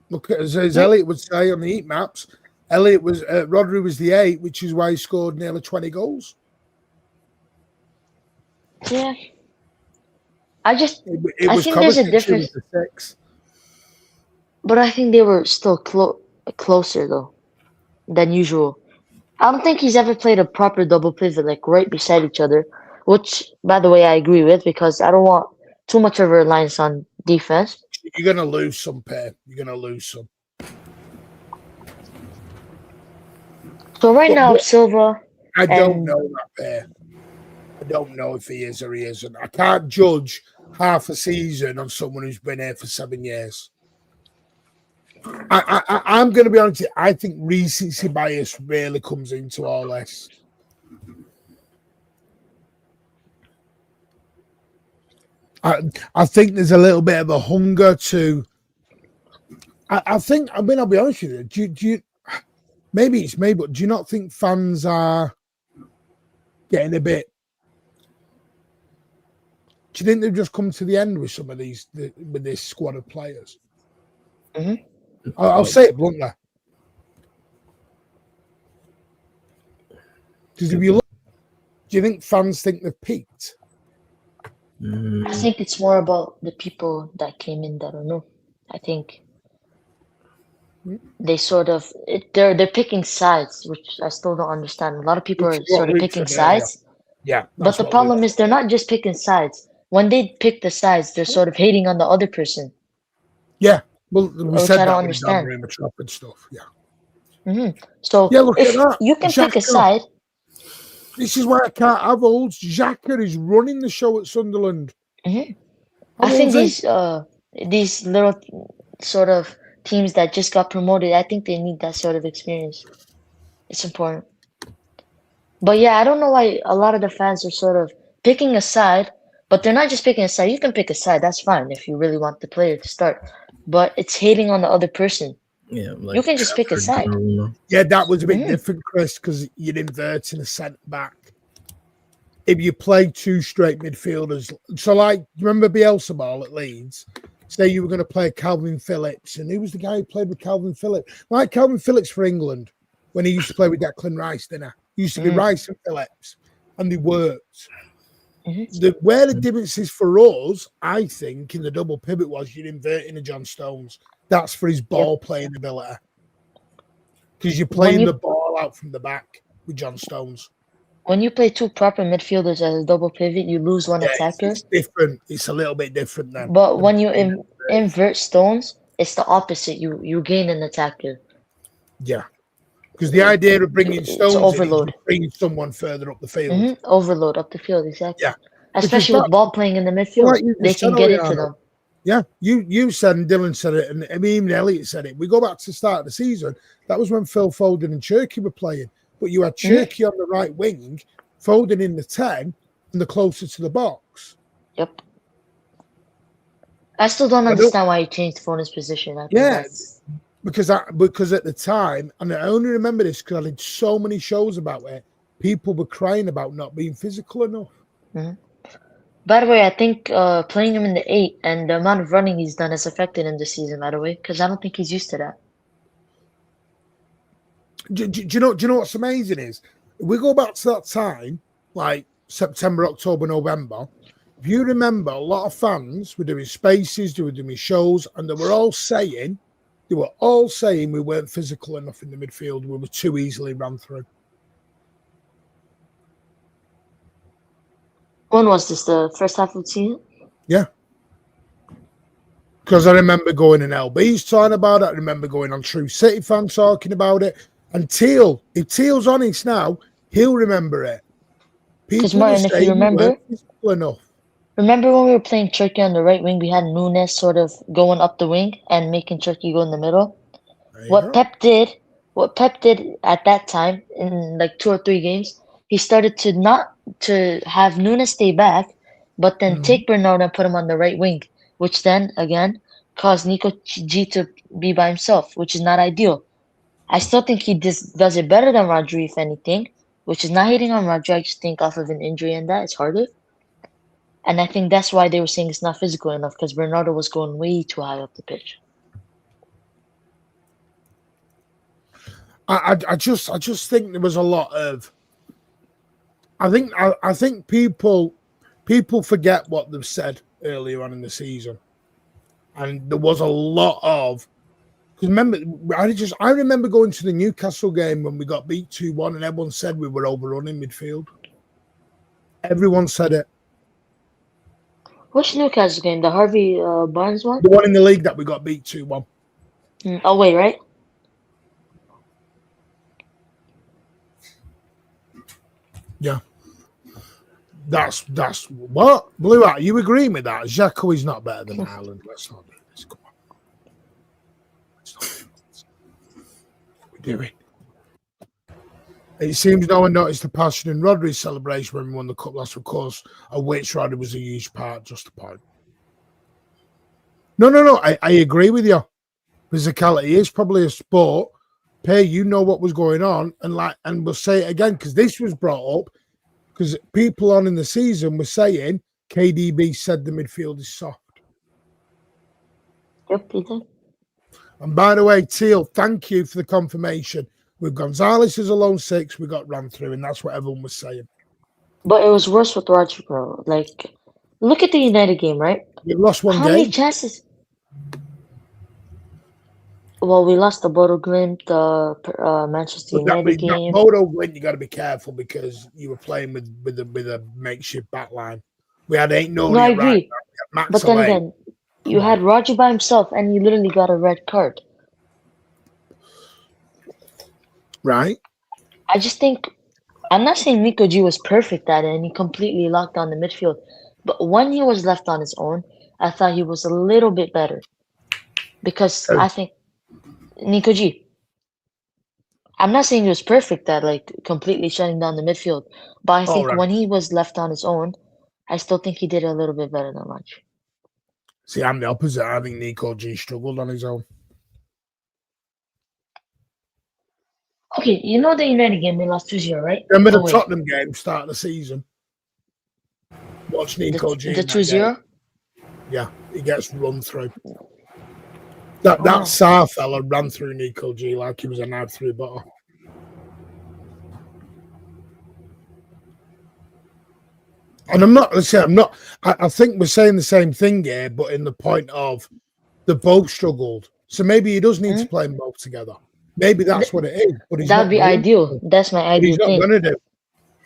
Look, as Elliot would say on the heat maps, Rodri was the 8, which is why he scored nearly 20 goals.
Yeah. I think
Kovacic
there's a difference.
who was the 6.
But I think they were still closer though than usual. I don't think he's ever played a proper double pivot like right beside each other, which, by the way, I agree with because I don't want too much of a reliance on defense.
You're going to lose some pair. You're going to lose some.
So now, Silva.
I don't know that pair. I don't know if he is or he isn't. I can't judge half a season on someone who's been here for 7 years. I'm going to be honest with you. I think recency bias really comes into all this. I think there's a little bit of a hunger to. I'll be honest with you. Do you? Maybe it's me, but do you not think fans are getting a bit? Do you think they've just come to the end with some of these with this squad of players?
Mm-hmm.
I'll say it bluntly. Because if you look, do you think fans think they've peaked?
I think it's more about the people that came in that are new. I think they sort of they're picking sides, which I still don't understand. A lot of people are sort of picking sides.
Yeah.
But the problem is they're not just picking sides. When they pick the sides, they're sort of hating on the other person.
Yeah. Well, we said
I
that
don't understand.
With Trump and stuff. Yeah.
Mm-hmm. So
look
if
at that.
you can pick a side.
This is why I can't have olds. Xhaka is running the show at Sunderland.
Mm-hmm. I think these little sort of teams that just got promoted, I think they need that sort of experience. It's important. But yeah, I don't know why a lot of the fans are sort of picking a side, but they're not just picking a side. You can pick a side, that's fine if you really want the player to start. But it's hating on the other person.
Yeah, like
you can just pick a side.
Yeah, that was a bit different, Chris, because you're inverting a centre back. If you play 2 straight midfielders, so like, remember Bielsa ball at Leeds? Say you were going to play Calvin Phillips, and who was the guy who played with Calvin Phillips? Like Calvin Phillips for England, when he used to play with Declan Rice, didn't he? Used to be Rice and Phillips, and they worked. Where the difference is for us, I think, in the double pivot was you're inverting a John Stones. That's for his ball playing ability. Because you're playing the ball out from the back with John Stones.
When you play 2 proper midfielders as a double pivot, you lose one attacker.
It's different. It's a little bit different then.
But when you invert Stones, it's the opposite. You gain an attacker.
Yeah. Because the idea of bringing Stones
overload.
is bringing someone further up the field.
Overload up the field, exactly.
Yeah.
Especially with ball playing in the midfield. They can get into them.
Yeah, you said, and Dylan said it, and even Elliot said it. We go back to the start of the season. That was when Phil Foden and Cherky were playing. But you had Cherky on the right wing, Foden in the 10, and the closer to the box.
Yep. I still don't understand why he changed Foden's position.
Because at the time, and I only remember this because I did so many shows about it, people were crying about not being physical enough.
Mm-hmm. By the way, I think playing him in the 8 and the amount of running he's done has affected him this season, by the way, because I don't think he's used to that.
Do you know what's amazing is? If we go back to that time, like September, October, November, if you remember, a lot of fans were doing spaces, they were doing shows, and they were all saying we weren't physical enough in the midfield, we were too easily run through.
When was this? The first half of the season?
Yeah. Because I remember going in LB's talking about it. I remember going on True City fans talking about it. And Teal, if Teal's honest now, he'll remember it.
Because Martin, if you remember,
enough.
Remember when we were playing Turkey on the right wing, we had Nunes sort of going up the wing and making Turkey go in the middle.
There you
What
go.
Pep did at that time in like 2 or 3 games, he started to not to have Nunes stay back, but then
Mhm.
take Bernardo and put him on the right wing, which then again caused Nico G to be by himself, which is not ideal. I still think he does it better than Rodri, if anything, which is not hating on Rodri. I just think off of an injury and that it's harder. And I think that's why they were saying it's not physical enough because Bernardo was going way too high up the pitch.
I just think there was a lot of. I think people forget what they've said earlier on in the season, and there was a lot of. Because remember, I remember going to the Newcastle game when we got beat 2-1, and everyone said we were overrunning midfield. Everyone said it.
Which Newcastle game? The Harvey Barnes one?
The one in the league that we got beat 2-1.
Oh wait, right?
Yeah. That's what? Blue Hat, you agreeing with that? Xhaka is not better than Ireland. Let's not do this. Come on. Let's not do this. What are we doing? It seems no one noticed the passion in Rodri's celebration when we won the cup last, of course, of which Rodri was a huge part, just a point. No. I agree with you. Physicality is probably a sport. Pay, you know what was going on, and we'll say it again because this was brought up because people on in the season were saying KDB said the midfield is soft.
Yep, he did.
And by the way, Teal, thank you for the confirmation. With Gonzalez as a lone six, we got ran through, and that's what everyone was saying.
But it was worse with Rodri, bro. Like, look at the United game, right?
We lost one
How
game.
many chances? Well, we lost the Bodo Glimt, the Manchester
But that
United game.
Bodo Glint, you got to be careful because you were playing with a makeshift back line. We had 8
No, I agree.
Max
But then
Alay.
again, you had Rodri by himself, and he literally got a red card.
Right.
I just think I'm not saying Nico G was perfect at it and he completely locked down the midfield, but when he was left on his own, I thought he was a little bit better because I think Nico G. I'm not saying he was perfect at like completely shutting down the midfield, but I think when he was left on his own, I still think he did a little bit better than Rodri.
See, I'm the opposite. I think Nico G struggled on his own.
Okay, you know the United game we lost 2-0, right?
Remember the Tottenham game start of the season? Watch Nico G.
The 2-0?
Yeah, he gets run through. That Sarr fella ran through Nico G like he was a knife through butter. And I think we're saying the same thing here, but in the point of they both struggled. So maybe he does need to play them both together. Maybe that's what it is. But
that'd be ideal. That's my ideal thing.
He's not going to do.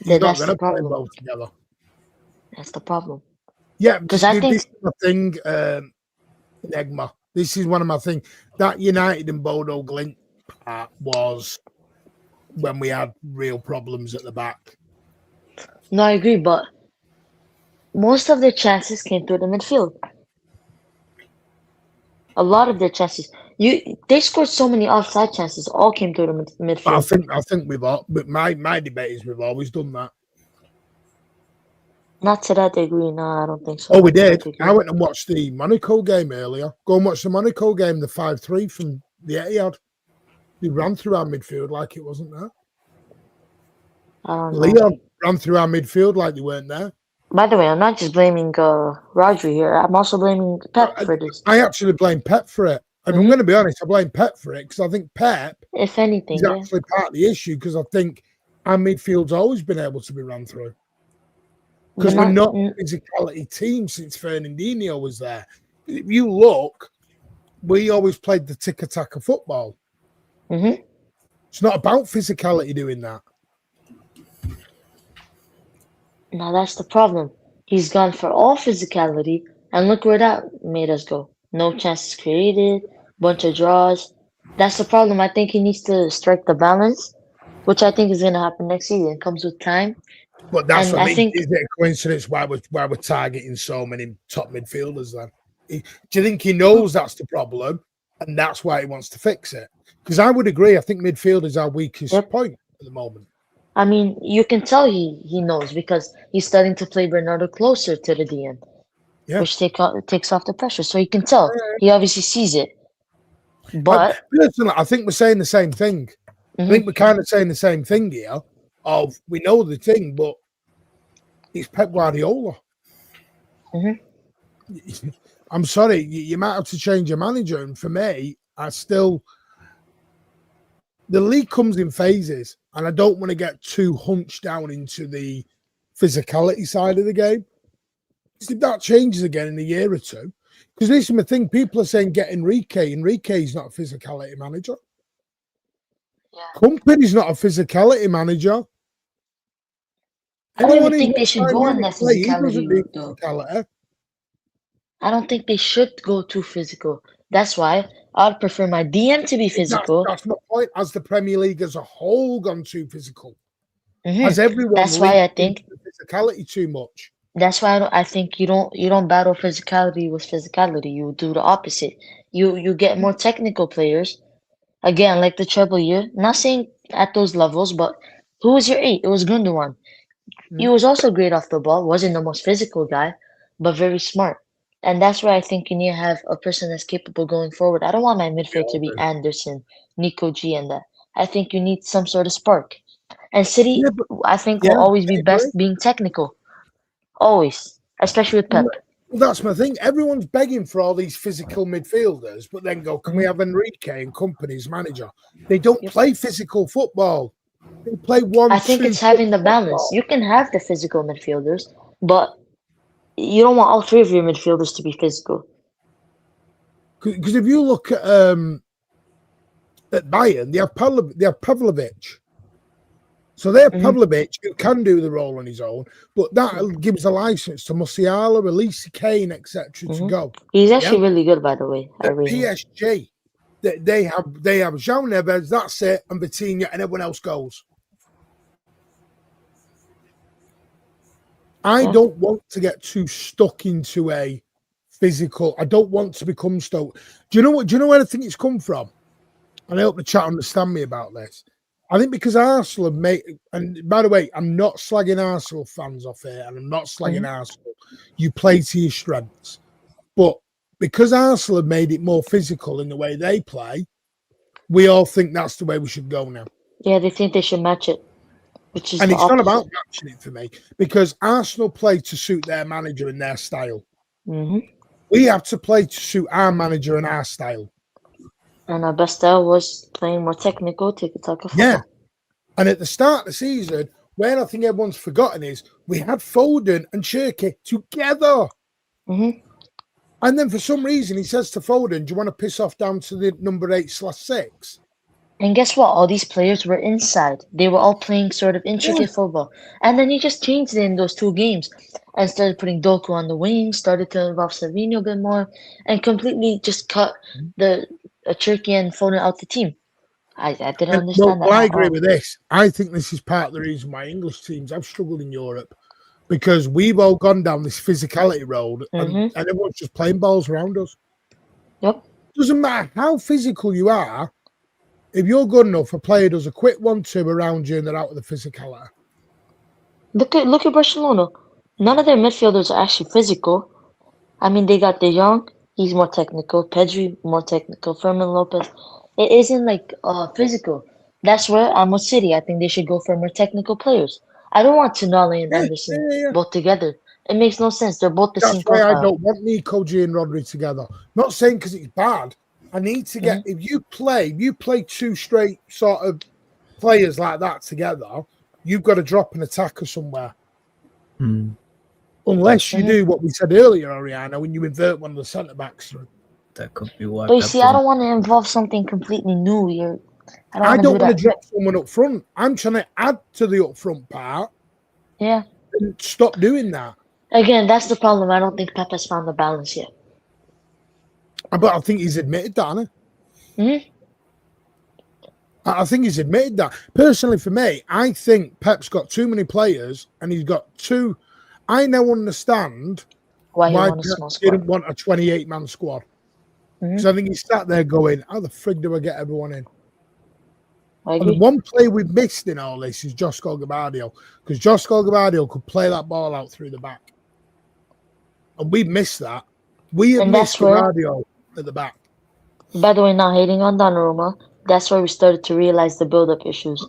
He's not going to play
problem.
both together.
That's the problem.
Yeah, because I think this is my thing, Negma. This is one of my things. That United and Bodo Glint part was when we had real problems at the back.
No, I agree, but most of their chances came through the midfield. A lot of their chances. They scored so many offside chances. All came through the midfield.
I think we've all. But my debate is we've always done that.
Not to that degree. No, I don't think so.
Oh, we did. I went and watched the Monaco game earlier. Go and watch the Monaco game, the 5-3 from the Etihad. They ran through our midfield like it wasn't there. Leon ran through our midfield like they weren't there.
By the way, I'm not just blaming Rodri here. I'm also blaming Pep for this.
I actually blame Pep for it. And I'm going to be honest, I blame Pep for it because I think Pep
if anything,
is actually part of the issue because I think our midfield's always been able to be run through. Because we're not a physicality team since Fernandinho was there. If you look, we always played the tick-a-tack of football.
Mm-hmm.
It's not about physicality doing that.
Now that's the problem. He's gone for all physicality, and look where that made us go. No chances created, bunch of draws. That's the problem. I think he needs to strike the balance, which I think is going to happen next season. It comes with time.
But that's
And
what I
I
mean.
think
Is it a coincidence why we're targeting so many top midfielders then? Do you think he knows that's the problem and that's why he wants to fix it? Because I would agree. I think midfield is our weakest
Yep.
point at the moment.
I mean, you can tell he knows because he's starting to play Bernardo closer to the DM,
Yeah.
which takes off the pressure. So you can tell he obviously sees it. But
Personally, I think we're saying the same thing. I think we're kind of saying the same thing here. Of we know the thing, but it's Pep Guardiola. I'm sorry, you might have to change your manager. And for me, the league comes in phases, and I don't want to get too hunched down into the physicality side of the game. If that changes again in a year or two, because this is my thing, people are saying get Enrique. Enrique's not a physicality manager.
yeah,
Company's not a physicality manager.
I don't
Anyone
even
who's
think
got
they should
5
go on
minutes
that
play, he doesn't
physicality
do
route though.
physicality.
I don't think they should go too physical. That's why I'd prefer my DM to be physical.
That's my point. Has the Premier League as a whole gone too physical? Has everyone
That's why I
linked
think
into the physicality too much?
that's why I think you don't battle physicality with physicality. You do the opposite. You get more technical players. Again, like the treble year. Not saying at those levels, but who was your 8? It was Gundogan. He was also great off the ball. Wasn't the most physical guy, but very smart. And that's where I think you need to have a person that's capable going forward. I don't want my midfield to be Anderson, Nico G, and that. I think you need some sort of spark. And City,
Yeah, but
I think,
yeah,
will always
I
be
agree.
best being technical. Always. Especially with Pep.
Well, that's my thing. Everyone's begging for all these physical midfielders, but then go, can we have Enrique and company's manager? They don't play physical football. They play
I think
1-2
it's having the balance.
football.
You can have the physical midfielders, but you don't want all 3 of your midfielders to be physical.
Because if you look at Bayern, they have Pavlovic. So they're Pavlovic, who can do the role on his own, but that gives a license to Musiala, Elise Kane, etc. to go.
He's actually really good, by the way. I
At
rate him.
PSG, they have João Neves, that's it, and Vitinha, and everyone else goes. I don't want to get too stuck into a physical. I don't want to become Stoke. Do you know where I think it's come from? And I hope the chat understand me about this. I think because Arsenal have made, and by the way, I'm not slagging Arsenal fans off here, and I'm not slagging Arsenal. You play to your strengths. But because Arsenal have made it more physical in the way they play, we all think that's the way we should go now.
Yeah, they think they should match it, which is
And
the
it's not
opposite.
about matching it for me, because Arsenal play to suit their manager and their style. We have to play to suit our manager and our style.
And our best style was playing more technical, tiki-taka football.
Yeah. And at the start of the season, where I think everyone's forgotten is we had Foden and Cherky together. And then for some reason, he says to Foden, do you want to piss off down to the number 8/6?
And guess what? All these players were inside. They were all playing sort of intricate football. And then he just changed it in those 2 games and started putting Doku on the wing, started to involve Savinho a bit more, and completely just cut the Cherky and Foden out the team. I didn't understand that.
Well, I agree with this. I think this is part of the reason why English teams have struggled in Europe, because we've all gone down this physicality road and everyone's just playing balls around us.
Yep.
Doesn't matter how physical you are, if you're good enough, a player does a quick 1-2 around you and they're out of the physicality.
Look at Barcelona. None of their midfielders are actually physical. I mean, they got De Jong. He's more technical. Pedri, more technical. Fermin Lopez. It isn't like physical. That's where I'm with City. I think they should go for more technical players. I don't want Tonali and Anderson both together. It makes no sense. They're both the same
That's why
profile.
I don't want Nico G and Rodri together. Not saying because it's bad. I need to get, if you play 2 straight sort of players like that together, you've got to drop an attacker somewhere. Unless you do what we said earlier, Ariana, when you invert one of the centre backs through.
That could be why.
But you see, I don't want to involve something completely new.
I don't want to drop someone up front. I'm trying to add to the up front part.
Yeah.
And stop doing that.
Again, that's the problem. I don't think Pep has found the balance yet.
But I think he's admitted that, hasn't he? I think he's admitted that. Personally, for me, I think Pep's got too many players, and he's got too. I now understand
Why he
why
want a
Pep
small squad?
didn't want a 28-man squad. Because I think he sat there going, "How the frig do I get everyone in?"
I
And the
agree.
one player we've missed in all this is Josko Gabardio, because Josko Gabardio could play that ball out through the back, and we missed that. We have
And
missed
that's where,
Gabardio at the back.
by the way, not hating on Donnarumma, that's where we started to realize the build-up issues.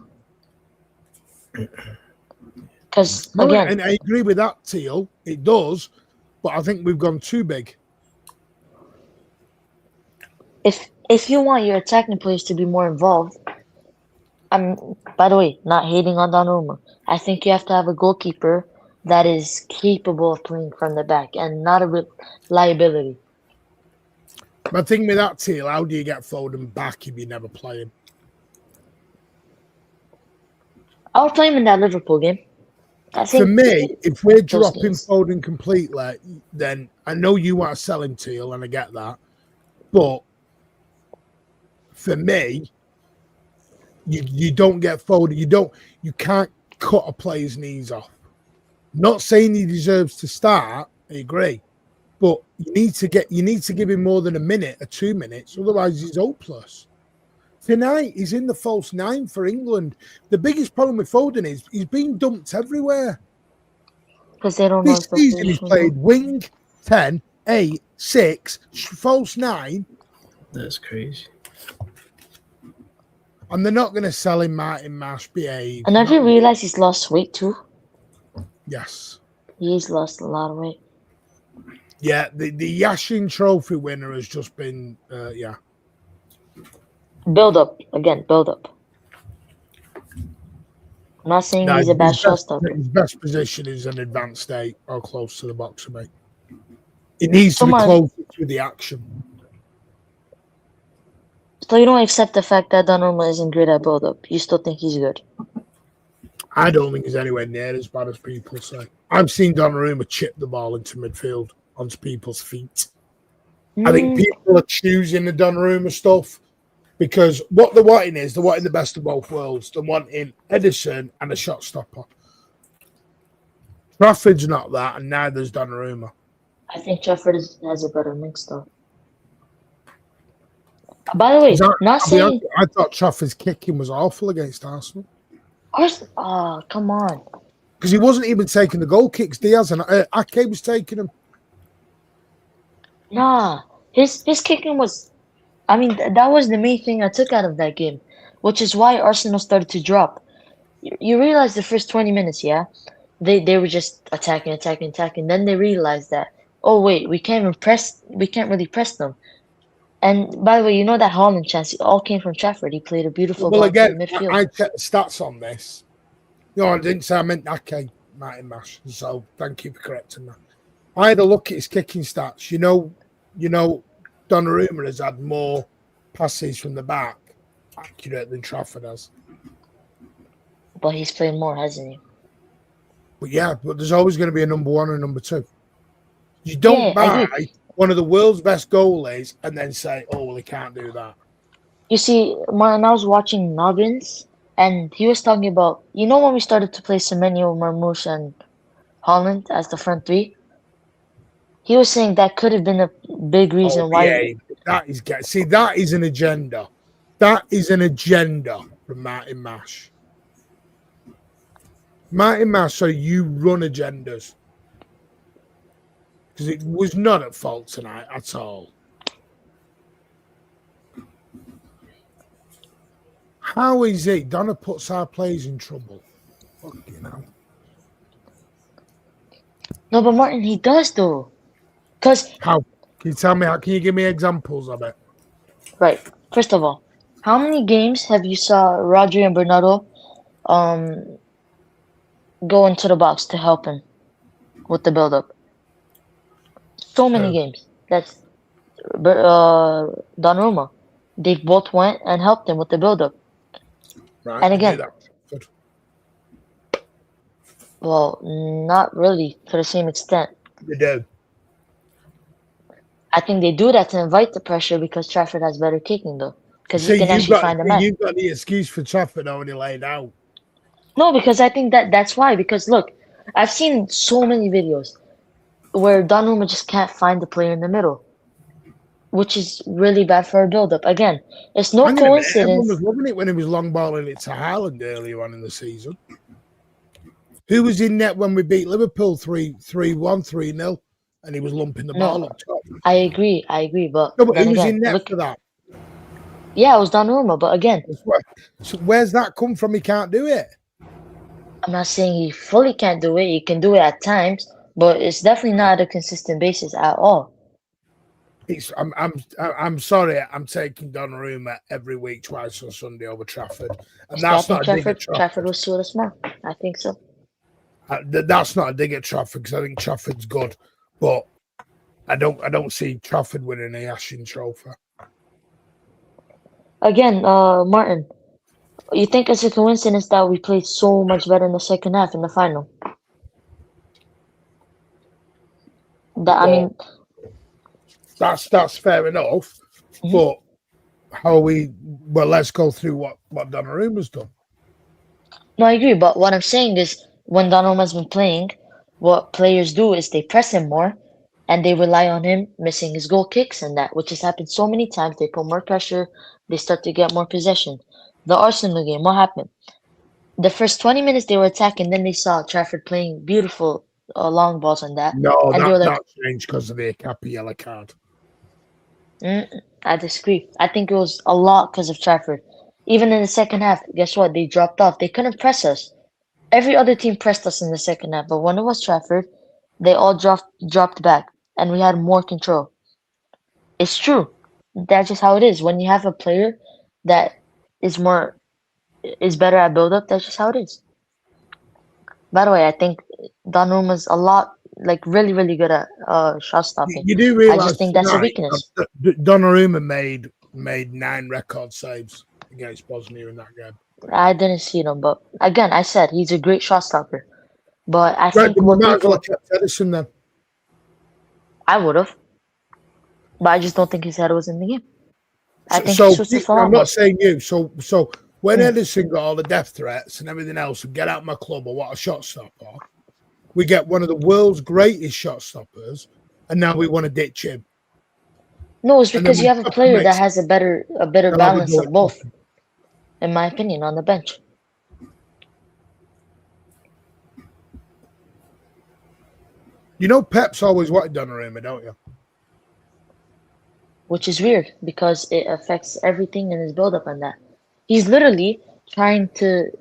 Because
No,
again,
and I agree with that, Teal. It does, but I think we've gone too big.
if you want your attacking players to be more involved, by the way, not hating on Donnarumma, I think you have to have a goalkeeper that is capable of playing from the back and not a liability.
My thing with that, Teal, how do you get Foden back if you never play him?
I'll play him in that Liverpool game. I think
For me, if we're dropping
games.
Foden completely, then I know you want to sell him, Teal, and I get that. But for me, you don't get Foden. You can't cut a player's knees off. Not saying he deserves to start, I agree. But you need to give him more than a minute or 2 minutes, otherwise he's hopeless. Tonight he's in the false nine for England. The biggest problem with Foden is he's being dumped everywhere.
Because they don't know
This
his
season he's
position.
played wing, 10, 8, 6, false 9,
That's crazy.
and they're not going to sell him Martin Marsh, behave.
And have you realized he's lost weight too?
Yes.
He's lost a lot of weight.
Yeah, the Yashin Trophy winner has just been,
Build up. Again, build up. I'm not saying he's a bad shot stopper.
His best position is an advanced state or close to the box, mate. It needs to
Come
be
on.
closer to the action.
So you don't accept the fact that Donnarumma isn't great at build up. You still think he's good.
I don't think he's anywhere near as bad as people say. I've seen Donnarumma chip the ball into midfield onto people's feet. I think people are choosing the Donnarumma stuff because what they're wanting is they're wanting the best of both worlds. They're wanting Edison and a shot stopper. Trafford's not that, and neither's Donnarumma.
I think Trafford has a better mix though. By the way, not saying
I thought Trafford's kicking was awful against Arsenal.
Oh, come on.
Because he wasn't even taking the goal kicks. Diaz and Ake was taking them.
Nah, his kicking was. I mean, that was the main thing I took out of that game, which is why Arsenal started to drop. You realize the first 20 minutes, yeah, they were just attacking. Then they realized that, oh wait, we can't really press them. And by the way, you know that Haaland chance, it all came from Trafford. He played a beautiful
Well,
ball
again,
to midfield.
I checked the stats on this. No, I didn't say I meant Ake, Martin Mash. So thank you for correcting that. I had a look at his kicking stats. You know, Donnarumma has had more passes from the back accurate than Trafford has.
But he's played more, hasn't he?
But yeah, but there's always going to be a number one and number two. You don't
I
buy
agree.
one of the world's best goalies and then say, oh, well, he can't do that.
You see, when I was watching Noggins, and he was talking about, when we started to play Semenyo, Marmoush, and Holland as the front three, he was saying that could have been a big reason why.
Yeah, that is an agenda. That is an agenda from Martin Mash. Martin Mash, so you run agendas. Because it was not at fault tonight at all. How is it? Donna puts our players in trouble. Fucking hell.
No, but Martin, he does though. Because,
How? Can you tell me? Can you give me examples of it?
right, first of all, how many games have you saw Rodri and Bernardo go into the box to help him with the build-up? So many games. That's Donnarumma. They both went and helped him with the build-up.
Right.
And again,
Good.
well, not really to the same extent.
They do.
I think they do that to invite the pressure because Trafford has better kicking though. because you can actually find a man.
You've got the excuse for Trafford already laid out.
No, because I think that's why. Because look, I've seen so many videos where Donnarumma just can't find the player in the middle, which is really bad for a build-up. Again, it's no
Everyone
coincidence.
was loving it when he was long balling it to Haaland earlier on in the season. Who was in net when we beat Liverpool 3-1, 3-0, and he was lumping the ball up top?
I agree, but
No, but
then
who was
again,
in net
look,
for that?
yeah, it was Donnarumma, but again,
So where's that come from? He can't do it.
I'm not saying he fully can't do it. He can do it at times, but it's definitely not at a consistent basis at all.
I'm sorry. I'm taking Donnarumma every week, twice on Sunday over Trafford, and that's not a dig at Trafford.
Trafford was sort of smart. I think so.
That's not a dig at Trafford because I think Trafford's good, but I don't see Trafford winning a Ashen Trophy.
Again, Martin, you think it's a coincidence that we played so much better in the second half in the final? I mean,
that's fair enough, but how are we? Well, let's go through what Donnarumma's done.
no, I agree. But what I'm saying is, when Donnarumma's been playing, what players do is they press him more, and they rely on him missing his goal kicks and that, which has happened so many times. They put more pressure. They start to get more possession. The Arsenal game, what happened? The first 20 minutes they were attacking, then they saw Trafford playing beautiful long balls on that.
No,
and they were like,
that changed because of the Akapi yellow card.
I disagree. I think it was a lot because of Trafford. Even in the second half, guess what? They dropped off. They couldn't press us. Every other team pressed us in the second half, but when it was Trafford, they all dropped back, and we had more control. It's true. That's just how it is. When you have a player that is better at build-up, that's just how it is. By the way, I think Donnarumma's a lot, really, really good at shot stopping.
You do realize
I just think that's a weakness.
Donnarumma made 9 record saves against Bosnia in that game.
I didn't see them, but again, I said he's a great shot stopper. But I
Right,
think
but
what
we might as well
people
kept Edison then.
I would have, but I just don't think his head was in the game. I think
So
he switched his
I'm
phone.
not saying you. So when Edison got all the death threats and everything else, and get out my club or what a shot stopper, we get one of the world's greatest shot stoppers, and now we want to ditch him.
No, it's
And
because
then
you
we
have a player that
mix.
has a better
They'll have a
balance
go
of
at
both,
Trafford.
in my opinion, on the bench.
You know, Pep's always wanted Donnarumma, don't you?
Which is weird because it affects everything in his build-up and that. He's literally trying to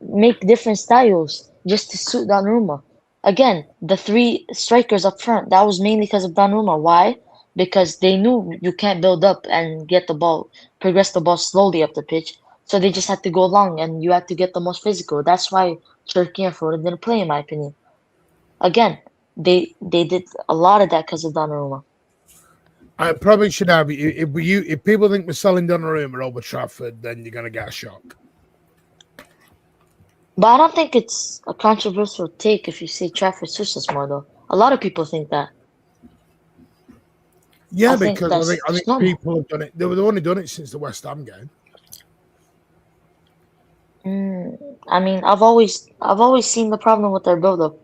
make different styles just to suit Donnarumma. Again, the 3 strikers up front, that was mainly because of Donnarumma. Why? Because they knew you can't build up and get the ball, progress the ball slowly up the pitch. So they just had to go long and you had to get the most physical. That's why Turkey and Foden didn't play, in my opinion. Again, they did a lot of that because of Donnarumma.
I probably should have. If people think we're selling Donnarumma over Trafford, then you're gonna get a shock.
But I don't think it's a controversial take if you say Trafford suits us more, though. A lot of people think that.
Yeah,
I think
because
that's
I think
normal.
people have done it. They've only done it since the West Ham game.
I mean, I've always seen the problem with our build-up,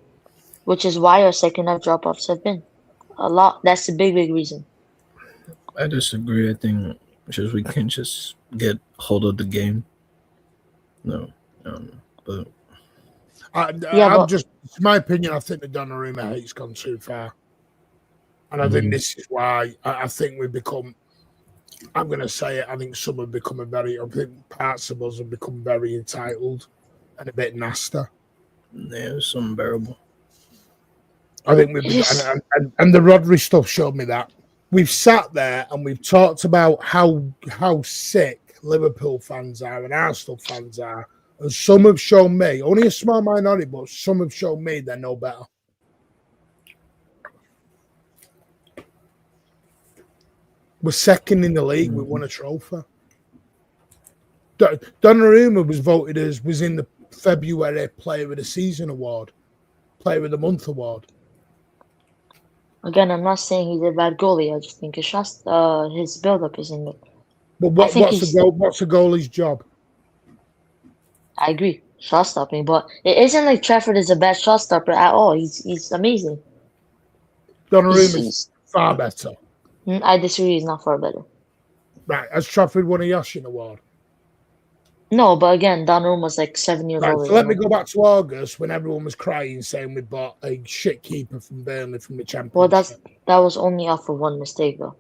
which is why our second half drop-offs have been a lot. That's the big reason.
I disagree. I think just we can just get hold of the game. No, but
Just it's my opinion. I think the Donnarumma hate's gone too far, and I think this is why I think we've become. I'm going to say it. I think some have become I think parts of us have become very entitled and a bit nasty.
yeah, it's unbearable.
I think we've been, and the Rodri stuff showed me that. We've sat there and we've talked about how sick Liverpool fans are and Arsenal fans are. And some have shown me, only a small minority, but some have shown me they're no better. We're second in the league. We won a trophy. Donnarumma was in the February Player of the Season award, Player of the Month award.
Again, I'm not saying he's a bad goalie. I just think his build-up isn't good.
But
I think
what's the
he's.
goal? What's the goalie's job?
I agree, shot stopping, but it isn't like Trafford is a bad shot stopper at all. He's amazing.
Donnarumma's far better.
I disagree. He's not far better.
Right, has Trafford won a Yashin award?
No, but again, Donnarumma's like 7 years
Right,
older.
so let me
than him.
go back to August when everyone was crying, saying we bought a shit keeper from Burnley from the
Well,
Championship.
that was only off of one mistake though.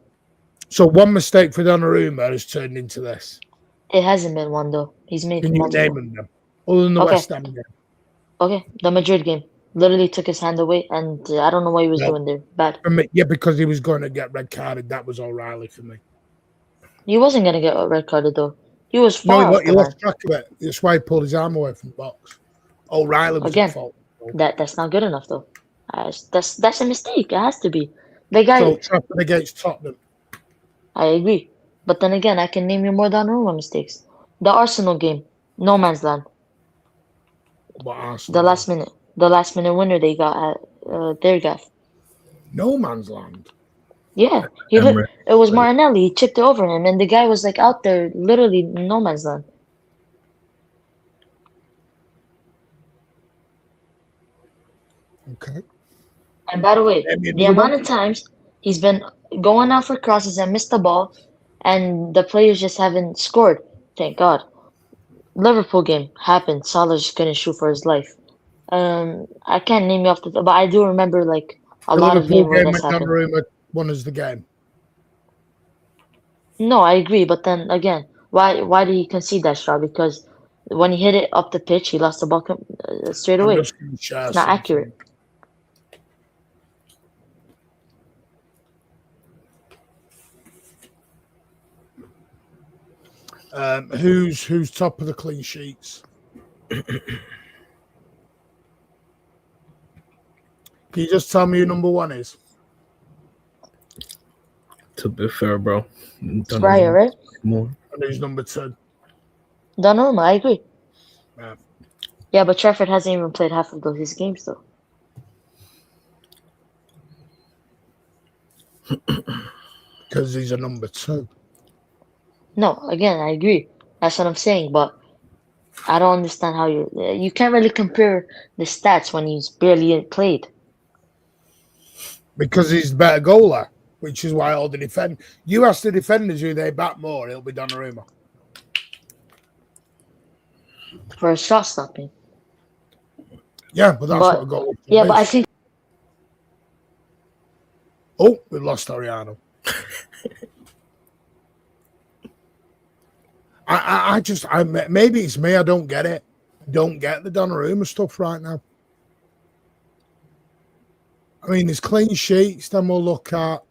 So one mistake for Donnarumma has turned into this.
It hasn't been one though. He's made
Can you
multiple.
name them? Other than the
Okay.
West Ham game.
Okay, the Madrid game literally took his hand away, and I don't know what he was
No.
doing there. Bad.
For me, yeah, because he was going to get red carded. That was O'Reilly for me.
He wasn't gonna get a red carded though. He was
No,
far off
he
the line.
lost track of it. That's why he pulled his arm away from the box. O'Reilly was
Again,
at fault.
that's not good enough though. That's a mistake. It has to be. The guy.
So Trafford against Tottenham.
I agree, but then again, I can name you more Donnarumma mistakes. The Arsenal game, no man's land.
What Arsenal?
The last minute winner they got at their gaff.
No man's land.
Yeah,
Emre.
it was Martinelli. He chipped it over him, and the guy was like out there, literally no man's land.
Okay.
And by the way,
Name me
the
another
amount of times he's been going out for crosses and missed the ball, and the players just haven't scored. Thank God. Liverpool game happened. Salah just couldn't shoot for his life. I can't name you off the top, but I do remember like a
The
lot of
Liverpool
games where
game
that's
when
happened.
Donnarumma won us the game.
No, I agree, but then again, why did he concede that shot? Because when he hit it up the pitch, he lost the ball straight
I'm
away.
just going to share
It's not
something.
accurate.
Who's top of the clean sheets? Can you just tell me who number one is?
To be fair, bro.
It's Raya, right?
More.
And who's number two?
Donnarumma, I agree.
Yeah.
Yeah, but Trafford hasn't even played half of his games though.
Because he's a number two.
No, again, I agree. That's what I'm saying, but I don't understand how you can't really compare the stats when he's barely played.
Because he's the better goaler, which is why all the defend. You ask the defenders who they back more, it'll be Donnarumma.
For a shot stopping.
Yeah, but that's what a goal.
Yeah, but I think
Oh, we've lost Ariano. Maybe it's me. I don't get it. I don't get the Donnarumma stuff right now. I mean, there's clean sheets. Then we'll look at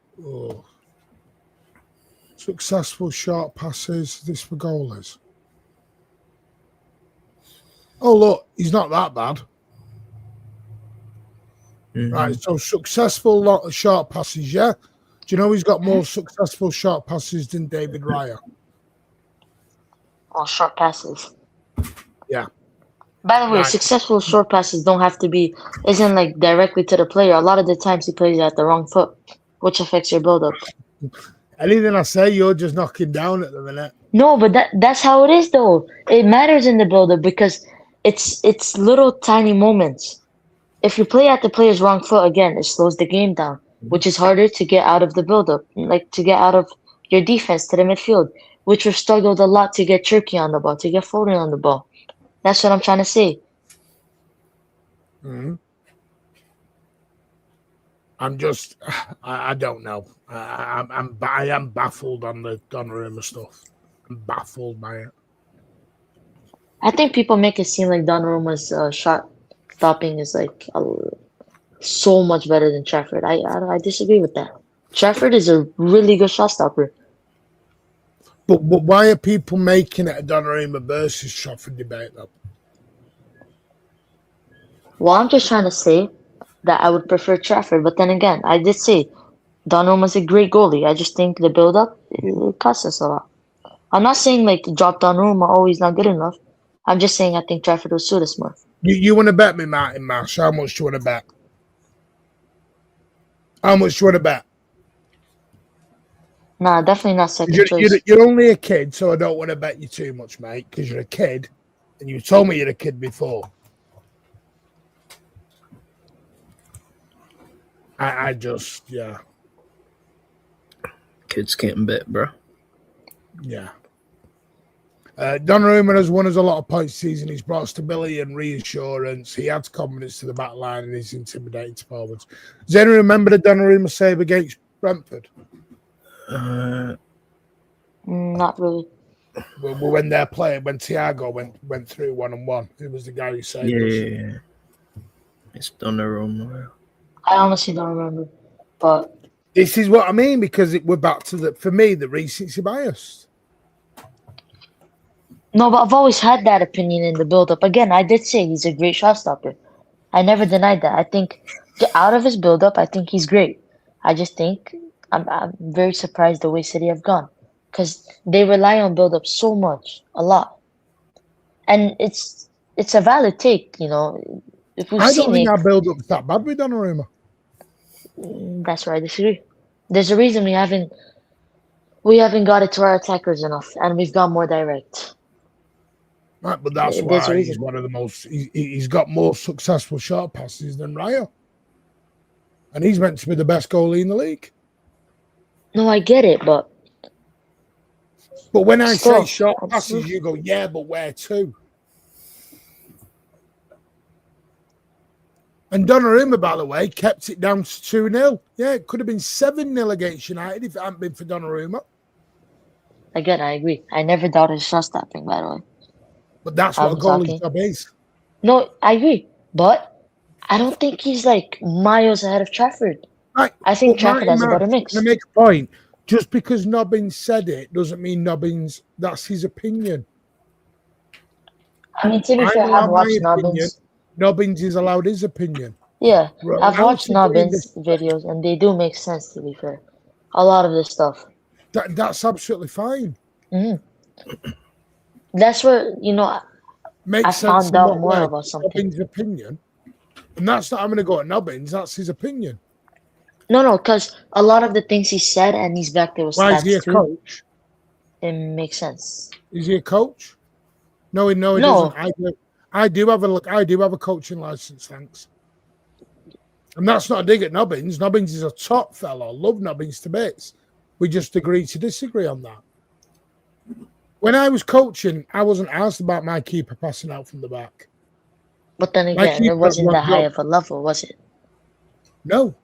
successful short passes. This for goalies. Oh, look, he's not that bad.
Mm-hmm.
Right, so successful short passes, yeah? Do you know he's got more successful short passes than David Raya?
on short passes.
Yeah.
By the way,
Right.
successful short passes isn't like directly to the player. A lot of the times he plays at the wrong foot, which affects your build-up.
Anything I say, you're just knocking down at the minute.
No, but that's how it is though. It matters in the build-up because it's little tiny moments. If you play at the player's wrong foot again, it slows the game down, which is harder to get out of the build-up, like to get out of your defense to the midfield, which we've struggled a lot to get Turkey on the ball, to get Foden on the ball. That's what I'm trying to say.
Mm-hmm. I'm just, I don't know. I am baffled on the Donnarumma stuff. I'm baffled by it.
I think people make it seem like Donnarumma's shot stopping is like so much better than Trafford. I disagree with that. Trafford is a really good shot stopper.
But why are people making it a Donnarumma versus Trafford debate though?
Well, I'm just trying to say that I would prefer Trafford, but then again, I did say Donnarumma's a great goalie. I just think the build-up it costs us a lot. I'm not saying like drop Donnarumma, oh he's not good enough. I'm just saying I think Trafford will suit us more.
You want to bet me, Martin Marsh? How much do you want to bet? How much do you want to bet?
Nah, definitely not second choice.
You're only a kid, so I don't want to bet you too much, mate, because you're a kid, and you told me you're a kid before. I just, yeah.
Kids can't bet, bro.
Yeah. Donnarumma has won us a lot of points this season. He's brought stability and reassurance. He adds confidence to the back line and he's intimidating to forwards. Does anyone remember the Donnarumma save against Brentford?
Not really.
When they're playing, when Thiago went through 1-on-1, it was the guy who saved us.
Yeah. It's Donnarumma.
I honestly don't remember. But
this is what I mean, because we're back to for me, the recency bias.
no, but I've always had that opinion in the build-up. Again, I did say he's a great shot stopper. I never denied that. I think out of his build-up, I think he's great. I just think I'm very surprised the way City have gone, because they rely on build-up so much, a lot, and it's a valid take. You know, if we've
I
seen
don't think
it,
our build-up's that bad with Donnarumma.
that's where I disagree. There's a reason we haven't got it to our attackers enough, and we've gone more direct.
Right, but that's
There's a
why
reason.
he's one of the most. He's got more successful short passes than Raya, and he's meant to be the best goalie in the league.
No, I get it, but
when I
still,
say short passes, you go, yeah, but where to? And Donnarumma, by the way, kept it down to 2-0. Yeah, it could have been 7-0 against United if it hadn't been for Donnarumma.
again, I agree. I never doubted shot stopping, by the way.
But that's what a goalie's job is.
No, I agree, but I don't think he's like miles ahead of Trafford.
Right.
I think Trafford has a better mix.
To make a point, just because Nobbins said it doesn't mean Nobbins, that's his opinion.
I mean, to be fair, I've watched Nobbins.
Nobbins is allowed his opinion.
Yeah,
Right.
I've watched Nobbins videos, and they do make sense, to be fair. A lot of this stuff.
That's absolutely fine.
Mm-hmm. That's where, I found out more about something.
Nobbins' opinion. And that's not, I'm going to go at Nobbins, that's his opinion.
No, because a lot of the things he said, and he's back there with
Why
stats
is he a coach?
It makes sense.
Is he a coach? No, he doesn't. I do have a coaching license, thanks. And that's not a dig at Nobbins. Nobbins is a top fellow. Love Nobbins to bits. We just agree to disagree on that. When I was coaching, I wasn't asked about my keeper passing out from the back.
But then again, it wasn't that high of a level, was it?
No.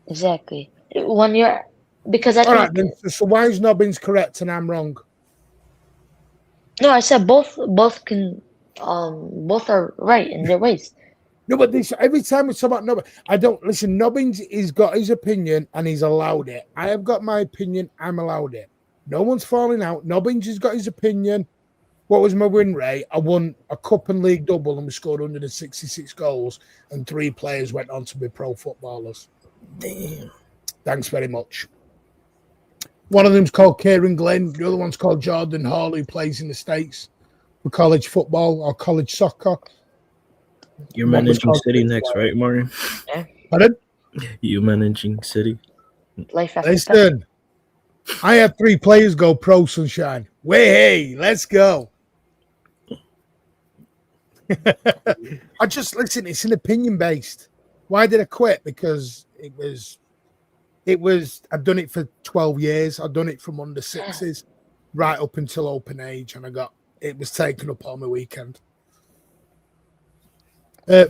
Exactly. When you're, because I
All right,
think.
then, so why is Nobbins correct and I'm wrong?
No, I said both are right in their ways.
No, but every time we talk about Nobbins, I don't listen. Nobbins, he's got his opinion and he's allowed it. I have got my opinion. I'm allowed it. No one's falling out. Nobbins has got his opinion. What was my win rate? I won a cup and league double and we scored 166 goals and 3 players went on to be pro footballers.
Damn.
Thanks very much. One of them's called Kieran Glenn. The other one's called Jordan Hall, who plays in the States for college football or college soccer.
You're managing City next, right, Martin?
Yeah.
Pardon?
You managing City?
Life after
Listen, I had 3 players go pro, Sunshine. Hey, let's go. I just listen. It's an opinion based. Why did I quit? Because it was. I've done it for 12 years. I've done it from under 6s right up until open age, and it was taken up on my weekend.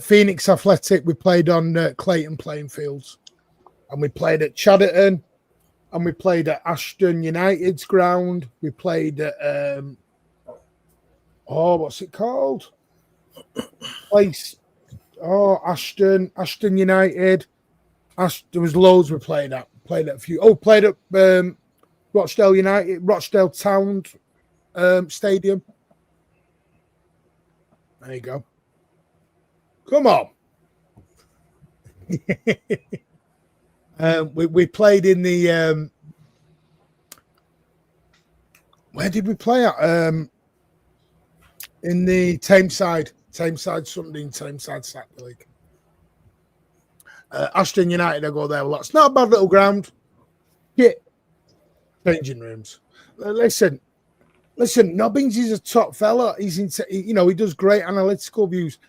Phoenix Athletic, we played on Clayton playing fields, and we played at Chadderton, and we played at Ashton United's ground. We played at what's it called? Ashton United. There was loads we played at. Played at a few. Played at Rochdale United, Rochdale Town Stadium. There you go. Come on. We played in the where did we play at? In the Tameside Sunday and Tameside Saturday League. Ashton United, I go there a lot. It's not a bad little ground. Yeah. Changing rooms. Listen. Nobbins is a top fella. He's he does great analytical views.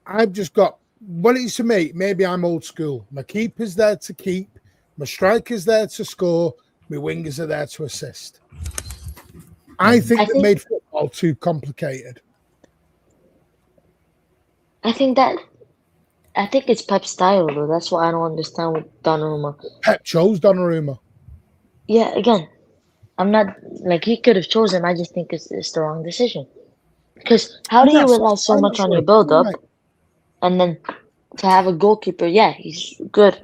I've just got what it is to me. Maybe I'm old school. My keeper's there to keep. My striker's there to score. My wingers are there to assist. I think that made football too complicated.
I think it's Pep's style though. That's what I don't understand with Donnarumma.
Pep chose Donnarumma.
Yeah, again, I'm not like he could have chosen. I just think it's the wrong decision. Because how do you rely so much on your build-up, and then to have a goalkeeper? Yeah, he's good.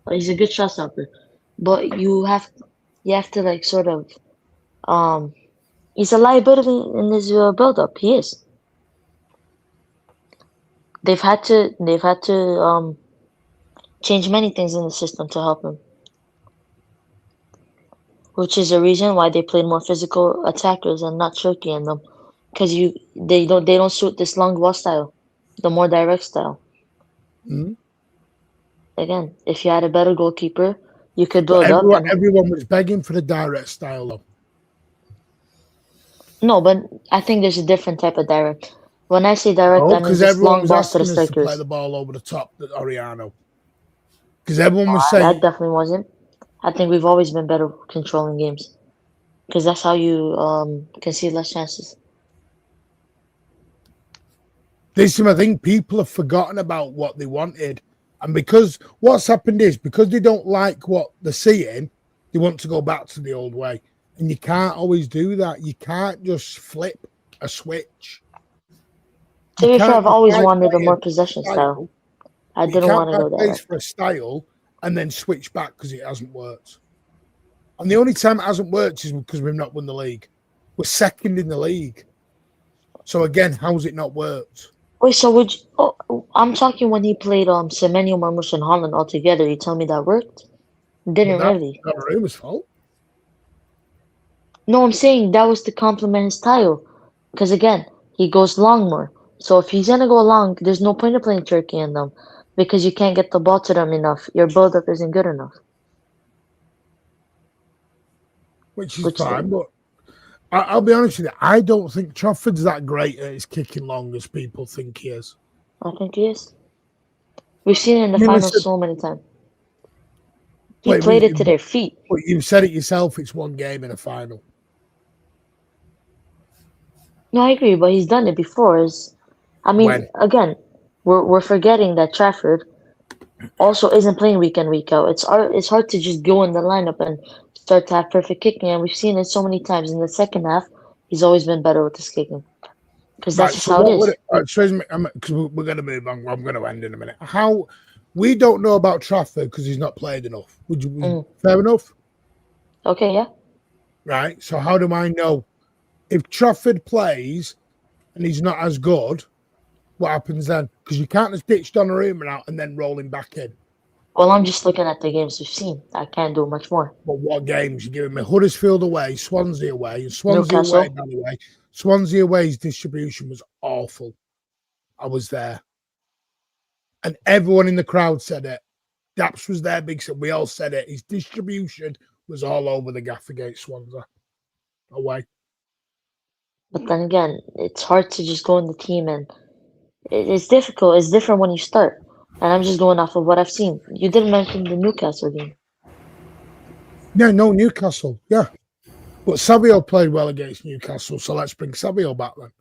He's a good shot stopper, but you have to like sort of he's a liability in his build-up. He is. They've had to change many things in the system to help him, which is a reason why they played more physical attackers and not Turkey in them, because they don't suit this long ball style, the more direct style.
Mm-hmm.
Again, if you had a better goalkeeper, you could build up.
Everyone was begging for the direct style, though.
No, but I think there's a different type of direct. When I say direct, I mean just long balls to the strikers.
To play the ball over the top, Oriano. Because everyone was saying
that definitely wasn't. I think we've always been better controlling games, because that's how you concede less chances.
This time, I think people have forgotten about what they wanted, and because what's happened is because they don't like what they're seeing, they want to go back to the old way, and you can't always do that. You can't just flip a switch.
To be fair, I've always wanted a more possession style. I didn't want to go there.
For a style and then switch back because it hasn't worked. And the only time it hasn't worked is because we've not won the league. We're second in the league. So again, how's it not worked?
Wait, so I'm talking when he played Semenyo, Marmoush, and Holland all together. You tell me that worked? Didn't really.
That's Donnarumma's fault.
No, I'm saying that was to complement his style. Because again, he goes long more. So if he's gonna go long, there's no point of playing Turkey in them, because you can't get the ball to them enough. Your build-up isn't good enough.
Which is fine, but I'll be honest with you, I don't think Trafford's that great at his kicking long as people think he is.
I think he is. We've seen it in the finals so many times. He played it to their feet.
But you said it yourself, it's one game in a final.
No, I agree, but he's done it before. Again, we're forgetting that Trafford also isn't playing week in, week out. It's hard to just go in the lineup and start to have perfect kicking, and we've seen it so many times. In the second half, he's always been better with his kicking, because that's just how it is.
Because we're going to move on. I'm going to end in a minute. How we don't know about Trafford because he's not played enough. Would you fair enough?
Okay, yeah.
Right. So how do I know if Trafford plays and he's not as good? What happens then? Because you can't just ditch Donnarumma out and then roll him back in.
Well, I'm just looking at the games we've seen. I can't do much more.
But what games? You're giving me Huddersfield away, Swansea away, and Swansea
Newcastle
away, by the way. Swansea away's distribution was awful. I was there. And everyone in the crowd said it. Daps was there, Big said. We all said it. His distribution was all over the gaff against Swansea away.
But then again, it's hard to just go in the team, and it's difficult. It's different when you start. And I'm just going off of what I've seen. You didn't mention the Newcastle game.
Yeah, no, Newcastle. Yeah. But Savio played well against Newcastle, so let's bring Savio back then.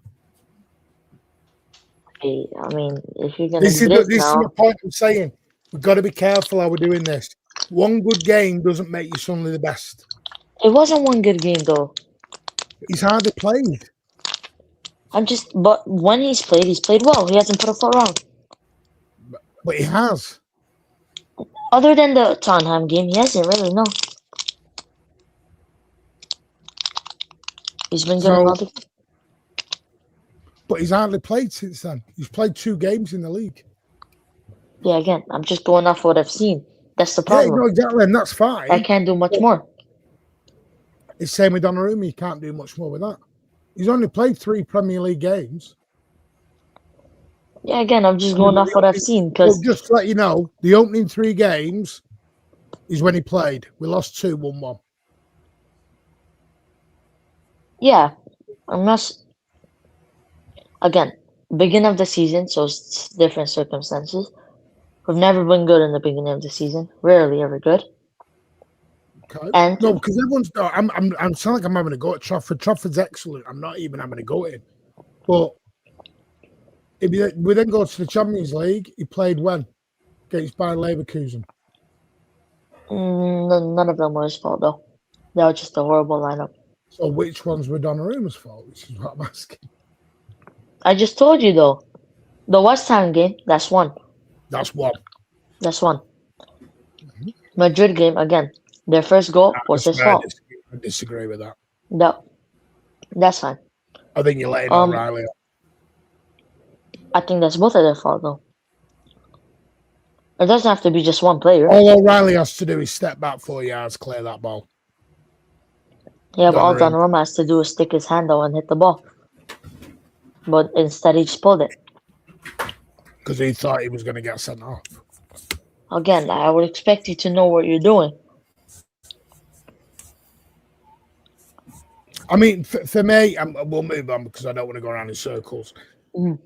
I mean, if you're going
to... This is the point I'm saying. We've got to be careful how we're doing this. One good game doesn't make you suddenly the best.
It wasn't one good game, though.
He's hardly played.
But when he's played well. He hasn't put a foot wrong.
But he has.
Other than the Tottenham game, he hasn't really, no. He's been good in all the...
But he's hardly played since then. He's played 2 games in the league.
Yeah, again, I'm just going off what I've seen. That's the problem.
Yeah, no, exactly, and that's fine.
I can't do much more.
It's same with Donnarumma. You can't do much more with that. He's only played 3 Premier League games.
Yeah, again, I'm just going off what I've seen. Because
just to let you know, the opening 3 games is when he played. We lost 2, won 1.
Yeah, I'm not. Again, beginning of the season, so it's different circumstances. We've never been good in the beginning of the season. Rarely ever good.
Okay.
And
No, because everyone's. No, I'm sound like I'm having a go at Trafford. Trafford's excellent. I'm not even having a go at him. But if we then go to the Champions League, he played when against Bayer Leverkusen.
none of them were his fault though. That was just a horrible lineup.
So which ones were Donnarumma's fault? Which is what I'm asking.
I just told you though. The West Ham game, that's one.
That's one.
That's one. Madrid game again. Their first goal was his fault.
I disagree with that.
No, that's fine.
I think you're letting
Um,
O'Reilly off.
I think that's both of their fault though. It doesn't have to be just one player.
All O'Reilly has to do is step back 4 yards, clear that ball.
Yeah, but all
Donnarumma.
Donnarumma has to do is stick his hand out and hit the ball. But instead, he just pulled it.
Because he thought he was going to get sent off.
Again, I would expect you to know what you're doing.
I mean, for me, we'll move on because I don't want to go around in circles.
Mhm.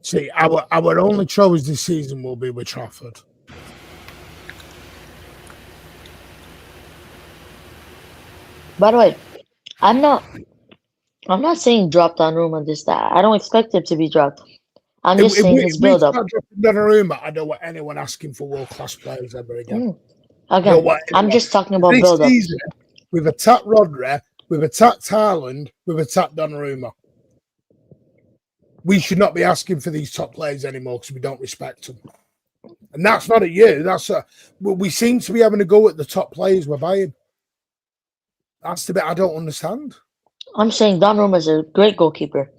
See, our only troubles this season will be with Trafford.
By the way, I'm not saying drop Donnarumma this that. I don't expect him to be dropped. I'm just saying his build up.
Donnarumma, I don't want anyone asking for world-class players ever again.
Again, I'm just talking about
This
build up.
season, we've attacked Rodri, we've attacked Haaland, we've attacked Donnarumma. We should not be asking for these top players anymore because we don't respect them. And that's not at you. We seem to be having a go at the top players we're buying. That's the bit I don't understand.
I'm saying Donnarumma is a great goalkeeper.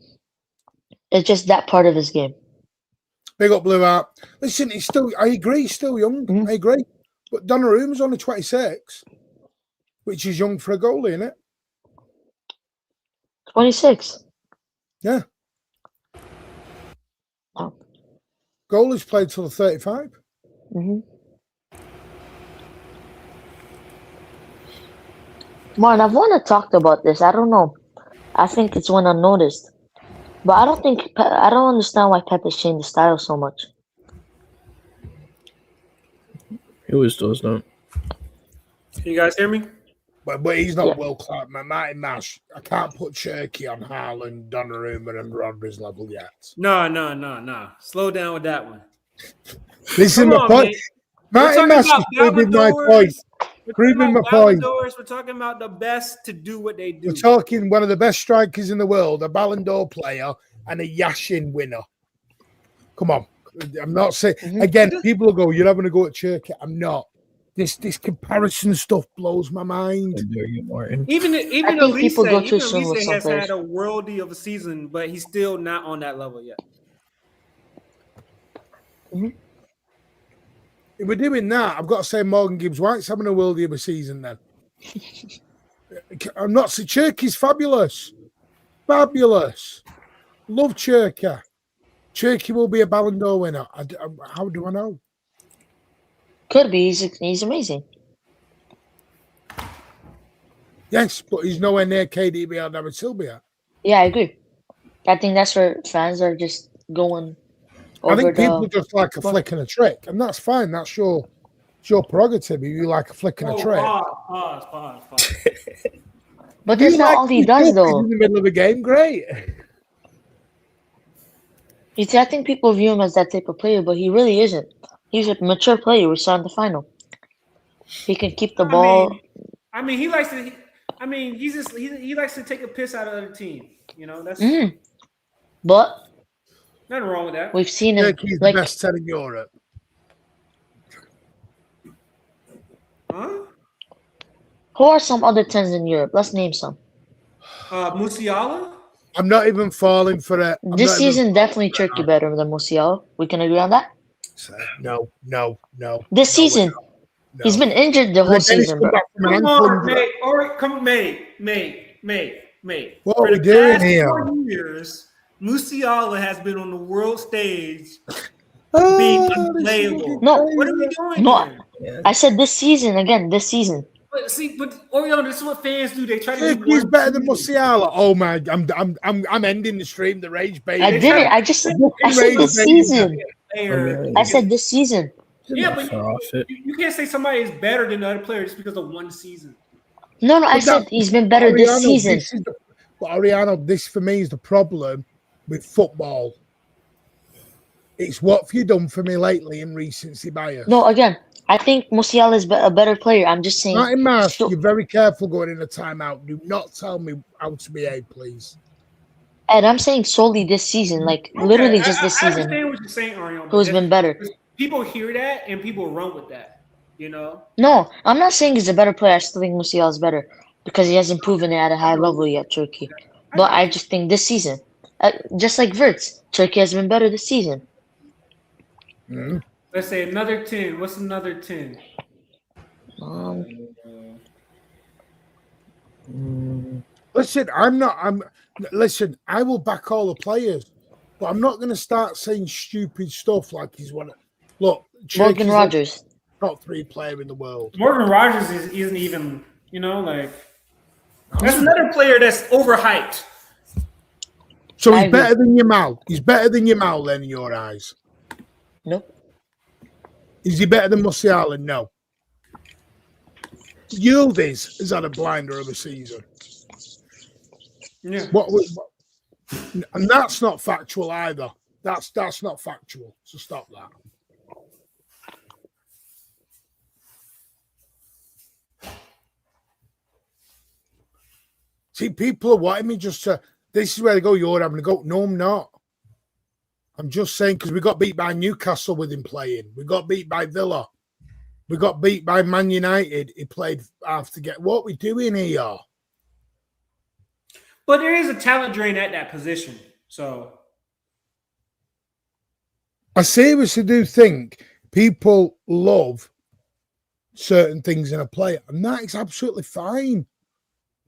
It's just that part of his game.
Big up Blue Art. Listen, I agree, he's still young.
Mhm.
I agree. But Donnarumma's only 26, which is young for a goalie, isn't it?
26.
Yeah.
Oh.
Goalies played till 35.
Mm-hmm. Martin, I've want to talk about this. I don't know. I think it's went unnoticed. But I don't understand why Pep has changed the style so much.
He always does that.
Can you guys hear me?
But he's not
Yeah.
world class. Martin Mash, I can't put Cherky on Haaland, Donnarumma, and Rodri's level yet.
No. Slow down with that one.
This is
Come
my
on,
point.
man.
Martin Mash is proving my point. Proving my point.
We're talking about the best to do what they do.
We're talking one of the best strikers in the world, a Ballon d'Or player, and a Yashin winner. Come on. I'm not saying again, people will go, you're having to go at Cherky. I'm not. This comparison stuff blows my mind.
I dare you, Martin.
Even
I think people go too soon with
Elise
some
has
players.
had a worldie of a season, but he's still not on that level yet.
If we're doing that, I've got to say Morgan Gibbs-White's having a worldie of a season then. I'm not saying Cherky's fabulous. Fabulous. Love Cherky. Cherky will be a Ballon d'Or winner. How do I know?
Could be. He's amazing.
Yes, but he's nowhere near KDB or David Silva.
Yeah, I agree. I think that's where fans are just going over
I think people
the...
just like a flick and a trick, and that's fine. That's your prerogative. If you like a flick and a trick.
Pause.
But that's not all he does, though.
In the middle of a game, great.
You see, I think people view him as that type of player, but he really isn't. He's a mature player. We saw in the final. He can keep the ball.
He likes to. He likes to take a piss out of the other team. You know, that's
But
nothing wrong with that.
we've seen him.
He's
Like,
the best 10 in Europe.
Huh?
who are some other 10s in Europe? Let's name some.
Musiala?
I'm not even falling for it.
This season, definitely Turkey better than Musiala. We can agree on that?
No.
This season, he's been injured the whole season, bro.
Come on, mate. All right, come, mate.
What
For
are we
the
doing
past
here?
4 years, Musiala has been on the world stage being unplayable.
No,
What are we doing
no.
here?
I said this season again. This season,
But Orion, this is what fans do. They try to do
He's
one
better than
season.
Musiala. Oh my! I'm ending the stream. The rage bait.
I didn't. I just said. I said this season.
Player.
I said this season.
Yeah, but
far off it.
you can't say somebody is better than the other player just because of one season.
No, I said he's been better this season.
But Ariano, this for me is the problem with football. It's what have you done for me lately in recency bias?
No, again, I think Musiala is a better player. I'm just saying.
Martin Marsh, you're very careful going in a timeout. Do not tell me how to behave, please.
And I'm saying solely this season, like literally just this
I
season.
understand what you're saying, Ariel.
Who's been better?
People hear that and people run with that. You know?
No, I'm not saying he's a better player. I still think Musiala is better because he hasn't proven it at a high level yet, Turkey. But I just think this season, just like Wirtz, Turkey has been better this season.
Let's say another 10. What's another 10?
Listen, listen, I will back all the players, but I'm not going to start saying stupid stuff like he's one. Look,
Morgan Rogers,
top 3 player in the world.
Morgan Rogers isn't even, that's another player that's overhyped.
So he's better than Yamal. He's better than Yamal then in your eyes.
Nope.
Is he better than Musiala? No. Yildiz has had a blinder of a season.
Yeah.
And that's not factual either. That's not factual. So stop that. See, people are wanting me just to. This is where they go. You're having to go. No, I'm not. I'm just saying because we got beat by Newcastle with him playing. We got beat by Villa. We got beat by Man United. He played after get. What we doing here?
But there is a talent drain at that position. So
I seriously do think people love certain things in a player, and that is absolutely fine.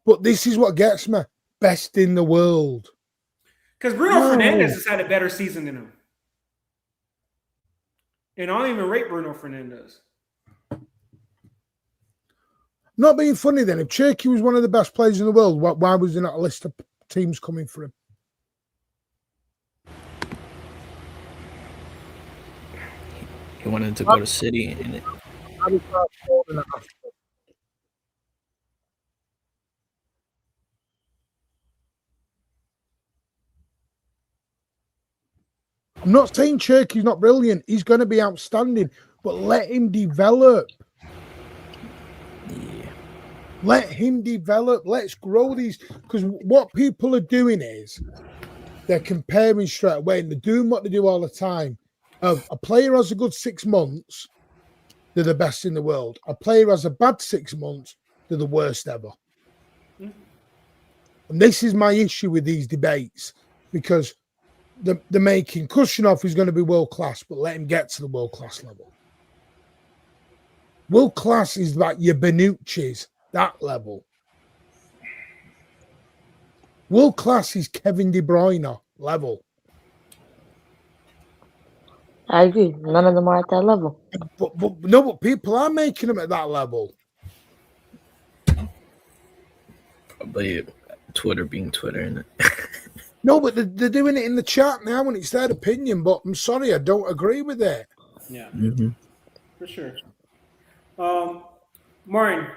But this is what gets me. Best in the world.
Because Bruno Fernandes has had a better season than him. And I don't even rate Bruno Fernandes.
Not being funny then, if Cherky was one of the best players in the world, why was there not a list of teams coming for him?
He wanted to go to City and
I'm not saying Cherky's not brilliant. He's going to be outstanding, but let him develop.
yeah.
Let him develop. Let's grow these. Because what people are doing is they're comparing straight away, and they're doing what they do all the time. A player has a good 6 months, they're the best in the world. A player has a bad 6 months, they're the worst ever. And this is my issue with these debates, because they're making Kushinov is going to be world class, but let him get to the world class level. World class is like your Benucci's, that level. World class is Kevin De Bruyne level.
I agree. None of them are at that level.
But people are making them at that level.
Probably Twitter being Twitter, innit?
No, but they're doing it in the chat now, and it's their opinion. But I'm sorry, I don't agree with it.
Yeah,
for
sure. Martin,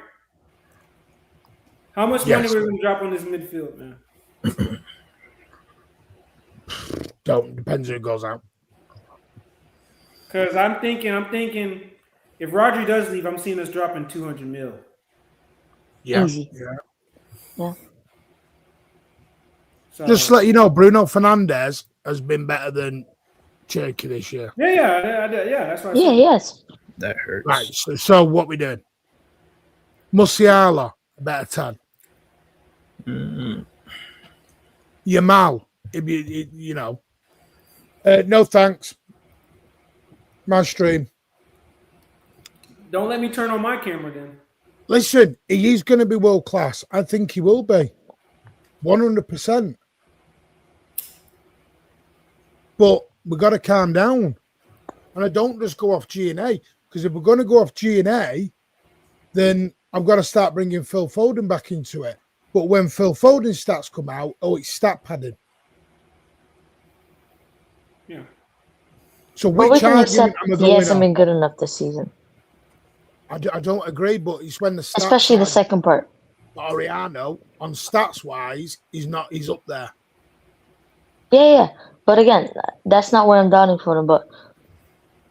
how much money we're going to drop on this midfield, man?
Depends who goes out.
Because I'm thinking, if Rodri does leave, I'm seeing us dropping 200 mil.
Yeah.
Easy. Yeah.
So,
Just to let you know, Bruno Fernandes has been better than Cherky this year.
Yeah, that's what I
Yeah,
said.
yes.
That hurts.
Right, so what we doing? Musiala, a better 10. Yamal, you know. No thanks. My stream.
Don't let me turn on my camera then.
Listen, he is going to be world class. I think he will be. 100%. But we've got to calm down. And I don't just go off G&A. Because if we're going to go off G&A, then I've got to start bringing Phil Foden back into it. But when Phil Foden's stats come out, it's stat padded.
Yeah.
So
But we
which
can
argument
accept
am I
he
going
hasn't
on?
been good enough this season,
I don't agree, but it's when the stats
especially the
wise,
second part.
Oriano, on stats wise, he's up there.
Yeah. But again, that's not where I'm doubting for him. But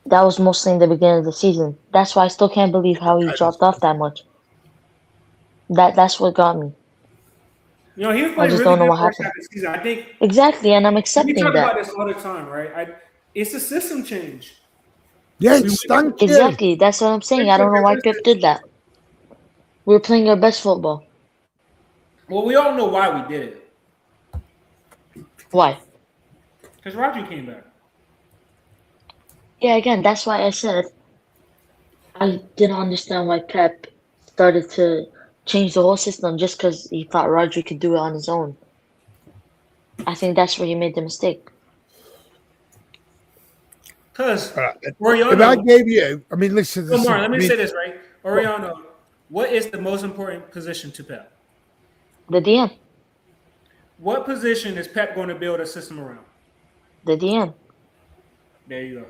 that was mostly in the beginning of the season. That's why I still can't believe how he dropped off that much. That's what got me.
You know, he was
I
playing
just
really
don't know
good
what
first
happened.
half of the season. I think
Exactly, and I'm
we
accepting
talk about
that.
this all the time, right? It's a system change.
Yes, thank you.
Exactly, that's what I'm saying. I don't know why Pep did that. We're playing our best football.
Well, we all know why we did it.
Why?
Because Rodri came back.
Yeah, again, that's why I said I didn't understand why Pep started to change the whole system just because he thought Rodri could do it on his own. I think that's where he made the mistake.
Because
Right. If I
Oriano,
gave you, I mean, listen.
Omar, let me say this, right? Oriano, what is the most important position to Pep?
The DM.
What position is Pep going to build a system around?
The DM.
There you go.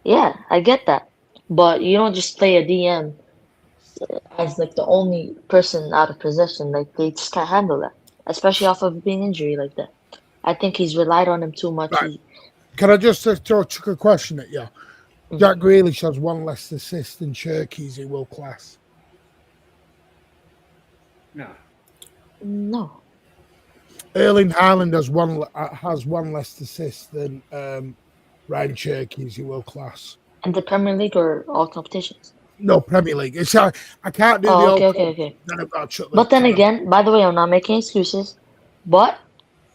Yeah, I get that. But you don't just play a DM as like the only person out of possession. Like they just can't handle that, especially off of being injury like that. I think he's relied on him too much.
Right. Can I just throw a question at you? Jack Grealish has one less assist than Cherky's in world class.
No.
Erling Haaland has one less assist than Ryan Cherky's in world class.
In the Premier League or all competitions?
No, Premier League. It's I can't do the
Oh,
old.
okay.
Then I've got to shut the
But then
Carabao.
again, by the way, I'm not making excuses. But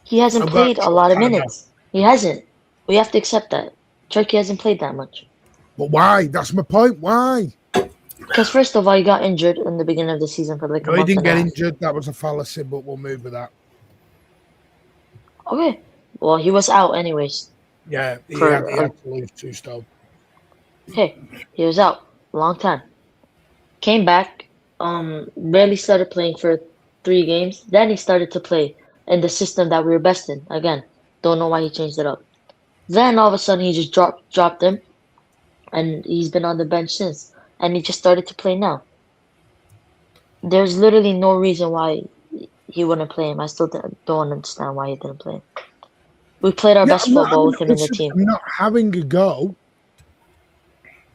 he hasn't
I've got
played
to
a
shut
lot of
Carabao.
minutes. He hasn't. We have to accept that. Turkey hasn't played that much.
But why? That's my point. Why?
Because first of all, he got injured in the beginning of the season for like a
No, he
month
didn't
and a
get
half.
injured. That was a fallacy, but we'll move with that.
Okay. Well, he was out anyways.
Yeah, he
For
had to lose 2 stone.
Okay, he was out a long time. Came back, barely started playing for 3 games. Then he started to play in the system that we were best in. Again, don't know why he changed it up. Then all of a sudden he just dropped him, and he's been on the bench since. And he just started to play now. There's literally no reason why he wouldn't play him. I still don't understand why he didn't play him. We played our best football with him in the team.
I'm not having a go.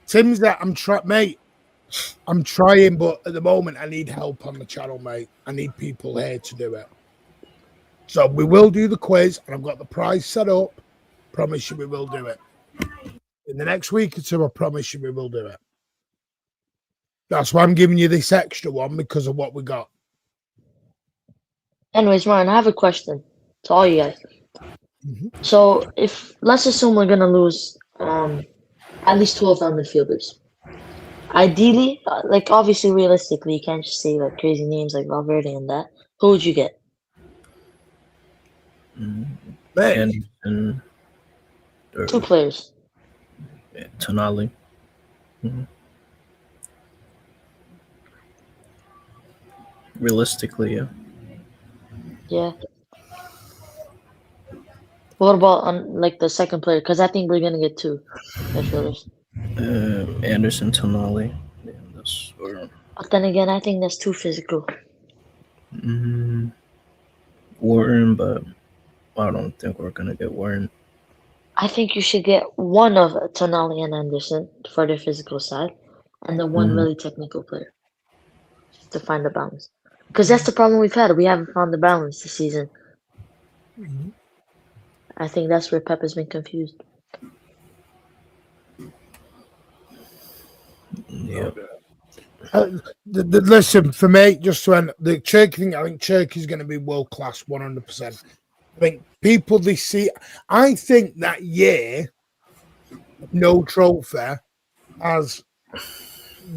Tim's that I'm trying, mate. I'm trying, but at the moment I need help on the channel, mate. I need people here to do it. So we will do the quiz, and I've got the prize set up. Promise you we will do it. In the next week or 2, I promise you we will do it. That's why I'm giving you this extra one, because of what we got.
Anyways, Ryan, I have a question to all you guys. So let's assume we're gonna lose at least 2 of our midfielders. Ideally, like obviously realistically, you can't just say like crazy names like Valverde and that. Who would you get?
And
2 players.
Tonali. Realistically, yeah.
Yeah. What about on like the second player? Because I think we're gonna get 2 midfielders.
Anderson, Tonali. Yeah,
But then again, I think that's too physical.
Warren, but I don't think we're gonna get Warren.
I think you should get one of Tonali and Anderson for their physical side, and then one really technical player, just to find the balance. Because that's the problem we've had. We haven't found the balance this season. I think that's where Pep has been confused.
Yeah.
Listen, for me, just to end the Cherky thing, I think Cherky's going to be world class 100%. I think people they see, I think that year, no trophy has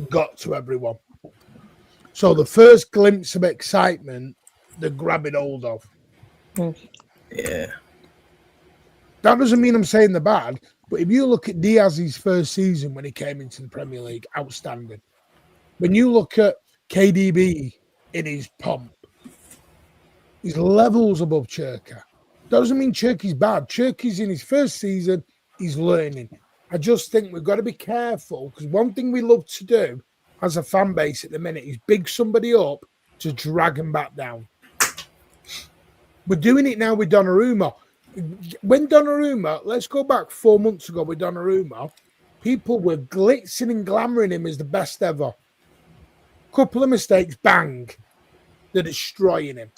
got to everyone. So the first glimpse of excitement, they're grabbing hold of.
Yeah.
That doesn't mean I'm saying they're bad, but if you look at Diaz's first season when he came into the Premier League, outstanding. When you look at KDB in his pomp. He's levels above Cherka. Doesn't mean Cherky's bad. Cherky's in his first season. He's learning. I just think we've got to be careful because one thing we love to do as a fan base at the minute is big somebody up to drag them back down. We're doing it now with Donnarumma. When Donnarumma, let's go back 4 months ago with Donnarumma, people were glitzing and glamoring him as the best ever. Couple of mistakes, bang, they're destroying him.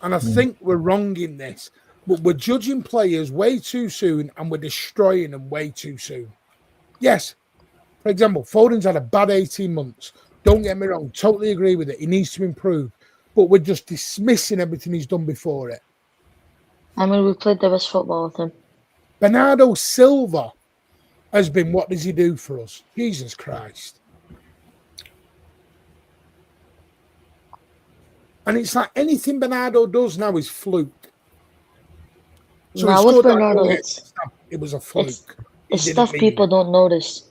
And I think we're wrong in this. But we're judging players way too soon and we're destroying them way too soon. Yes. For example, Foden's had a bad 18 months. Don't get me wrong. Totally agree with it. He needs to improve. But we're just dismissing everything he's done before it.
I mean, we played the best football with him.
Bernardo Silva has been, what does he do for us? Jesus Christ. And it's like anything Bernardo does now is fluke. So
now with Bernardo,
it was a fluke.
It's stuff people don't notice.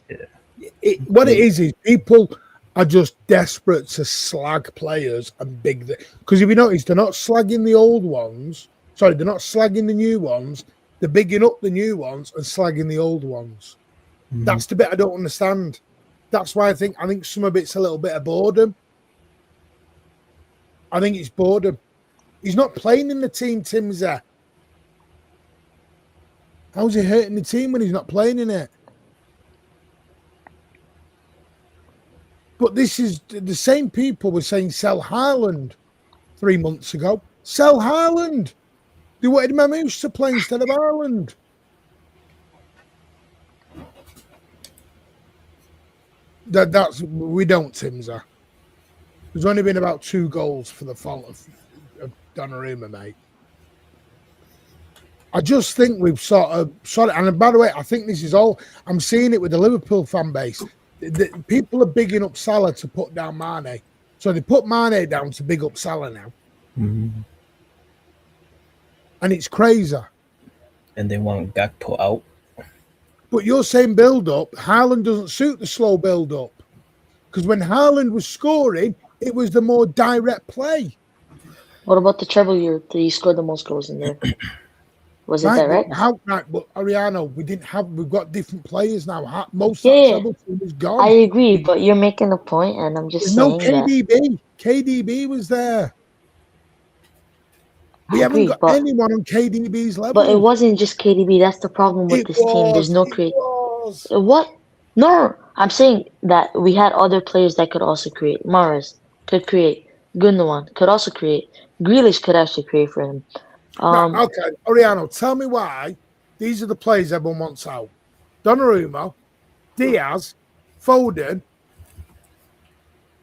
What it is people are just desperate to slag players and big. Because if you notice, they're not slagging the old ones. Sorry, they're not slagging the new ones. They're bigging up the new ones and slagging the old ones. That's the bit I don't understand. That's why I think some of it's a little bit of boredom. I think it's boredom. He's not playing in the team, Tim's there. How's he hurting the team when he's not playing in it? But this is the same people were saying sell Haaland 3 months ago. Sell Haaland. They wanted Mamouche to play instead of Haaland. That's we don't, Timza. There's only been about 2 goals for the fault of Donnarumma, mate. I just think we've sort of, and by the way, I think this is all, I'm seeing it with the Liverpool fan base. People are bigging up Salah to put down Mane. So they put Mane down to big up Salah now.
Mm-hmm.
And it's crazy.
And they want Gakpo out.
But you're saying build-up, Haaland doesn't suit the slow build-up. Because when Haaland was scoring, it was the more direct play.
What about the treble year that he scored the most goals in there? Was it direct?
But Ariano, we've got different players now. Most
of
the treble team is gone.
I agree, but you're making a point, and I'm just saying
no KDB. That. KDB was there. We haven't got anyone on KDB's level.
But it wasn't just KDB. That's the problem with this team. There's no create. What? No, I'm saying that we had other players that could also create. Mahrez could create. Gundogan could also create. Grealish could actually create for him.
Okay, Oriano, tell me why these are the players everyone wants out. Donnarumma, Diaz, Foden,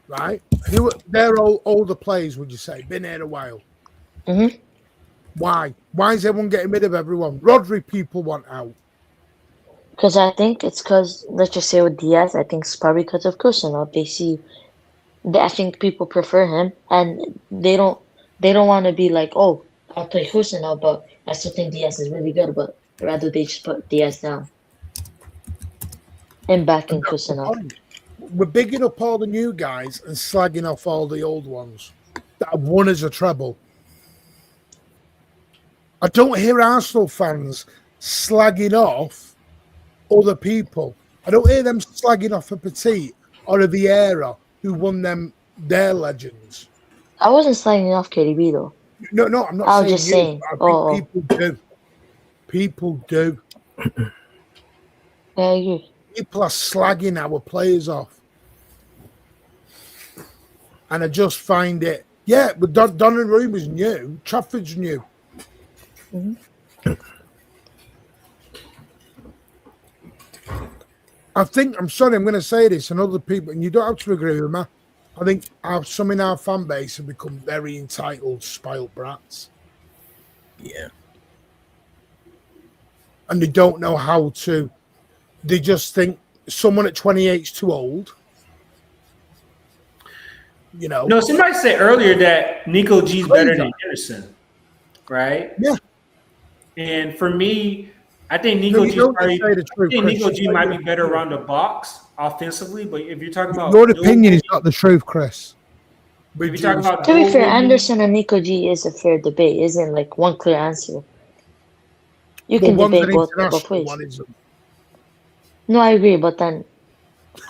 right? They're all older players, would you say? Been here a while.
Mm-hmm.
Why? Why is everyone getting rid of everyone? Rodri people want out.
Because I think it's because, let's just say with Diaz, I think it's probably because of Kusuna. I think people prefer him, and they don't want to be like, oh, I'll play Kusuna, but I still think Diaz is really good, but rather they just put Diaz down and back in Kusuna.
We're bigging up all the new guys and slagging off all the old ones that have won as a treble. I don't hear Arsenal fans slagging off other people. I don't hear them slagging off a Petit or a Vieira who won their legends.
I wasn't slagging off KDB though.
No, I'm not.
I was just saying.
People do. People do.
Yeah, I agree.
People are slagging our players off, and I just find it. Yeah, but Donnarumma's new. Trafford's new.
Mm-hmm.
I think, I'm sorry, I'm going to say this, and other people, and you don't have to agree with me. I think some in our fan base have become very entitled, spoiled brats.
Yeah.
And they don't know how to. They just think someone at 28 is too old. You know.
No, somebody said earlier that Nico G's better than Henderson, right?
Yeah.
And for me, I think
No,
Nico
you
G
don't
probably.
say the
I
truth,
think
Chris.
Nico
It's
G
not
might
your
be better
opinion.
around the box offensively, but if you're talking about
Your
dual
opinion is
winning,
not the truth, Chris.
if
With
you're
due
talking about
respect.
To be
dual
fair,
winning,
Anderson and Nico G is a fair debate. Isn't like one clear answer. You
Well,
can
one's
debate
an
both
international,
ways.
one isn't.
No, I agree, but then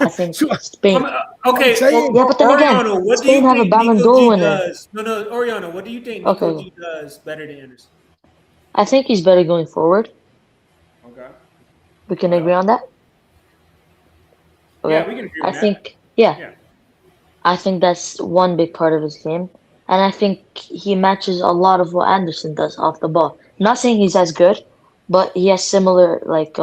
I think
So,
Spain.
okay,
saying.
Yeah, but then again,
Oriana, what do
Spain
you
have a
think
Ballon
Nico
d'Or
G
winner.
does? No, Oriana, what do you think
Okay,
Nico G does better than Anderson?
I think he's better going forward.
Okay.
We can
What
agree
else?
on that.
Yeah,
Okay.
we can agree
I
on that.
think, yeah,
Yeah.
I think that's one big part of his game. And I think he matches a lot of what Anderson does off the ball. Not saying he's as good, but he has similar like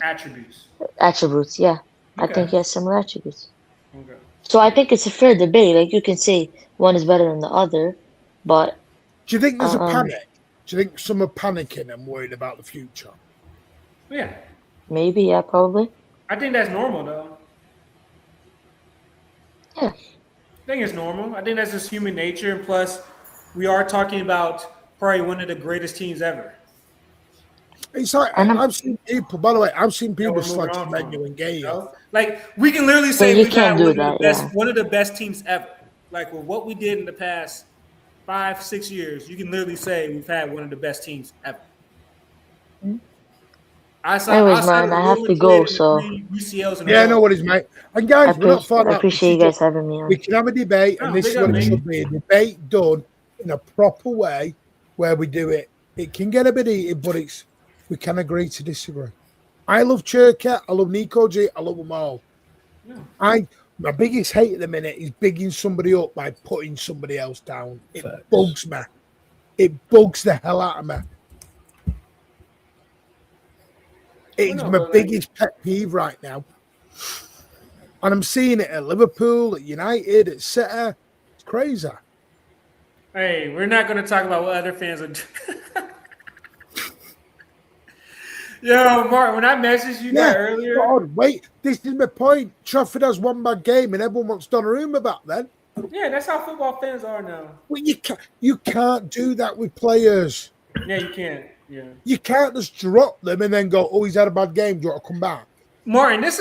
Attributes.
attributes. Yeah. I
Okay.
think he has similar attributes.
Okay.
So I think it's a fair debate. Like you can say one is better than the other, but
Do you think there's a
um
panic? Do you think some are panicking and worried about the future?
Yeah.
maybe, yeah, probably.
I think that's normal though.
Yeah.
I think it's normal. I think that's just human nature. And plus, we are talking about probably one of the greatest teams ever
It's like
And
I've seen people. By the way, I've seen
that
people
we're moving
slag
on from.
Semenyo and Gaya.
Like we can literally
yeah,
say
you
we've had
can't do that, yeah.
one of the best teams ever. Like with what we did in the past 5-6 years, you can literally say we've had one of the best teams ever.
Anyways,
Outside
man,
of
I
Real
have to
Madrid
go,
and the
so
3 UCLs in a
Yeah, I know
row.
what it is, mate. And guys, we're not falling
I
out. This
appreciate
is
you guys
just
having me
we
on.
can have a debate, and
No,
this
big
is
up,
what it
mate.
should be: a debate done in a proper way, where we do it. It can get a bit heated, but we can agree to disagree. I love Churka. I love Nico G. I love them all. My biggest hate at the minute is bigging somebody up by putting somebody else down. It
Facts.
bugs me. It bugs the hell out of me. It's
no,
my
but, like-
biggest pet peeve right now. And I'm seeing it at Liverpool, at United, at City. It's crazy.
Hey, we're not going to talk about what other fans are doing. Yo, Mark, when I messaged you that earlier,
God, wait. This is my point. Trafford has one bad game and everyone wants Donnarumma back then.
yeah, that's how football fans are now.
Well, you can't do that with players.
Yeah, you can't. Yeah.
You can't just drop them and then go, oh, he's had a bad game. Do you want to come back?
Martin, this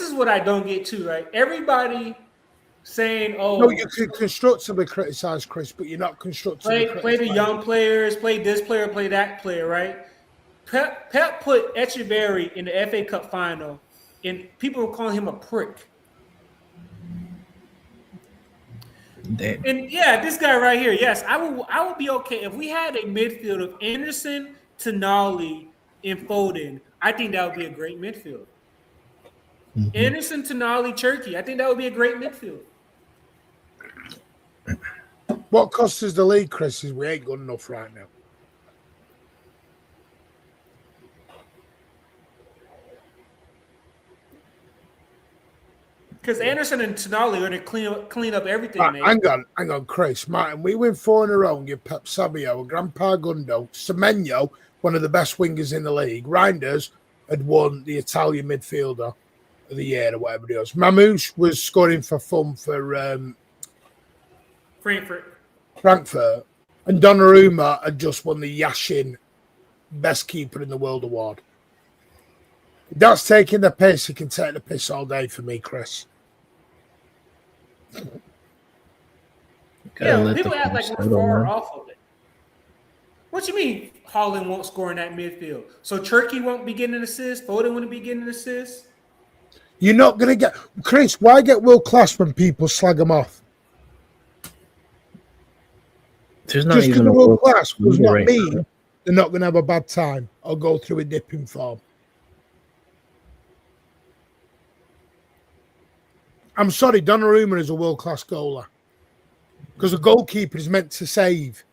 is what I don't get too, right? Everybody saying, oh,
No, you can constructively criticize Chris, but you're not constructively
play the young players, play this player, play that player, right? Pep put Echeverry in the FA Cup final, and people were calling him a prick.
Damn.
And yeah, this guy right here, yes, I would be okay if we had a midfield of Anderson, Tonali, and Foden. I think that would be a great midfield.
Mm-hmm.
Anderson, Tonali, Cherki. I think that would be a great midfield.
What costs us the league, Chris, is we ain't good enough right now.
Because Anderson and Tonali are going to clean up everything,
Right,
mate.
hang on, Chris. Martin, we win 4 in a row and give Pep Sabio, a Grandpa Gundo, Semenyo, one of the best wingers in the league. Reinders had won the Italian midfielder of the year or whatever it was. Mamouche was scoring for fun for Frankfurt. And Donnarumma had just won the Yashin Best Keeper in the World award. That's taking the piss. He can take the piss all day for me, Chris.
Yeah, people act like we're far off of it. What you mean Haaland won't score in that midfield? So Cherki won't be getting an assist? Foden wouldn't be getting an assist?
You're not going to get... Chris, why get world class when people slag them off?
There's not
Just because
even
the
a
world class does not
right
mean
now.
they're not going to have a bad time or go through a dip in form. I'm sorry, Donnarumma is a world-class goaler because a goalkeeper is meant to save.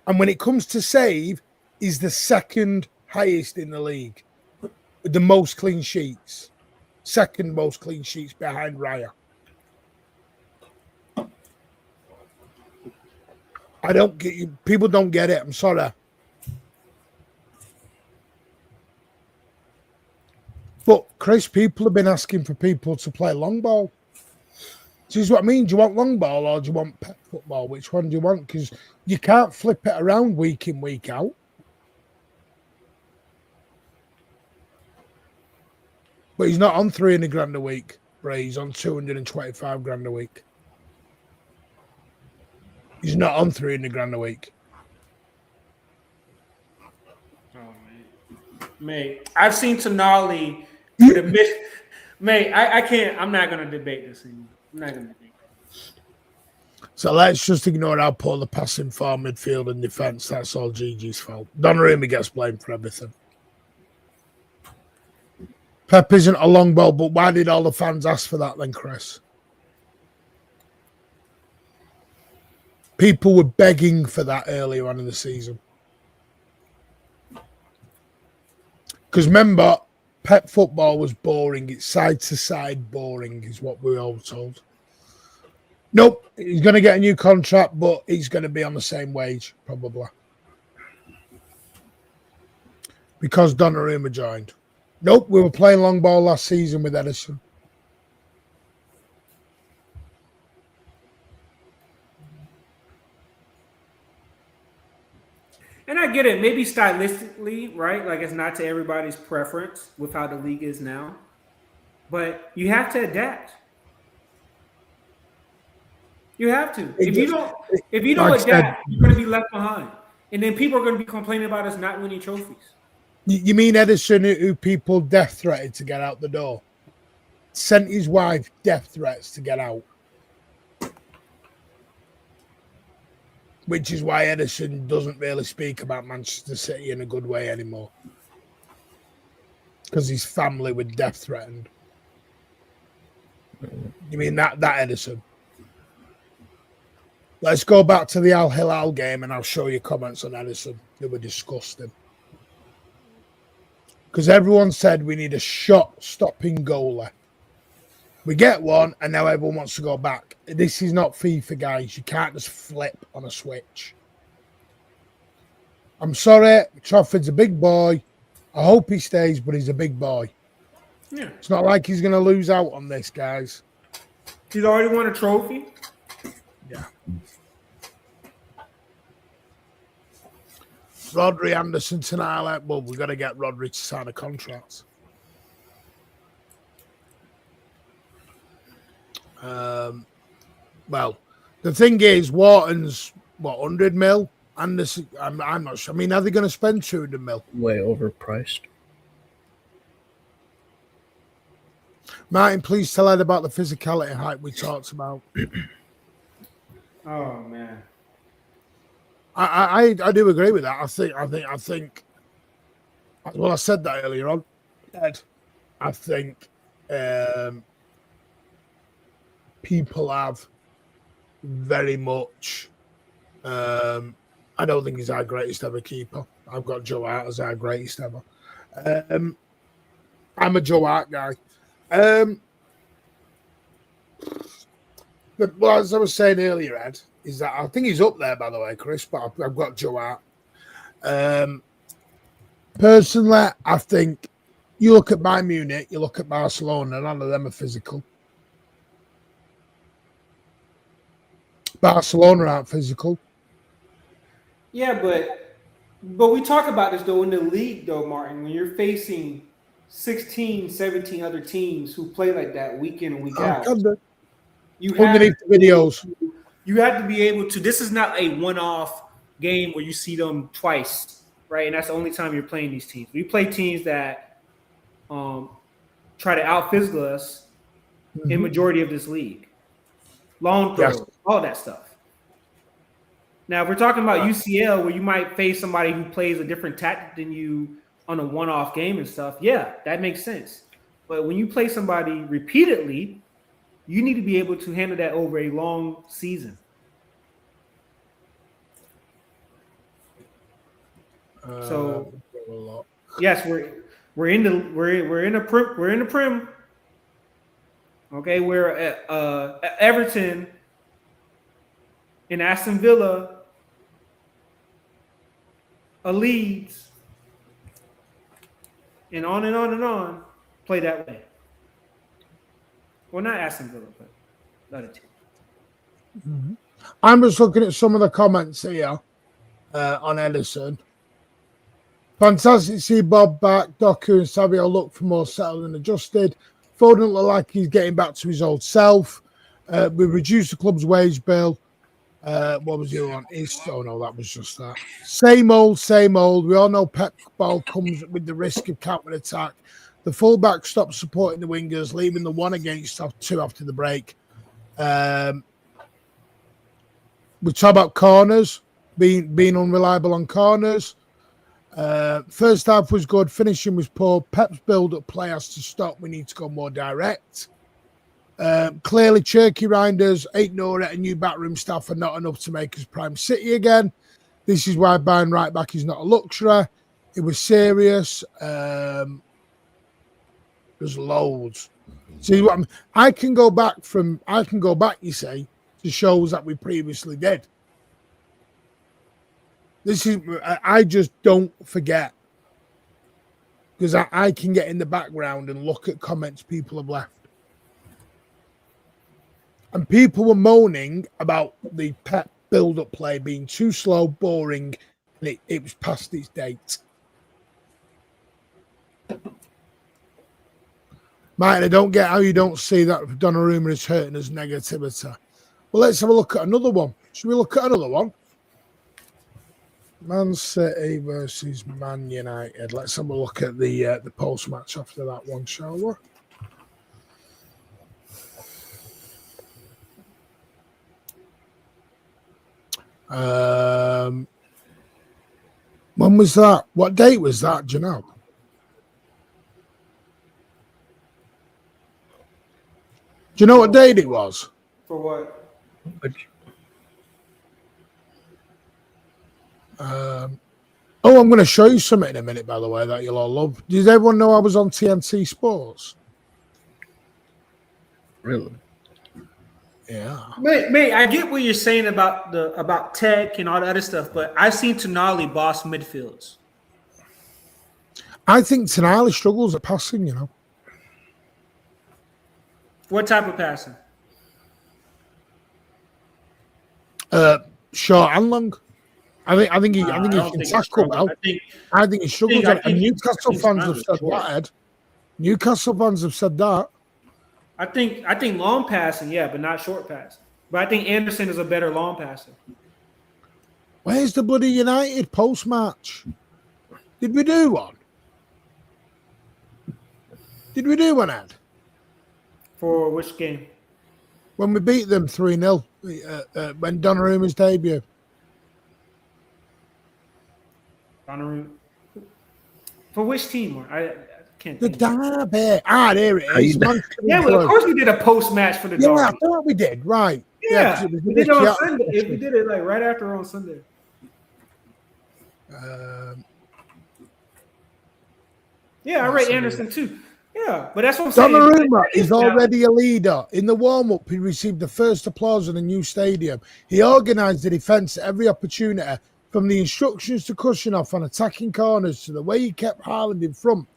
And when it comes to save, he's the second highest in the league with the most clean sheets. Second most clean sheets behind Raya. I don't get you. People don't get it. I'm sorry. But, Chris, people have been asking for people to play long ball. This is what I mean. Do you want long ball or do you want pet football? Which one do you want? Because you can't flip it around week in, week out. But he's not on 300 grand a week, Bray. He's on 225 grand a week. He's not on 300 grand a week.
Oh, man. Mate, I've seen Tonali for the mid. Mate, I can't. I'm not going to debate this anymore. I'm not going to debate.
So let's just ignore how poor the passing for midfield and defence. That's all Gigi's fault. Donnarumma gets blamed for everything. Pep isn't a long ball, but why did all the fans ask for that then, Chris? People were begging for that earlier on in the season. Because remember, Pep football was boring. It's side-to-side boring is what we were all told. Nope, he's going to get a new contract, but he's going to be on the same wage, probably. Because Donnarumma joined. Nope, we were playing long ball last season with Edison.
And I get it. Maybe stylistically, right? Like it's not to everybody's preference with how the league is now. But you have to adapt. You have to. If you don't adapt, you're going to be left behind. And then people are going to be complaining about us not winning trophies.
You mean Edison, who people death threatened to get out the door? Sent his wife death threats to get out. Which is why Edison doesn't really speak about Manchester City in a good way anymore. Because his family were death threatened. You mean that Edison? Let's go back to the Al Hilal game and I'll show you comments on Edison. They were disgusting. Because everyone said we need a shot-stopping goalie. We get one, and now everyone wants to go back. This is not FIFA, guys. You can't just flip on a switch. I'm sorry. Trafford's a big boy. I hope he stays, but he's a big boy.
Yeah.
It's not like he's going to lose out on this, guys.
He's already won a trophy.
Yeah. Rodri, Anderson tonight. Well, we've got to get Rodri to sign a contract. Well, the thing is, Wharton's, 100 mil? Anderson, I'm not sure. I mean, are they going to spend 200 mil?
Way overpriced.
Martin, please tell Ed about the physicality hype we talked about.
Oh, man.
I do agree with that. I think. Well, I said that earlier on. Ed, I think people have very much. I don't think he's our greatest ever keeper. I've got Joe Hart as our greatest ever. I'm a Joe Hart guy. But, well, as I was saying earlier, Ed, is that I think he's up there, by the way, Chris, but I've got Joe Hart. Personally, I think you look at Bayern Munich, you look at Barcelona, none of them are physical. Barcelona aren't physical.
Yeah, but we talk about this, though, in the league, though, Martin, when you're facing 16, 17 other teams who play like that week in and week out. You have
videos.
You have to be able to. This is not a one-off game where you see them twice, right? And that's the only time you're playing these teams. We play teams that try to out-physical us in majority of this league. Long throws, all that stuff. Now, if we're talking about UCL, where you might face somebody who plays a different tactic than you on a one-off game and stuff, yeah, that makes sense. But when you play somebody repeatedly, you need to be able to handle that over a long season. So, yes, we're in the Prem. Okay, we're at Everton and Aston Villa, Leeds, and on and on and on. Play that way. Well, not Aston Villa, but another team.
I'm just looking at some of the comments here on Edison. Fantastic to see Bob back. Doku and Savio look for more settled and adjusted. Foden look like he's getting back to his old self. We reduced the club's wage bill. What was the other one? Oh no, that was just that. Same old, same old. We all know Pep ball comes with the risk of counter attack. The fullback stopped supporting the wingers, leaving the 1 against 2 after the break. We talk about corners, being unreliable on corners. First half was good, finishing was poor. Pep's build-up play has to stop. We need to go more direct. Clearly, Cherky Reinders, 8 Nora and new backroom staff are not enough to make us Prime City again. This is why buying right back is not a luxury. It was serious. There's loads. See what I can go back, you say, to shows that we previously did. This is, I just don't forget, because I can get in the background and look at comments people have left. And people were moaning about the Pep build-up play being too slow, boring, and it was past its date. Mate, I don't get how you don't see that Donnarumma is hurting us negativity. Well, let's have a look at another one. Should we look at another one? Man City versus Man United. Let's have a look at the post-match after that one, shall we? When was that? What date was that, do you know? Do you know what date it was?
For what?
I'm going to show you something in a minute, by the way, that you'll all love. Does everyone know I was on TNT Sports?
Really?
Yeah.
Mate, I get what you're saying about tech and all the other stuff, but I've seen Tonali boss midfields.
I think Tonali struggles at passing, you know.
What type of passing?
Short and long. I think he can tackle well. I think he struggles. And Newcastle fans have said that, Ed. Newcastle fans have said that.
I think long passing, yeah, but not short passing. But I think Anderson is a better long passer.
Where's the bloody United post-match? Did we do one? Did we do one, Ed?
For which game?
When we beat them 3-0, when Donnarumma's debut.
Donnarumma. For which team? I can't
The
think.
derby. There it is.
Yeah, well, of course we did a post-match for the derby.
Yeah, I thought we did. Right.
Yeah, we did it on Sunday. We did it like right after on Sunday. Yeah, I rate Anderson too. Yeah, but that's what I'm saying.
Donnarumma is already a leader. In the warm-up, he received the first applause in a new stadium. He organised the defence at every opportunity, from the instructions to Kushinoff on attacking corners to the way he kept Haaland in front.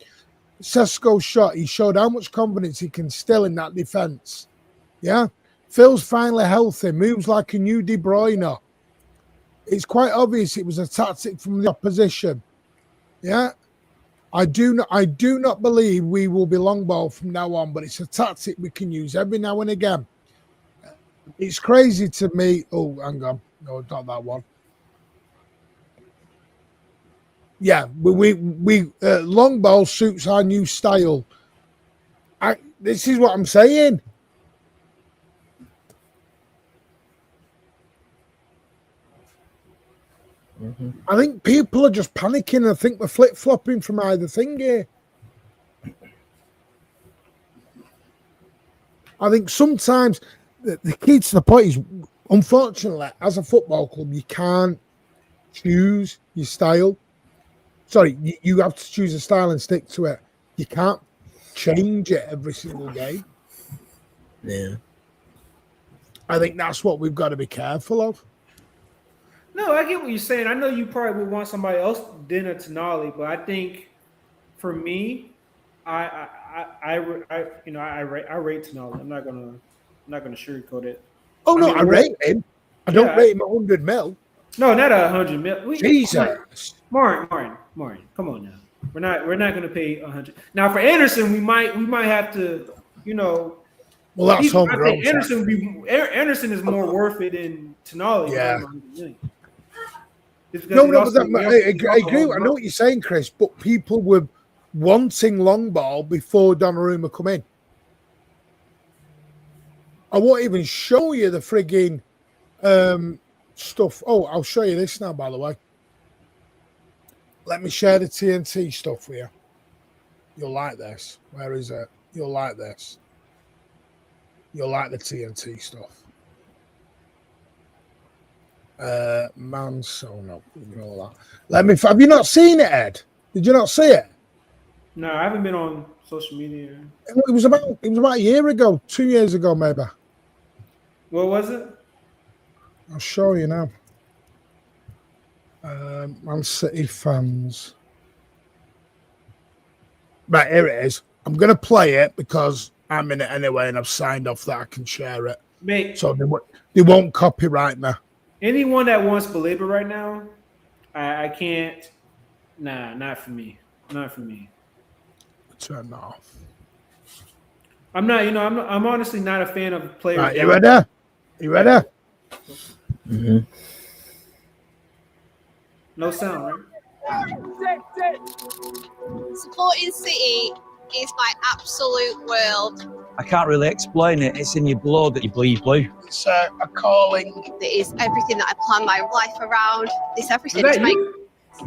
Sesko's shot, he showed how much confidence he can still in that defence. Yeah? Phil's finally healthy, moves like a new De Bruyne. It's quite obvious it was a tactic from the opposition. Yeah? I do not believe we will be long ball from now on, but it's a tactic we can use every now and again. It's crazy to me. Oh, hang on. No, not that one. Yeah, we long ball suits our new style. This is what I'm saying. Mm-hmm. I think people are just panicking. I think we're flip-flopping from either thing here. I think sometimes the key to the point is, unfortunately, as a football club, you can't choose your style. Sorry, you have to choose a style and stick to it. You can't change it every single game.
Yeah.
I think that's what we've got to be careful of.
No, I get what you're saying. I know you probably would want somebody else dinner Tonali, but I think for me, I rate Tonali. I'm not gonna sugarcoat it.
Oh no, I rate him. I don't rate him 100 mil.
No, not 100 million.
Jesus.
Martin. Come on now. We're not going to pay 100. Now for Anderson, we might have to,
Well, that's
I
homegrown.
think Anderson is more worth it than Tonali.
Yeah.
100 million.
No, but I agree. I know what you're saying, Chris, but people were wanting long ball before Donnarumma come in. I won't even show you the frigging stuff. Oh, I'll show you this now, by the way. Let me share the TNT stuff with you. You'll like this. Where is it? You'll like this. You'll like the TNT stuff. No, ignore that. Let me. Have you not seen it, Ed? Did you not see it?
No, I haven't been on social media.
It was about a year ago, 2 years ago, maybe.
What was it?
I'll show you now. Man City fans. Right, here it is. I'm going to play it because I'm in it anyway and I've signed off that I can share it.
Mate,
so they won't copyright me.
Anyone that wants Belabor right now, I can't. Nah, not for me. Not for me.
Turn that off.
I'm not, I'm honestly not a fan of players.
Right, you ready? You ready?
Mm-hmm.
No sound, right?
Supporting City is my absolute world.
I can't really explain it. It's in your blood that you bleed blue.
It's a calling.
It is everything that I plan my life around. It's everything. It's my...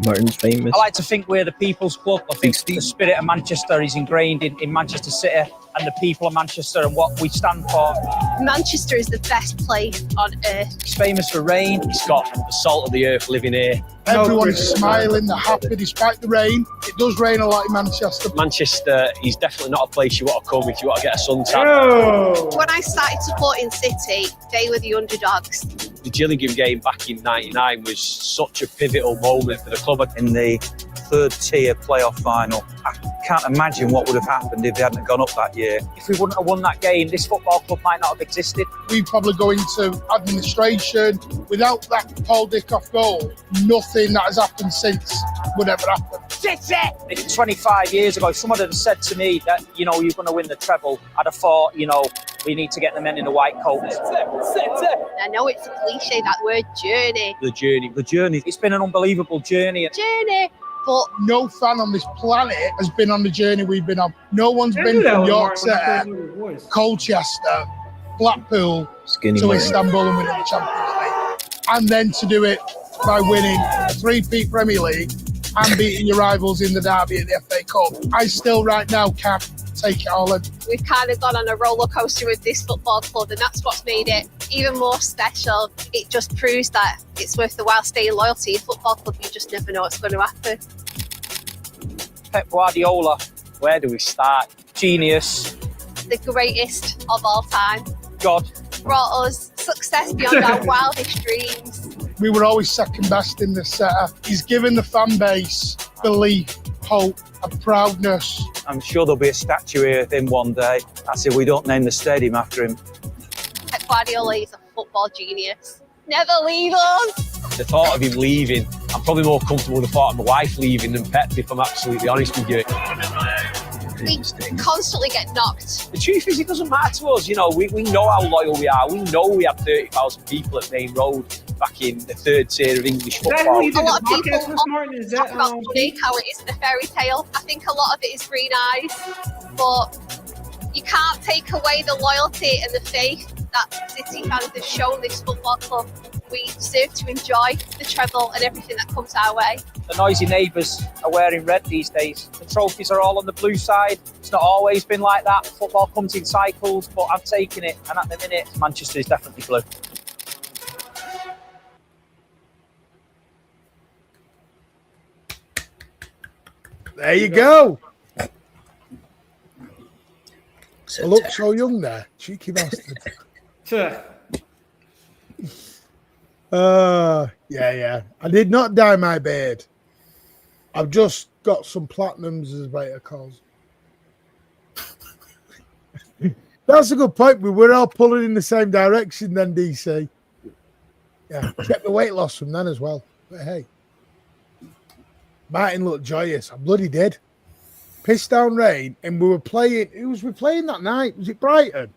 Martin's famous.
I like to think we're the people's club. I think the spirit of Manchester is ingrained in Manchester City and the people of Manchester and what we stand for.
Manchester is the best place on earth.
It's famous for rain. It's got the salt of the earth living here.
Everyone is smiling, they're happy despite the rain. It does rain a lot in Manchester.
Manchester is definitely not a place you want to come if you want to get a suntan.
Oh.
When I started supporting City, they were the underdogs.
The Gillingham game back in '99 was such a pivotal moment for the club.
In the third tier playoff final, I can't imagine what would have happened if they hadn't gone up that year.
If we wouldn't have won that game, this football club might not have existed.
We probably go into administration. Without that Paul Dickoff goal, nothing that has happened since would ever happen.
If 25 years ago, someone had said to me that, you're going to win the treble, I'd have thought, we need to get the men in the white coats.
I know it's a cliche, that word journey.
The journey. It's been an unbelievable journey.
But
no fan on this planet has been on the journey we've been on. No one's been from Yorkshire, Colchester, Blackpool to Istanbul and winning the Champions League. And then to do it by winning a 3-peat Premier League and beating your rivals in the derby at the FA Cup. I still right now can't take it all in.
We've kind of gone on a roller coaster with this football club, and that's what's made it even more special. It just proves that it's worth the while staying loyal to your football club. You just never know what's going to happen.
Pep Guardiola, where do we start? Genius.
The greatest of all time.
God.
Brought us success beyond our wildest dreams.
We were always second best in this setup. He's given the fan base belief, hope, and proudness.
I'm sure there'll be a statue here of him one day. That's if we don't name the stadium after him.
Pep Guardiola is a football genius. Never leave us.
The thought of him leaving, I'm probably more comfortable with the thought of my wife leaving than Pep, if I'm absolutely honest with you.
We constantly get knocked.
The truth is, it doesn't matter to us. We know how loyal we are. We know we had 30,000 people at Main Road back in the third tier of English football.
A lot of people talk about money, how it isn't a fairy tale. I think a lot of it is green eyes, but you can't take away the loyalty and the faith that City fans have shown this football club. We deserve to enjoy the treble and everything that comes our way.
The noisy neighbours are wearing red these days. The trophies are all on the blue side. It's not always been like that. Football comes in cycles, but I'm taking it. And at the minute, Manchester is definitely blue.
There you go. I look so young there. Cheeky bastard. Yeah. I did not dye my beard. I've just got some platinums, as Vader calls. That's a good point. We were all pulling in the same direction then, DC. Yeah, check the weight loss from then as well. But hey, Martin looked joyous. I bloody did. Pissed down rain, and we were playing. Who was we playing that night? Was it Brighton?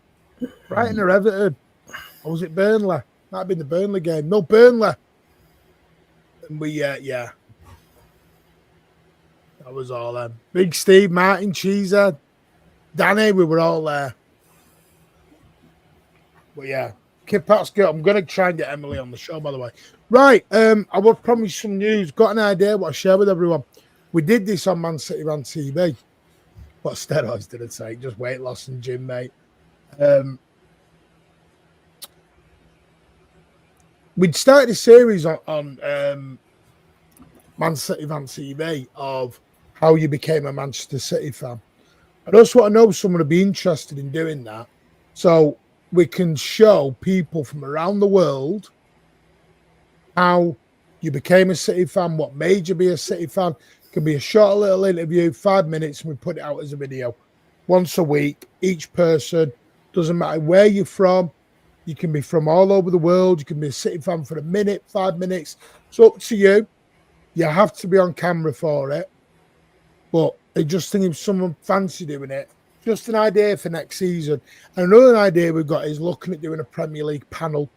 Brighton or Everton? Or was it Burnley? Might have been the Burnley game. No, Burnley. And we, yeah. That was all them. Big Steve, Martin, Cheeser, Danny, we were all there. But yeah, Kid Pat's good. I'm going to try and get Emily on the show, by the way. Right, I will promise some news. Got an idea what I share with everyone. We did this on Man City on TV. What steroids did it say? Just weight loss and gym, mate. We'd started a series on Man City on TV of how you became a Manchester City fan. I just want to know if someone would be interested in doing that. So we can show people from around the world how you became a City fan, what made you be a City fan. It can be a short little interview, 5 minutes, and we put it out as a video. Once a week, each person, doesn't matter where you're from. You can be from all over the world. You can be a City fan for a minute, 5 minutes. It's up to you. You have to be on camera for it. But I just think if someone fancy doing it, just an idea for next season. And another idea we've got is looking at doing a Premier League panel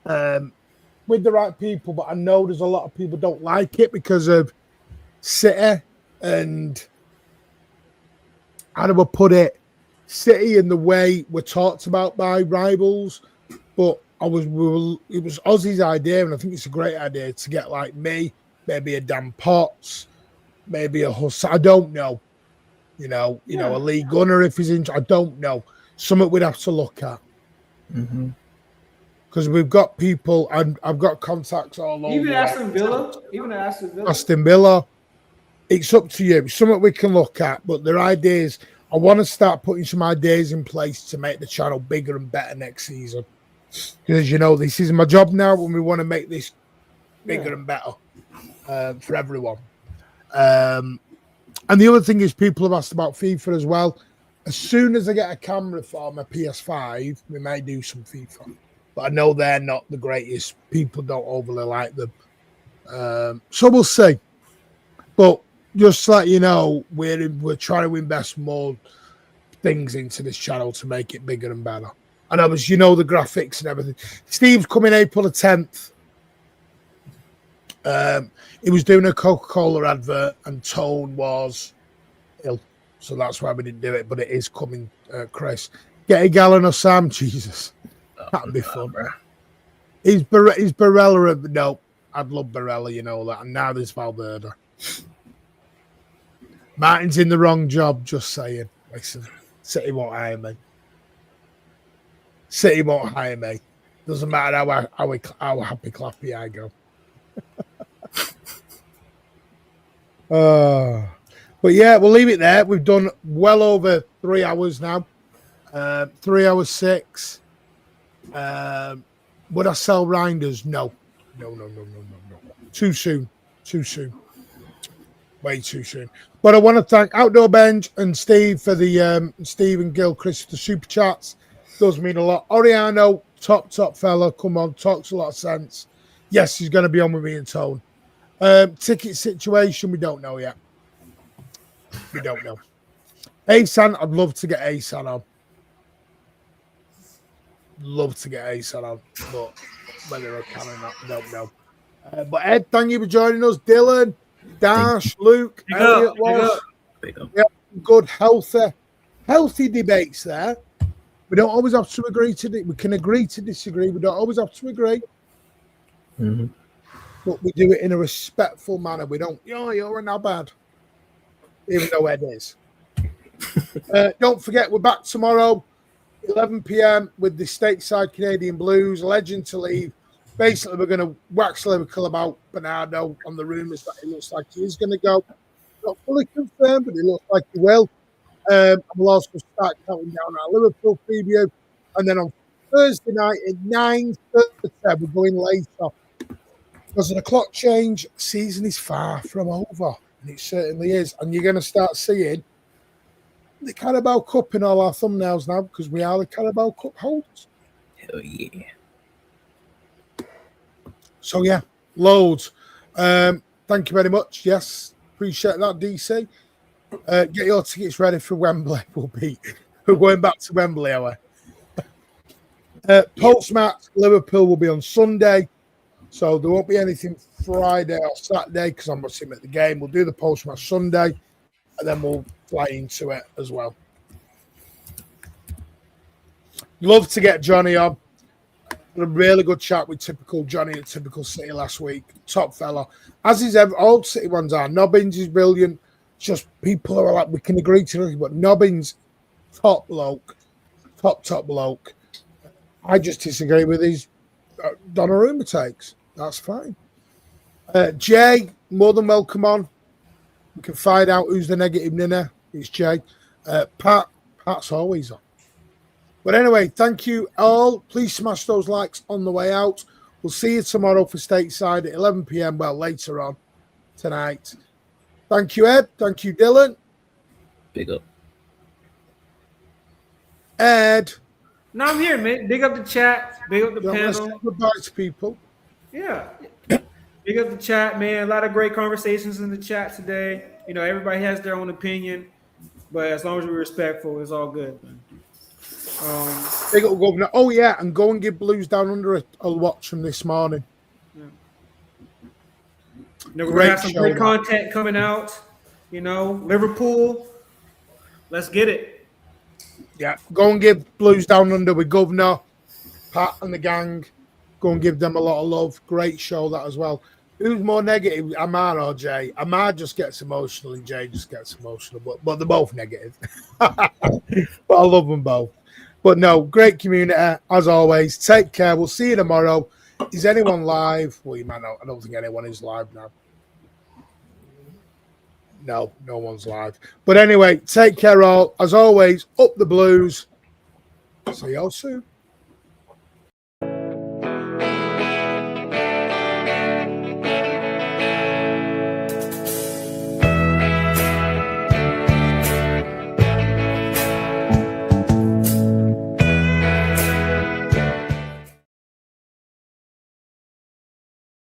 with the right people. But I know there's a lot of people don't like it because of City and, how do I put it, City and the way we're talked about by rivals. But it was Ozzy's idea, and I think it's a great idea to get like me, maybe a Dan Potts, maybe a Huss. I don't know. You know, a Lee Gunner if he's in. I don't know. Something we'd have to look at. Because we've got people, and I've got contacts all over.
Even Aston Villa.
Aston Villa. It's up to you. Something we can look at, but their ideas. I want to start putting some ideas in place to make the channel bigger and better next season. Because, this is my job now, and we want to make this bigger and better for everyone. And the other thing is people have asked about FIFA as well. As soon as I get a camera for my PS5, we may do some FIFA. But I know they're not the greatest. People don't overly like them. So we'll see. But just to let you know, we're trying to invest more things into this channel to make it bigger and better. And obviously, the graphics and everything. Steve's coming April the 10th. He was doing a Coca-Cola advert and Tone was ill. So that's why we didn't do it. But it is coming, Chris. Get a gallon of Sam. Jesus. That'd be fun. Bro. Is Barella? No, I'd love Barella, that. And now there's Valverde. Martin's in the wrong job, just saying. Listen, City won't hire me. City won't hire me. Doesn't matter how happy clappy I go. But yeah, we'll leave it there. We've done well over 3 hours now. 3 hours 6. Would I sell Reinders? No. Too soon. Way too soon. But I want to thank Outdoor Bench and Steve for the Steve and Gilchrist for the super chats. Does mean a lot. Oriano, top fella. Come on, talks a lot of sense. Yes, he's going to be on with me and Tone. Ticket situation, we don't know yet. We don't know. Asan, I'd love to get Asan on. But whether I can or not, I don't know. But Ed, thank you for joining us. Dylan, Dash, Luke, Elliot was. Yeah, good, healthy debates there. We don't always have to agree we can agree to disagree. We don't always have to agree. But we do it in a respectful manner. We don't, you're not bad. Even though Ed is. Don't forget, we're back tomorrow, 11 p.m. with the Stateside Canadian Blues, legend to leave. Basically, we're going to wax lyrical about Bernardo on the rumours that he looks like he is going to go. Not fully confirmed, but he looks like he will. And we'll also start counting down our Liverpool preview. And then on Thursday night at 9:30, we're going later. Because of the clock change, season is far from over. And it certainly is. And you're going to start seeing the Carabao Cup in all our thumbnails now because we are the Carabao Cup holders.
Hell yeah.
So yeah, loads. Thank you very much. Yes, appreciate that, DC. Get your tickets ready for Wembley. We're going back to Wembley, are we? Post-match, Liverpool will be on Sunday. So there won't be anything Friday or Saturday because I'm watching at the game. We'll do the post-match Sunday, and then we'll fly into it as well. Love to get Johnny on. Had a really good chat with typical Johnny at Typical City last week. Top fella. As is all City ones are. Nobbins is brilliant. Just people are like, we can agree to nothing, but Nobbins, top bloke. Top bloke. I just disagree with his Donnarumma takes. That's fine. Jay, more than welcome on. We can find out who's the negative ninner. It's Jay. Pat's always on. But anyway, thank you all. Please smash those likes on the way out. We'll see you tomorrow for Stateside at 11 p.m. Well, later on tonight. Thank you, Ed. Thank you, Dylan.
Big up.
Ed.
No, I'm here, man. Big up the chat. Big up the panel.
Goodbye to people.
Yeah. Big up the chat, man. A lot of great conversations in the chat today. You know, everybody has their own opinion, but as long as we're respectful, it's all good.
Big up Governor. Oh, yeah, and go and give Blues Down Under a watch from this morning.
Yeah. You know, we're going to have some great content coming out. You know, Liverpool, let's get it.
Yeah, go and give Blues Down Under with Governor, Pat and the gang. Go and give them a lot of love. Great show, that as well. Who's more negative, Amar or Jay? Amar just gets emotional and Jay just gets emotional, but they're both negative. But I love them both. But no, great community, as always. Take care. We'll see you tomorrow. Is anyone live? Well, you might not. I don't think anyone is live now. No one's live. But anyway, take care all. As always, up the Blues. See you all soon.